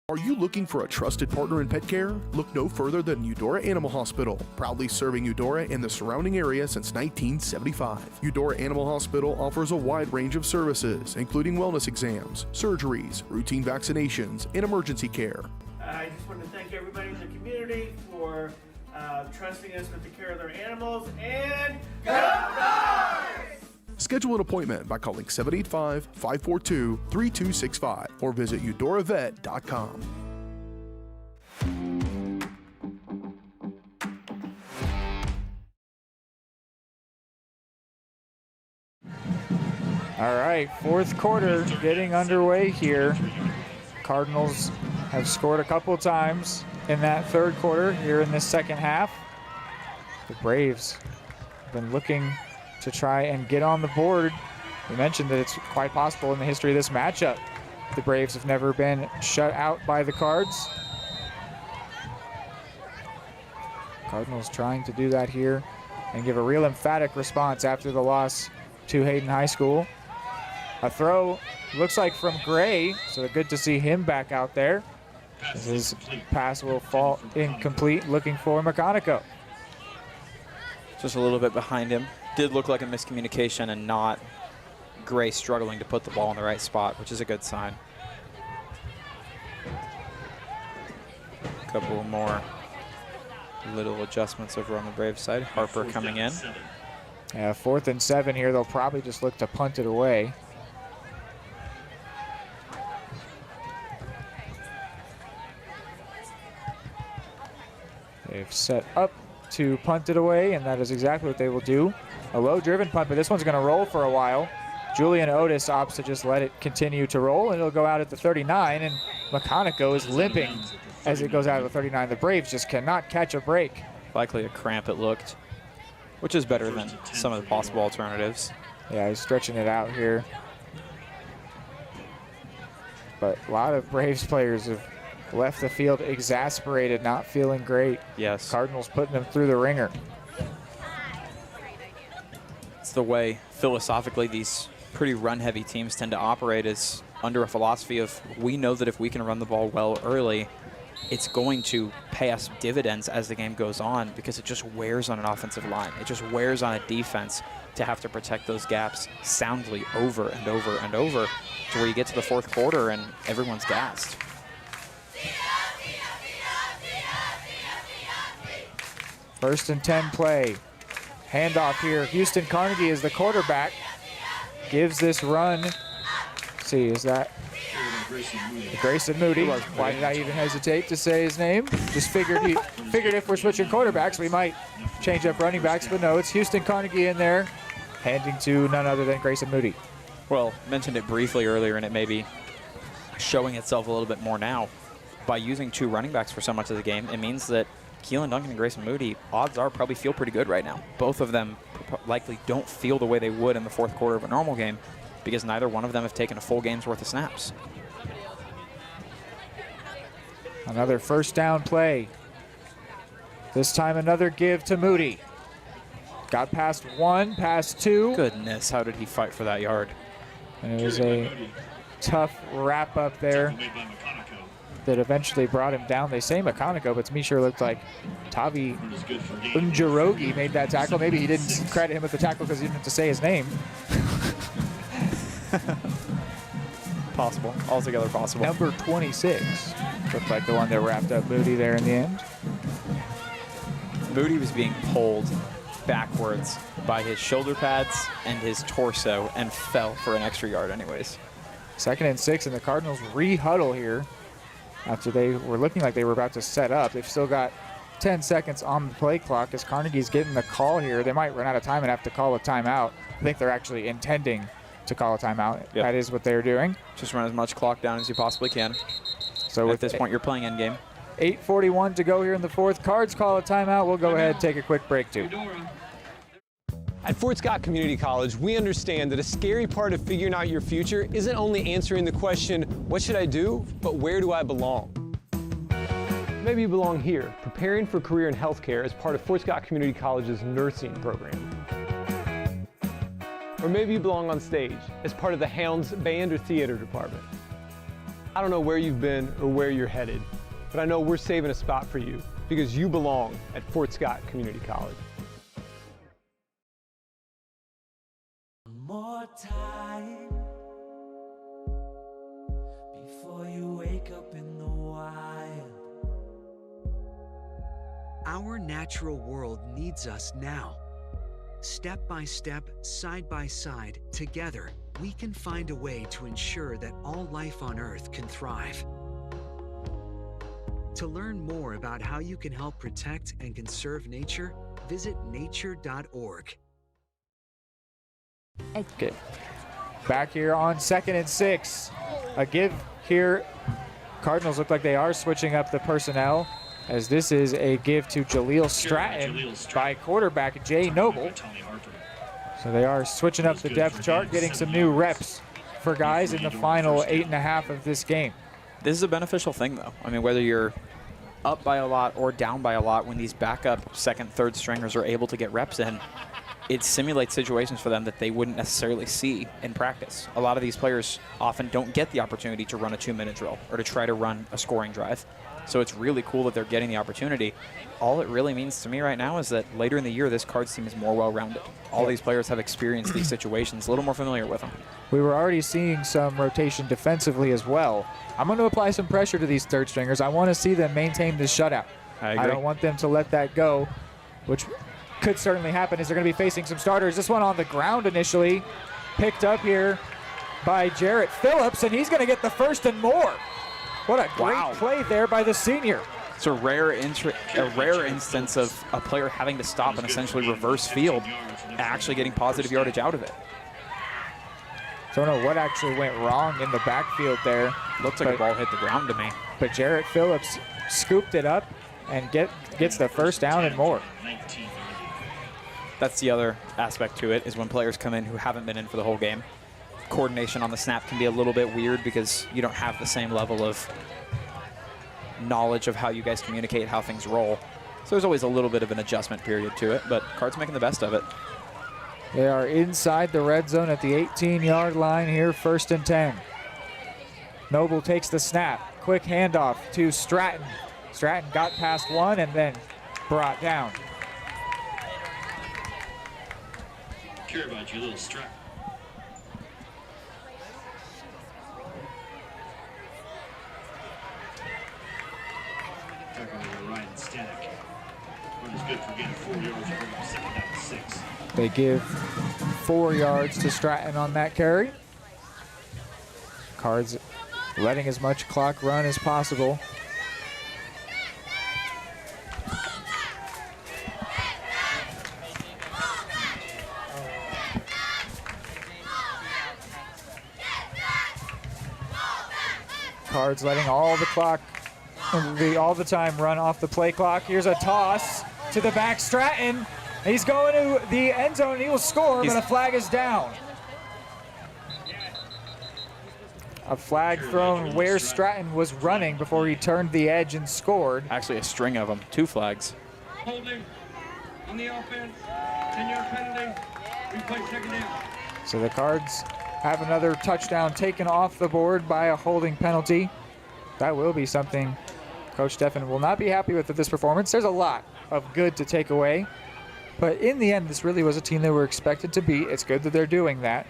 Are you looking for a trusted partner in pet care? Look no further than Eudora Animal Hospital, proudly serving Eudora and the surrounding area since 1975. Eudora Animal Hospital offers a wide range of services, including wellness exams, surgeries, routine vaccinations, and emergency care. I just want to thank everybody in the community for trusting us with the care of their animals, and go Dogs! Schedule an appointment by calling 785-542-3265 or visit eudoravet.com. All right, fourth quarter getting underway here. Cardinals have scored a couple times in that third quarter here in this second half. The Braves have been looking to try and get on the board. We mentioned that it's quite possible in the history of this matchup. The Braves have never been shut out by the Cards. Cardinals trying to do that here and give a real emphatic response after the loss to Hayden High School. A throw looks like from Gray, so good to see him back out there. His pass will fall incomplete, looking for McConico. Just a little bit behind him. Did look like a miscommunication and not Gray struggling to put the ball in the right spot, which is a good sign. A couple more little adjustments over on the Braves side. Harper coming in. Yeah, 4th and 7 here. They'll probably just look to punt it away. They've set up to punt it away, and that is exactly what they will do. A low-driven punt, but this one's going to roll for a while. Julian Otis opts to just let it continue to roll, and it'll go out at the 39, and McConico is limping as it goes out at the 39. The Braves just cannot catch a break. Likely a cramp, it looked, which is better than some of the possible alternatives. Yeah, he's stretching it out here. But a lot of Braves players have left the field exasperated, not feeling great. Yes. Cardinals putting them through the ringer. It's the way, philosophically, these pretty run-heavy teams tend to operate, is under a philosophy of, we know that if we can run the ball well early, it's going to pay us dividends as the game goes on, because it just wears on an offensive line. It just wears on a defense to have to protect those gaps soundly over and over and over, to where you get to the fourth quarter and everyone's gassed. First and 10 play. Handoff here. Houston Carnegie is the quarterback. Gives this run. Let's see, is that Grayson Moody? Why did I even hesitate to say his name? Just figured if we're switching quarterbacks, we might change up running backs, but no, it's Houston Carnegie in there, handing to none other than Grayson Moody. Well, mentioned it briefly earlier, and it may be showing itself a little bit more now. By using two running backs for so much of the game, it means that Keelan Duncan and Grayson Moody, odds are, probably feel pretty good right now. Both of them likely don't feel the way they would in the fourth quarter of a normal game, because neither one of them have taken a full game's worth of snaps. Another first down play. This time another give to Moody. Got past one, past two. Goodness, how did he fight for that yard? And it was a tough wrap up there that eventually brought him down. They say McConico, but to me sure looked like Tavi Unjarogi made that tackle. Maybe he didn't credit him with the tackle because he didn't have to say his name. Possible, altogether possible. Number 26 looked like the one that wrapped up Moody there in the end. Moody was being pulled backwards by his shoulder pads and his torso and fell for an extra yard anyways. 2nd and 6, and the Cardinals re-huddle here after they were looking like they were about to set up. They've still got 10 seconds on the play clock as Carnegie's getting the call here. They might run out of time and have to call a timeout. I think they're actually intending to call a timeout. Yep. That is what they're doing. Just run as much clock down as you possibly can. So at this point, you're playing endgame. 8:41 to go here in the fourth. Cards call a timeout. We'll go ahead and take a quick break too. At Fort Scott Community College, we understand that a scary part of figuring out your future isn't only answering the question, what should I do, but where do I belong? Maybe you belong here, preparing for a career in healthcare as part of Fort Scott Community College's nursing program. Or maybe you belong on stage as part of the Hounds band or theater department. I don't know where you've been or where you're headed, but I know we're saving a spot for you because you belong at Fort Scott Community College. More time before you wake up in the wild. Our natural world needs us now. Step by step, side by side, together, we can find a way to ensure that all life on Earth can thrive. To learn more about how you can help protect and conserve nature, visit nature.org. Okay. Back here on 2nd and 6. A give here. Cardinals look like they are switching up the personnel, as this is a give to Jaleel Stratton by quarterback Jay Noble. So they are switching up the depth chart, getting some new reps for guys in the final 8.5 of this game. This is a beneficial thing, though. I mean, whether you're up by a lot or down by a lot, when these backup second, third stringers are able to get reps in, it simulates situations for them that they wouldn't necessarily see in practice. A lot of these players often don't get the opportunity to run a 2-minute drill or to try to run a scoring drive. So it's really cool that they're getting the opportunity. All it really means to me right now is that later in the year, this Cards team is more well-rounded. All these players have experienced these situations, a little more familiar with them. We were already seeing some rotation defensively as well. I'm going to apply some pressure to these third stringers. I want to see them maintain this shutout. I don't want them to let that go, which could certainly happen as they're going to be facing some starters. This one on the ground initially, picked up here by Jarrett Phillips, and he's going to get the first and more. What a great play there by the senior. It's a rare instance of a player having to stop and essentially reverse field, actually getting positive yardage out of it. Don't know what actually went wrong in the backfield there. Looks like a ball hit the ground to me. But Jarrett Phillips scooped it up and gets the first down and more. That's the other aspect to it, is when players come in who haven't been in for the whole game. Coordination on the snap can be a little bit weird because you don't have the same level of knowledge of how you guys communicate, how things roll. So there's always a little bit of an adjustment period to it, but Cards making the best of it. They are inside the red zone at the 18-yard line here, 1st and 10. Noble takes the snap. Quick handoff to Stratton. Stratton got past one and then brought down. Carry by Jaleel Stratton. They give 4 yards to Stratton on that carry. Cards letting as much clock run as possible. Cards letting all the clock, all the time run off the play clock. Here's a toss to the back, Stratton. He's going to the end zone and he will score, but a flag is down. A flag thrown where Stratton was running before he turned the edge and scored. Actually a string of them, 2 flags. Holding on the offense, 10-yard penalty, replay 2nd down. So the Cards have another touchdown taken off the board by a holding penalty. That will be something Coach Steffen will not be happy with this performance. There's a lot of good to take away. But in the end, this really was a team they were expected to beat. It's good that they're doing that.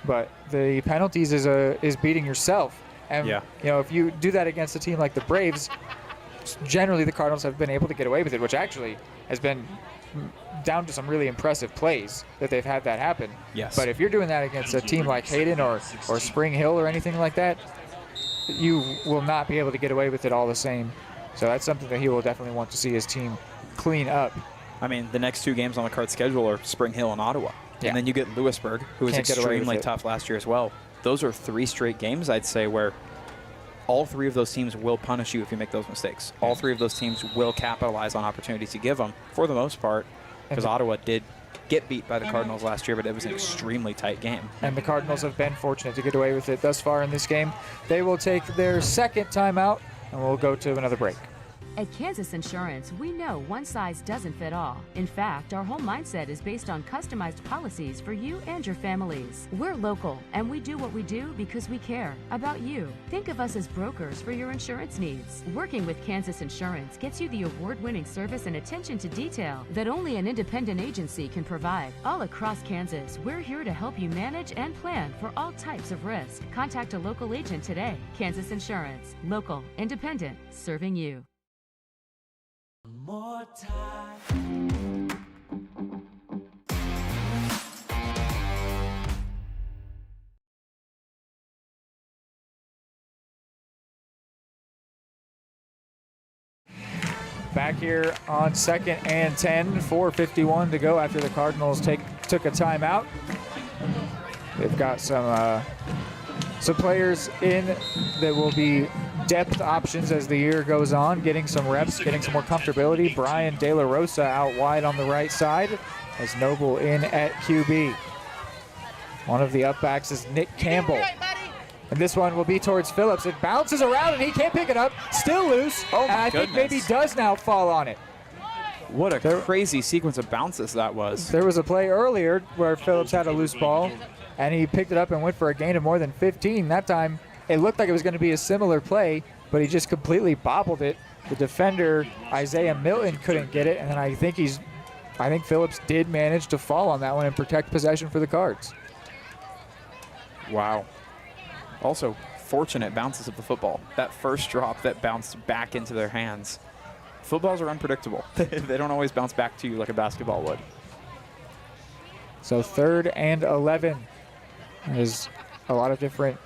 But the penalties is beating yourself. And you know, if you do that against a team like the Braves, generally the Cardinals have been able to get away with it, which actually has been down to some really impressive plays that they've had that happen. Yes. But if you're doing that against a team like Hayden or Spring Hill or anything like that, you will not be able to get away with it all the same. So that's something that he will definitely want to see his team clean up. I mean, the next 2 games on the Cards schedule are Spring Hill and Ottawa. Yeah. And then you get Lewisburg, who was extremely tough last year as well. Those are 3 straight games, I'd say, where all 3 of those teams will punish you if you make those mistakes. All 3 of those teams will capitalize on opportunities you give them, for the most part, because Ottawa did get beat by the Cardinals last year, but it was an extremely tight game. And the Cardinals have been fortunate to get away with it thus far in this game. They will take their 2nd timeout, and we'll go to another break. At Kansas Insurance, we know one size doesn't fit all. In fact, our whole mindset is based on customized policies for you and your families. We're local, and we do what we do because we care about you. Think of us as brokers for your insurance needs. Working with Kansas Insurance gets you the award-winning service and attention to detail that only an independent agency can provide. All across Kansas, we're here to help you manage and plan for all types of risk. Contact a local agent today. Kansas Insurance. Local, independent, serving you. More time. Back here on 2nd and 10, 4:51 to go after the Cardinals took a timeout. They've got some players in that will be depth options as the year goes on, getting some reps, getting some more comfortability. Brian De La Rosa out wide on the right side as Noble in at QB. One of the upbacks is Nick Campbell. And this one will be towards Phillips. It bounces around and he can't pick it up. Still loose. Oh, my and I think maybe does now fall on it. What a crazy sequence of bounces that was. There was a play earlier where Phillips had a loose ball and he picked it up and went for a gain of more than 15. That time it looked like it was going to be a similar play, but he just completely bobbled it. The defender, Isaiah Milton, couldn't get it, and then I think Phillips did manage to fall on that one and protect possession for the Cards. Wow. Also, fortunate bounces of the football. That first drop that bounced back into their hands. Footballs are unpredictable. They don't always bounce back to you like a basketball would. So 3rd and 11. There's a lot of different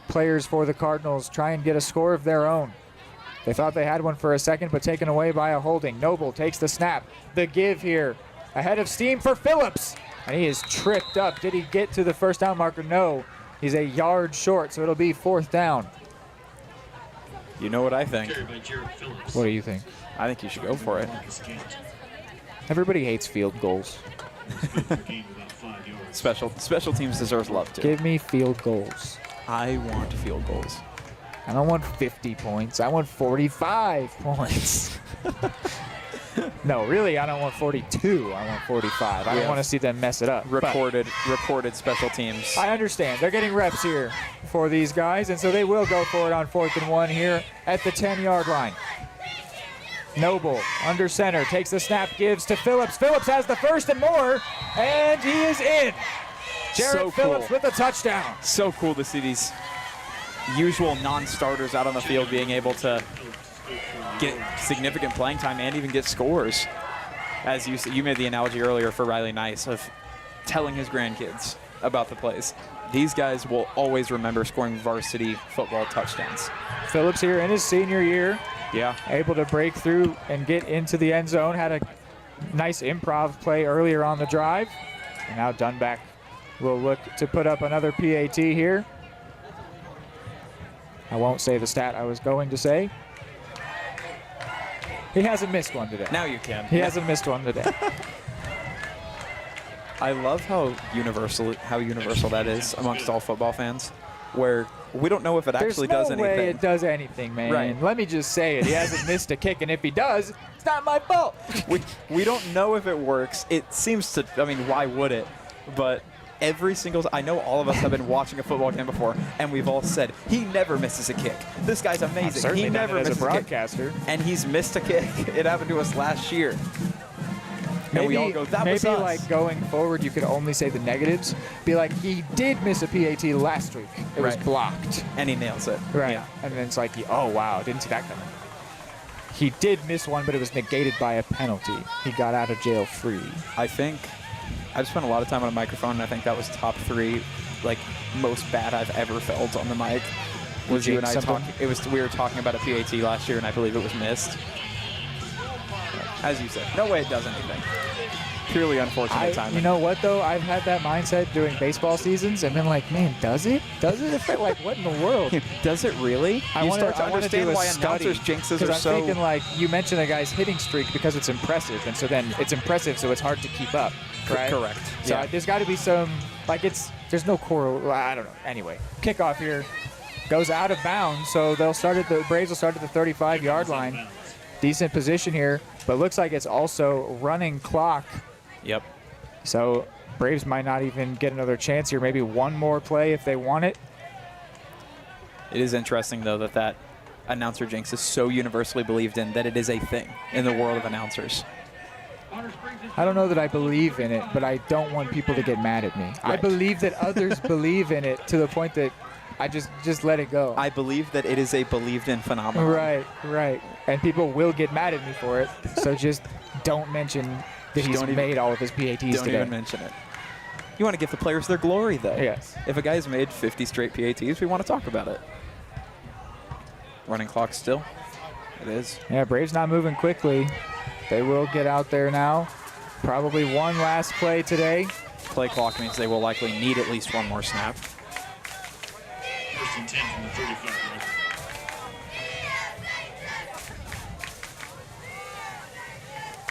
players for the Cardinals try and get a score of their own. They thought they had one for a second, but taken away by a holding. Noble takes the snap. The give here. Ahead of steam for Phillips. And he is tripped up. Did he get to the first down marker? No. He's a yard short, so it'll be 4th down. You know what I think? What do you think? I think you should go for it. Everybody hates field goals. Special teams deserves love too. Give me field goals. I want field goals. I don't want 50 points. I want 45 points. No, really, I don't want 42. I want 45. I don't want to see them mess it up. Recorded special teams. I understand. They're getting reps here for these guys, and so they will go for it on 4th and 1 here at the 10-yard line. Noble under center, takes the snap, gives to Phillips. Phillips has the first and more, and he is in. Jared Phillips with a touchdown. So cool to see these usual non-starters out on the field being able to get significant playing time and even get scores. As you made the analogy earlier for Riley Nice of telling his grandkids about the plays. These guys will always remember scoring varsity football touchdowns. Phillips here in his senior year. Yeah. Able to break through and get into the end zone. Had a nice improv play earlier on the drive. And now Dunback will look to put up another PAT here. I won't say the stat I was going to say. He hasn't missed one today. Now you can. He hasn't missed one today. I love how universal that is amongst all football fans, where we don't know if it actually does anything. There's no way it does anything, man. Right. Let me just say it. He hasn't missed a kick, and if he does, it's not my fault. We don't know if it works. It seems to, I mean, why would it? But every single, I know all of us have been watching a football game before, and we've all said, he never misses a kick. This guy's amazing. He never misses a broadcaster. A kick. And he's missed a kick. It happened to us last year. And we all go, that was us. Maybe like going forward, you could only say the negatives. Be like, he did miss a PAT last week. It was blocked. And he nails it. Right. Yeah. And then it's like, oh, wow, didn't see that coming. He did miss one, but it was negated by a penalty. He got out of jail free. I think I've spent a lot of time on a microphone, and I think that was top 3, like, most bad I've ever felt on the mic. Was you and I talking? We were talking about a PAT last year, and I believe it was missed. As you said, no way it does anything. Purely unfortunate timing. You know what, though? I've had that mindset during baseball seasons and been like, man, does it? Does it? Like, what in the world? Does it really? I want to understand why announcers' jinxes are so... Because I'm thinking, like, you mentioned a guy's hitting streak because it's impressive, and so then it's impressive, so it's hard to keep up, right? Correct. So there's got to be some, like, there's no core, I don't know. Anyway, kickoff here goes out of bounds, so the Braves will start at the 35-yard line. Decent position here, but looks like it's also running clock. Yep. So Braves might not even get another chance here. Maybe one more play if they want it. It is interesting, though, that announcer jinx is so universally believed in that it is a thing in the world of announcers. I don't know that I believe in it, but I don't want people to get mad at me. Right. I believe that others believe in it to the point that I just let it go. I believe that it is a believed-in phenomenon. Right. And people will get mad at me for it, so just don't mention that he's made all of his PATs today. Don't even mention it. You want to give the players their glory, though. Yes. If a guy's made 50 straight PATs, we want to talk about it. Running clock still. It is. Yeah, Braves not moving quickly. They will get out there now. Probably one last play today. play clock means they will likely need at least one more snap. First and 10 from the 35.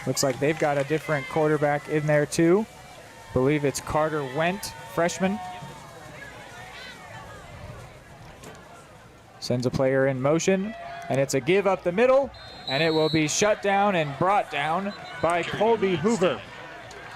Looks like they've got a different quarterback in there too. Believe it's Carter Went, freshman. Sends a player in motion, and it's a give up the middle, and it will be shut down and brought down by Colby Hoover.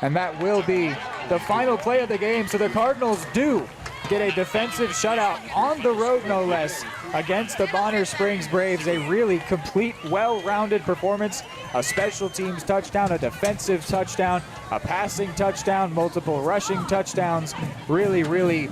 And that will be the final play of the game. So the Cardinals do get a defensive shutout on the road, no less, against the Bonner Springs Braves. A really complete, well-rounded performance. A special teams touchdown, a defensive touchdown, a passing touchdown, multiple rushing touchdowns. Really, really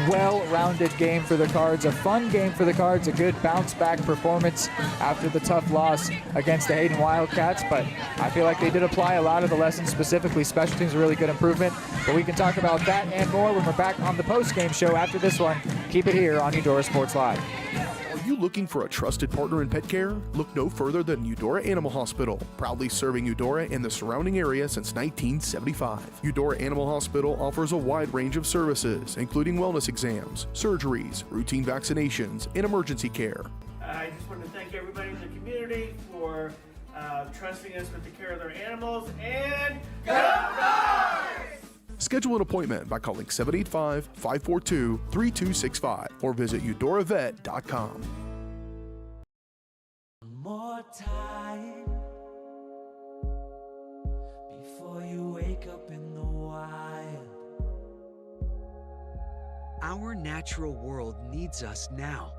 well-rounded game for the Cards. A fun game for the Cards. A good bounce-back performance after the tough loss against the Hayden Wildcats. But I feel like they did apply a lot of the lessons, specifically special teams, a really good improvement. But we can talk about that and more when we're back on the post-game show after this one. Keep it here on Eudora Sports Live. Are you looking for a trusted partner in pet care? Look no further than Eudora Animal Hospital, proudly serving Eudora and the surrounding area since 1975. Eudora Animal Hospital offers a wide range of services, including wellness exams, surgeries, routine vaccinations, and emergency care. I just want to thank everybody in the community for trusting us with the care of their animals, and go Cards! Schedule an appointment by calling 785-542-3265 or visit eudoravet.com. More time before you wake up in the wild. Our natural world needs us now.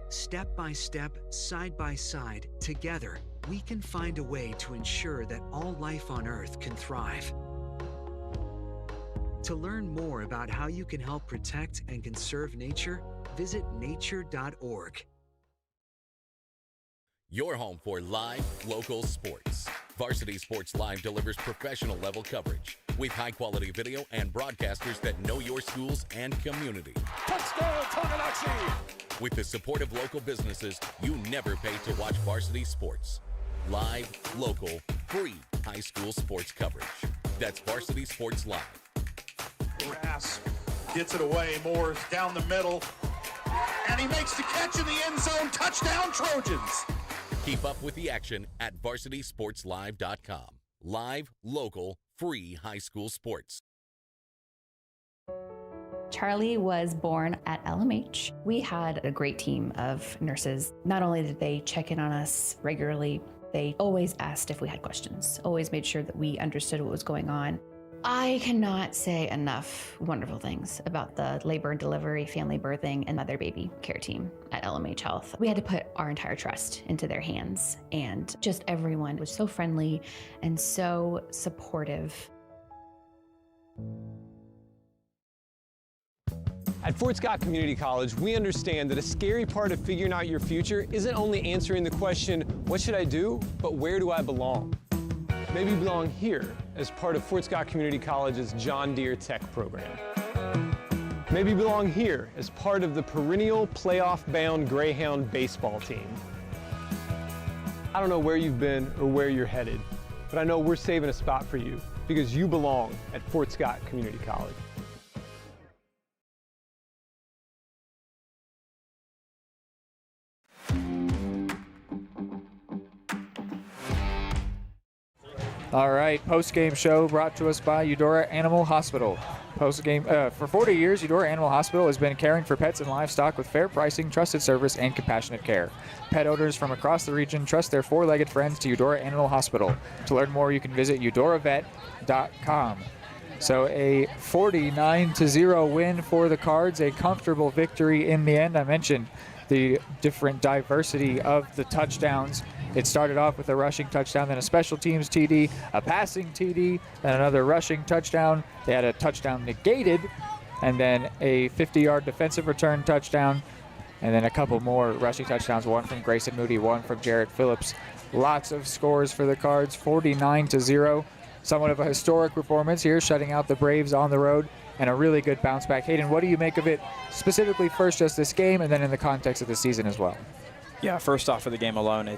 Step by step, side by side, together, we can find a way to ensure that all life on Earth can thrive. To learn more about how you can help protect and conserve nature, visit nature.org. Your home for live, local sports. Varsity Sports Live delivers professional level coverage with high-quality video and broadcasters that know your schools and community. Touchdown, Tonganoxie! With the support of local businesses, you never pay to watch varsity sports. Live, local, free high school sports coverage. That's Varsity Sports Live. Grass gets it away. Moore's down the middle, and he makes the catch in the end zone. Touchdown, Trojans! Keep up with the action at varsitysportslive.com. Live, local, free high school sports. Charlie was born at LMH. We had a great team of nurses. Not only did they check in on us regularly, they always asked if we had questions, always made sure that we understood what was going on. I cannot say enough wonderful things about the labor and delivery, family birthing, and mother baby care team at LMH Health. We had to put our entire trust into their hands, and just everyone was so friendly and so supportive. At Fort Scott Community College, we understand that a scary part of figuring out your future isn't only answering the question, what should I do, but where do I belong? Maybe you belong here as part of Fort Scott Community College's John Deere Tech program. Maybe you belong here as part of the perennial playoff-bound Greyhound baseball team. I don't know where you've been or where you're headed, but I know we're saving a spot for you because you belong at Fort Scott Community College. All right, post-game show brought to us by Eudora Animal Hospital. Post-game, for 40 years, Eudora Animal Hospital has been caring for pets and livestock with fair pricing, trusted service, and compassionate care. Pet owners from across the region trust their four-legged friends to Eudora Animal Hospital. To learn more, you can visit eudoravet.com. So a 49-0 win for the Cards, a comfortable victory in the end. I mentioned the different diversity of the touchdowns. It started off with a rushing touchdown, then a special teams TD, a passing TD, then another rushing touchdown. They had a touchdown negated, and then a 50-yard defensive return touchdown, and then a couple more rushing touchdowns, one from Grayson Moody, one from Jarrett Phillips. Lots of scores for the Cards, 49-0. Somewhat of a historic performance here, shutting out the Braves on the road, and a really good bounce back. Hayden, what do you make of it, specifically first just this game, and then in the context of the season as well? Yeah, first off, for the game alone,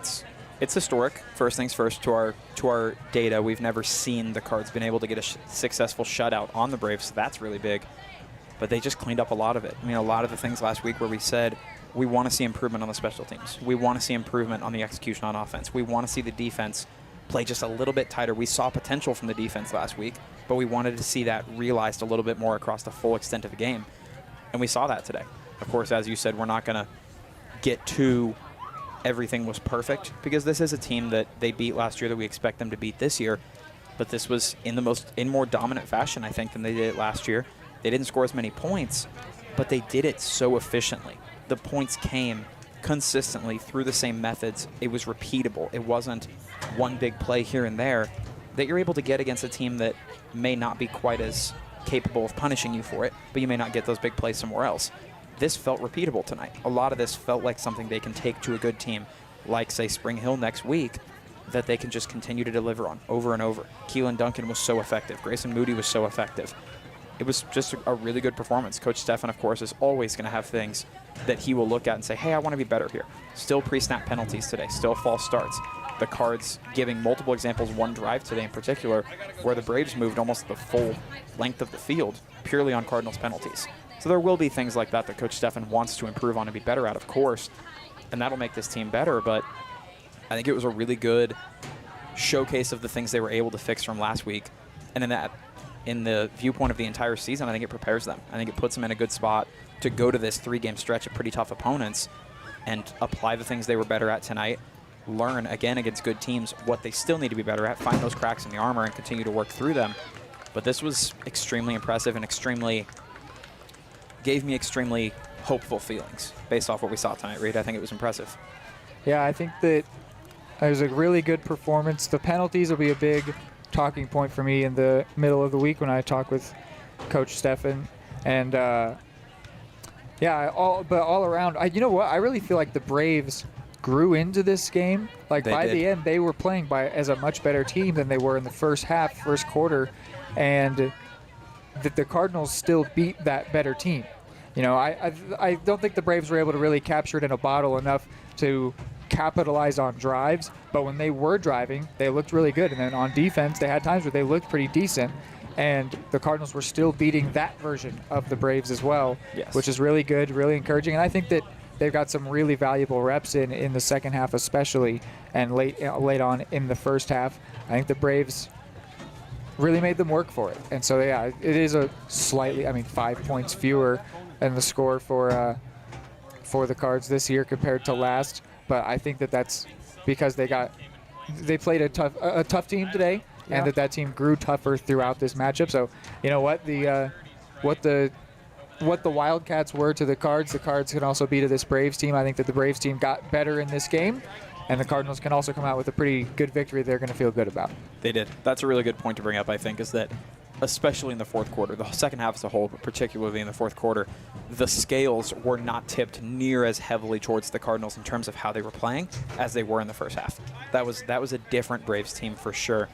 It's historic. First things first, to our data, we've never seen the Cards been able to get a successful shutout on the Braves, so that's really big. But they just cleaned up a lot of it. I mean, a lot of the things last week where we said we want to see improvement on the special teams. We want to see improvement on the execution on offense. We want to see the defense play just a little bit tighter. We saw potential from the defense last week, but we wanted to see that realized a little bit more across the full extent of the game. And we saw that today. Of course, as you said, we're not going to get to everything was perfect, because this is a team that they beat last year that we expect them to beat this year. But this was in more dominant fashion, I think, than they did last year. They didn't score as many points, but they did it so efficiently. The points came consistently through the same methods. It was repeatable. It wasn't one big play here and there that you're able to get against a team that may not be quite as capable of punishing you for it, but you may not get those big plays somewhere else. This felt repeatable tonight. A lot of this felt like something they can take to a good team, like, say, Spring Hill next week, that they can just continue to deliver on over and over. Keelan Duncan was so effective. Grayson Moody was so effective. It was just a really good performance. Coach Stefan, of course, is always going to have things that he will look at and say, hey, I want to be better here. Still pre-snap penalties today. Still false starts. The Cards giving multiple examples, one drive today in particular, where the Braves moved almost the full length of the field purely on Cardinals penalties. So there will be things like that Coach Stefan wants to improve on and be better at, of course, and that'll make this team better. But I think it was a really good showcase of the things they were able to fix from last week. And in the viewpoint of the entire season, I think it prepares them. I think it puts them in a good spot to go to this 3-game stretch of pretty tough opponents and apply the things they were better at tonight, learn, again, against good teams, what they still need to be better at, find those cracks in the armor and continue to work through them. But this was extremely impressive and gave me extremely hopeful feelings based off what we saw tonight, Reed. I think it was impressive. Yeah, I think that it was a really good performance. The penalties will be a big talking point for me in the middle of the week when I talk with Coach Stefan. And all around, you know what? I really feel like the Braves grew into this game. Like, by the end, they were playing as a much better team than they were in the first quarter, and that the Cardinals still beat that better team. You know, I don't think the Braves were able to really capture it in a bottle enough to capitalize on drives, but when they were driving, they looked really good. And then on defense, they had times where they looked pretty decent, and the Cardinals were still beating that version of the Braves as well, which is really good, really encouraging. And I think that they've got some really valuable reps in the second half especially, and late on in the first half. I think the Braves really made them work for it. And so, yeah, it is a slightly, 5 points fewer in the score for the Cards this year compared to last. But I think that that's because they played a tough team today, and that team grew tougher throughout this matchup. So, you know what, what the Wildcats were to the Cards can also be to this Braves team. I think that the Braves team got better in this game, and the Cardinals can also come out with a pretty good victory they're going to feel good about. They did. That's a really good point to bring up, I think, is that especially in the fourth quarter, the second half as a whole, but particularly in the fourth quarter, the scales were not tipped near as heavily towards the Cardinals in terms of how they were playing as they were in the first half. That was a different Braves team for sure.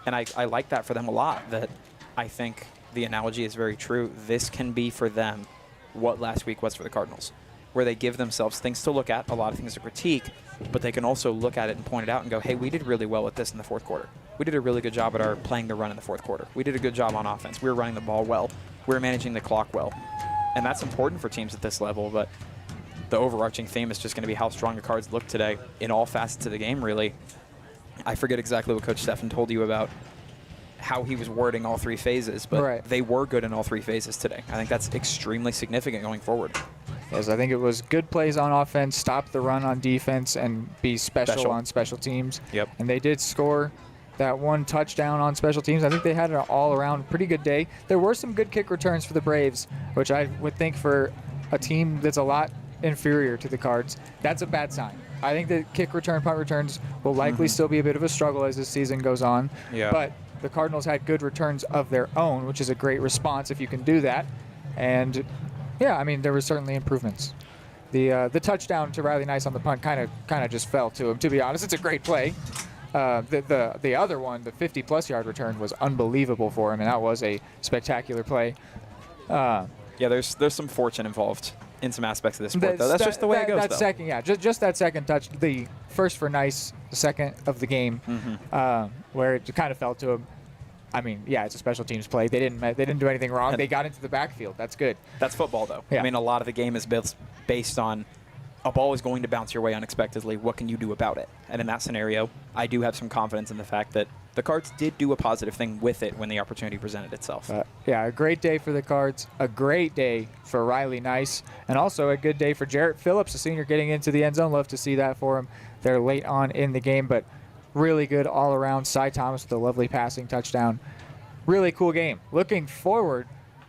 And I like that for them a lot, that I think the analogy is very true. This can be for them what last week was for the Cardinals, where they give themselves things to look at, a lot of things to critique, but they can also look at it and point it out and go, hey, we did really well at this in the fourth quarter. We did a really good job at our playing the run in the fourth quarter. We did a good job on offense. We were running the ball well. We were managing the clock well. And that's important for teams at this level, but the overarching theme is just going to be how strong the Cards look today in all facets of the game, really. I forget exactly what Coach Stefan told you about how he was wording all three phases, but they were good in all three phases today. I think that's extremely significant going forward. Yes, I think it was good plays on offense, stop the run on defense, and be special on special teams. Yep. And they did score that one touchdown on special teams. I think they had an all-around pretty good day. There were some good kick returns for the Braves, which I would think for a team that's a lot inferior to the Cards, that's a bad sign. I think that kick return, punt returns will likely still be a bit of a struggle as this season goes on. Yeah. But the Cardinals had good returns of their own, which is a great response if you can do that. And yeah, I mean, there were certainly improvements. The touchdown to Riley Nice on the punt kind of just fell to him, to be honest. It's a great play. The other one, the 50-plus yard return, was unbelievable for him, and that was a spectacular play. Yeah, there's some fortune involved in some aspects of this sport, though. That's just the way it goes, that though. Second, yeah, just that second touch, the first for nice, the second of the game, where it kind of fell to him. I mean, yeah, it's a special teams play. They didn't do anything wrong. They got into the backfield. That's good. That's football, though. Yeah. I mean, a lot of the game is based on a ball is going to bounce your way unexpectedly. What can you do about it? And in that scenario, I do have some confidence in the fact that the Cards did do a positive thing with it when the opportunity presented itself. Yeah, a great day for the Cards, a great day for Riley Nice, and also a good day for Jarrett Phillips, a senior, getting into the end zone. Love to see that for him. They're late on in the game, but really good all around. Cy Thomas with a lovely passing touchdown. Really cool game. Looking forward,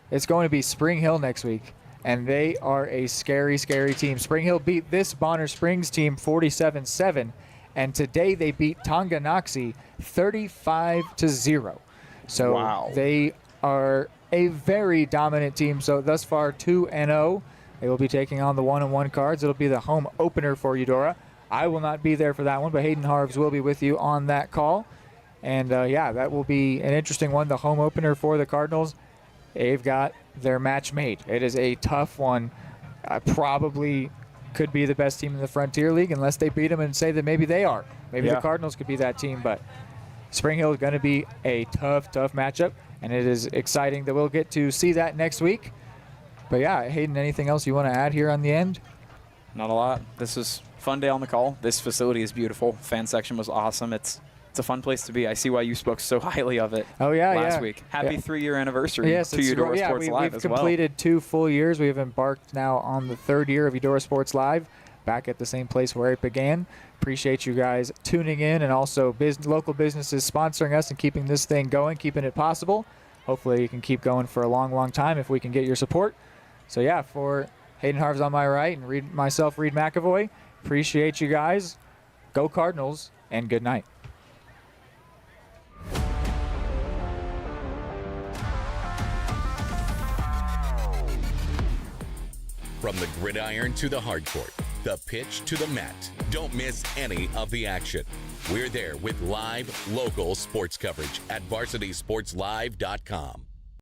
it's going to be Spring Hill next week, and they are a scary, scary team. Spring Hill beat this Bonner Springs team 47-7, and today they beat Tonganoxie 35-0. So wow. They are a very dominant team. So thus far 2-0. They will be taking on the 1-1 Cards. It'll be the home opener for Eudora. I will not be there for that one, but Hayden Harves will be with you on that call. And, yeah, that will be an interesting one, the home opener for the Cardinals. They've got their match made. It is a tough one. Probably could be the best team in the Frontier League unless they beat them and say that maybe they are. Maybe the Cardinals could be that team, but Spring Hill is going to be a tough, tough matchup, and it is exciting that we'll get to see that next week. But, yeah, Hayden, anything else you want to add here on the end? Not a lot. This is a fun day on the call. This facility is beautiful. Fan section was awesome. It's a fun place to be. I see why you spoke so highly of it last week. Happy 3-year anniversary to Eudora Sports Live as well. We've completed 2 full years. We have embarked now on the 3rd year of Eudora Sports Live, back at the same place where it began. Appreciate you guys tuning in, and also local businesses sponsoring us and keeping this thing going, keeping it possible. Hopefully you can keep going for a long, long time if we can get your support. So, yeah, for Hayden Harves on my right and Reed McAvoy, appreciate you guys. Go Cardinals, and good night. From the gridiron to the hardcourt, the pitch to the mat, don't miss any of the action. We're there with live, local sports coverage at VarsitySportsLive.com.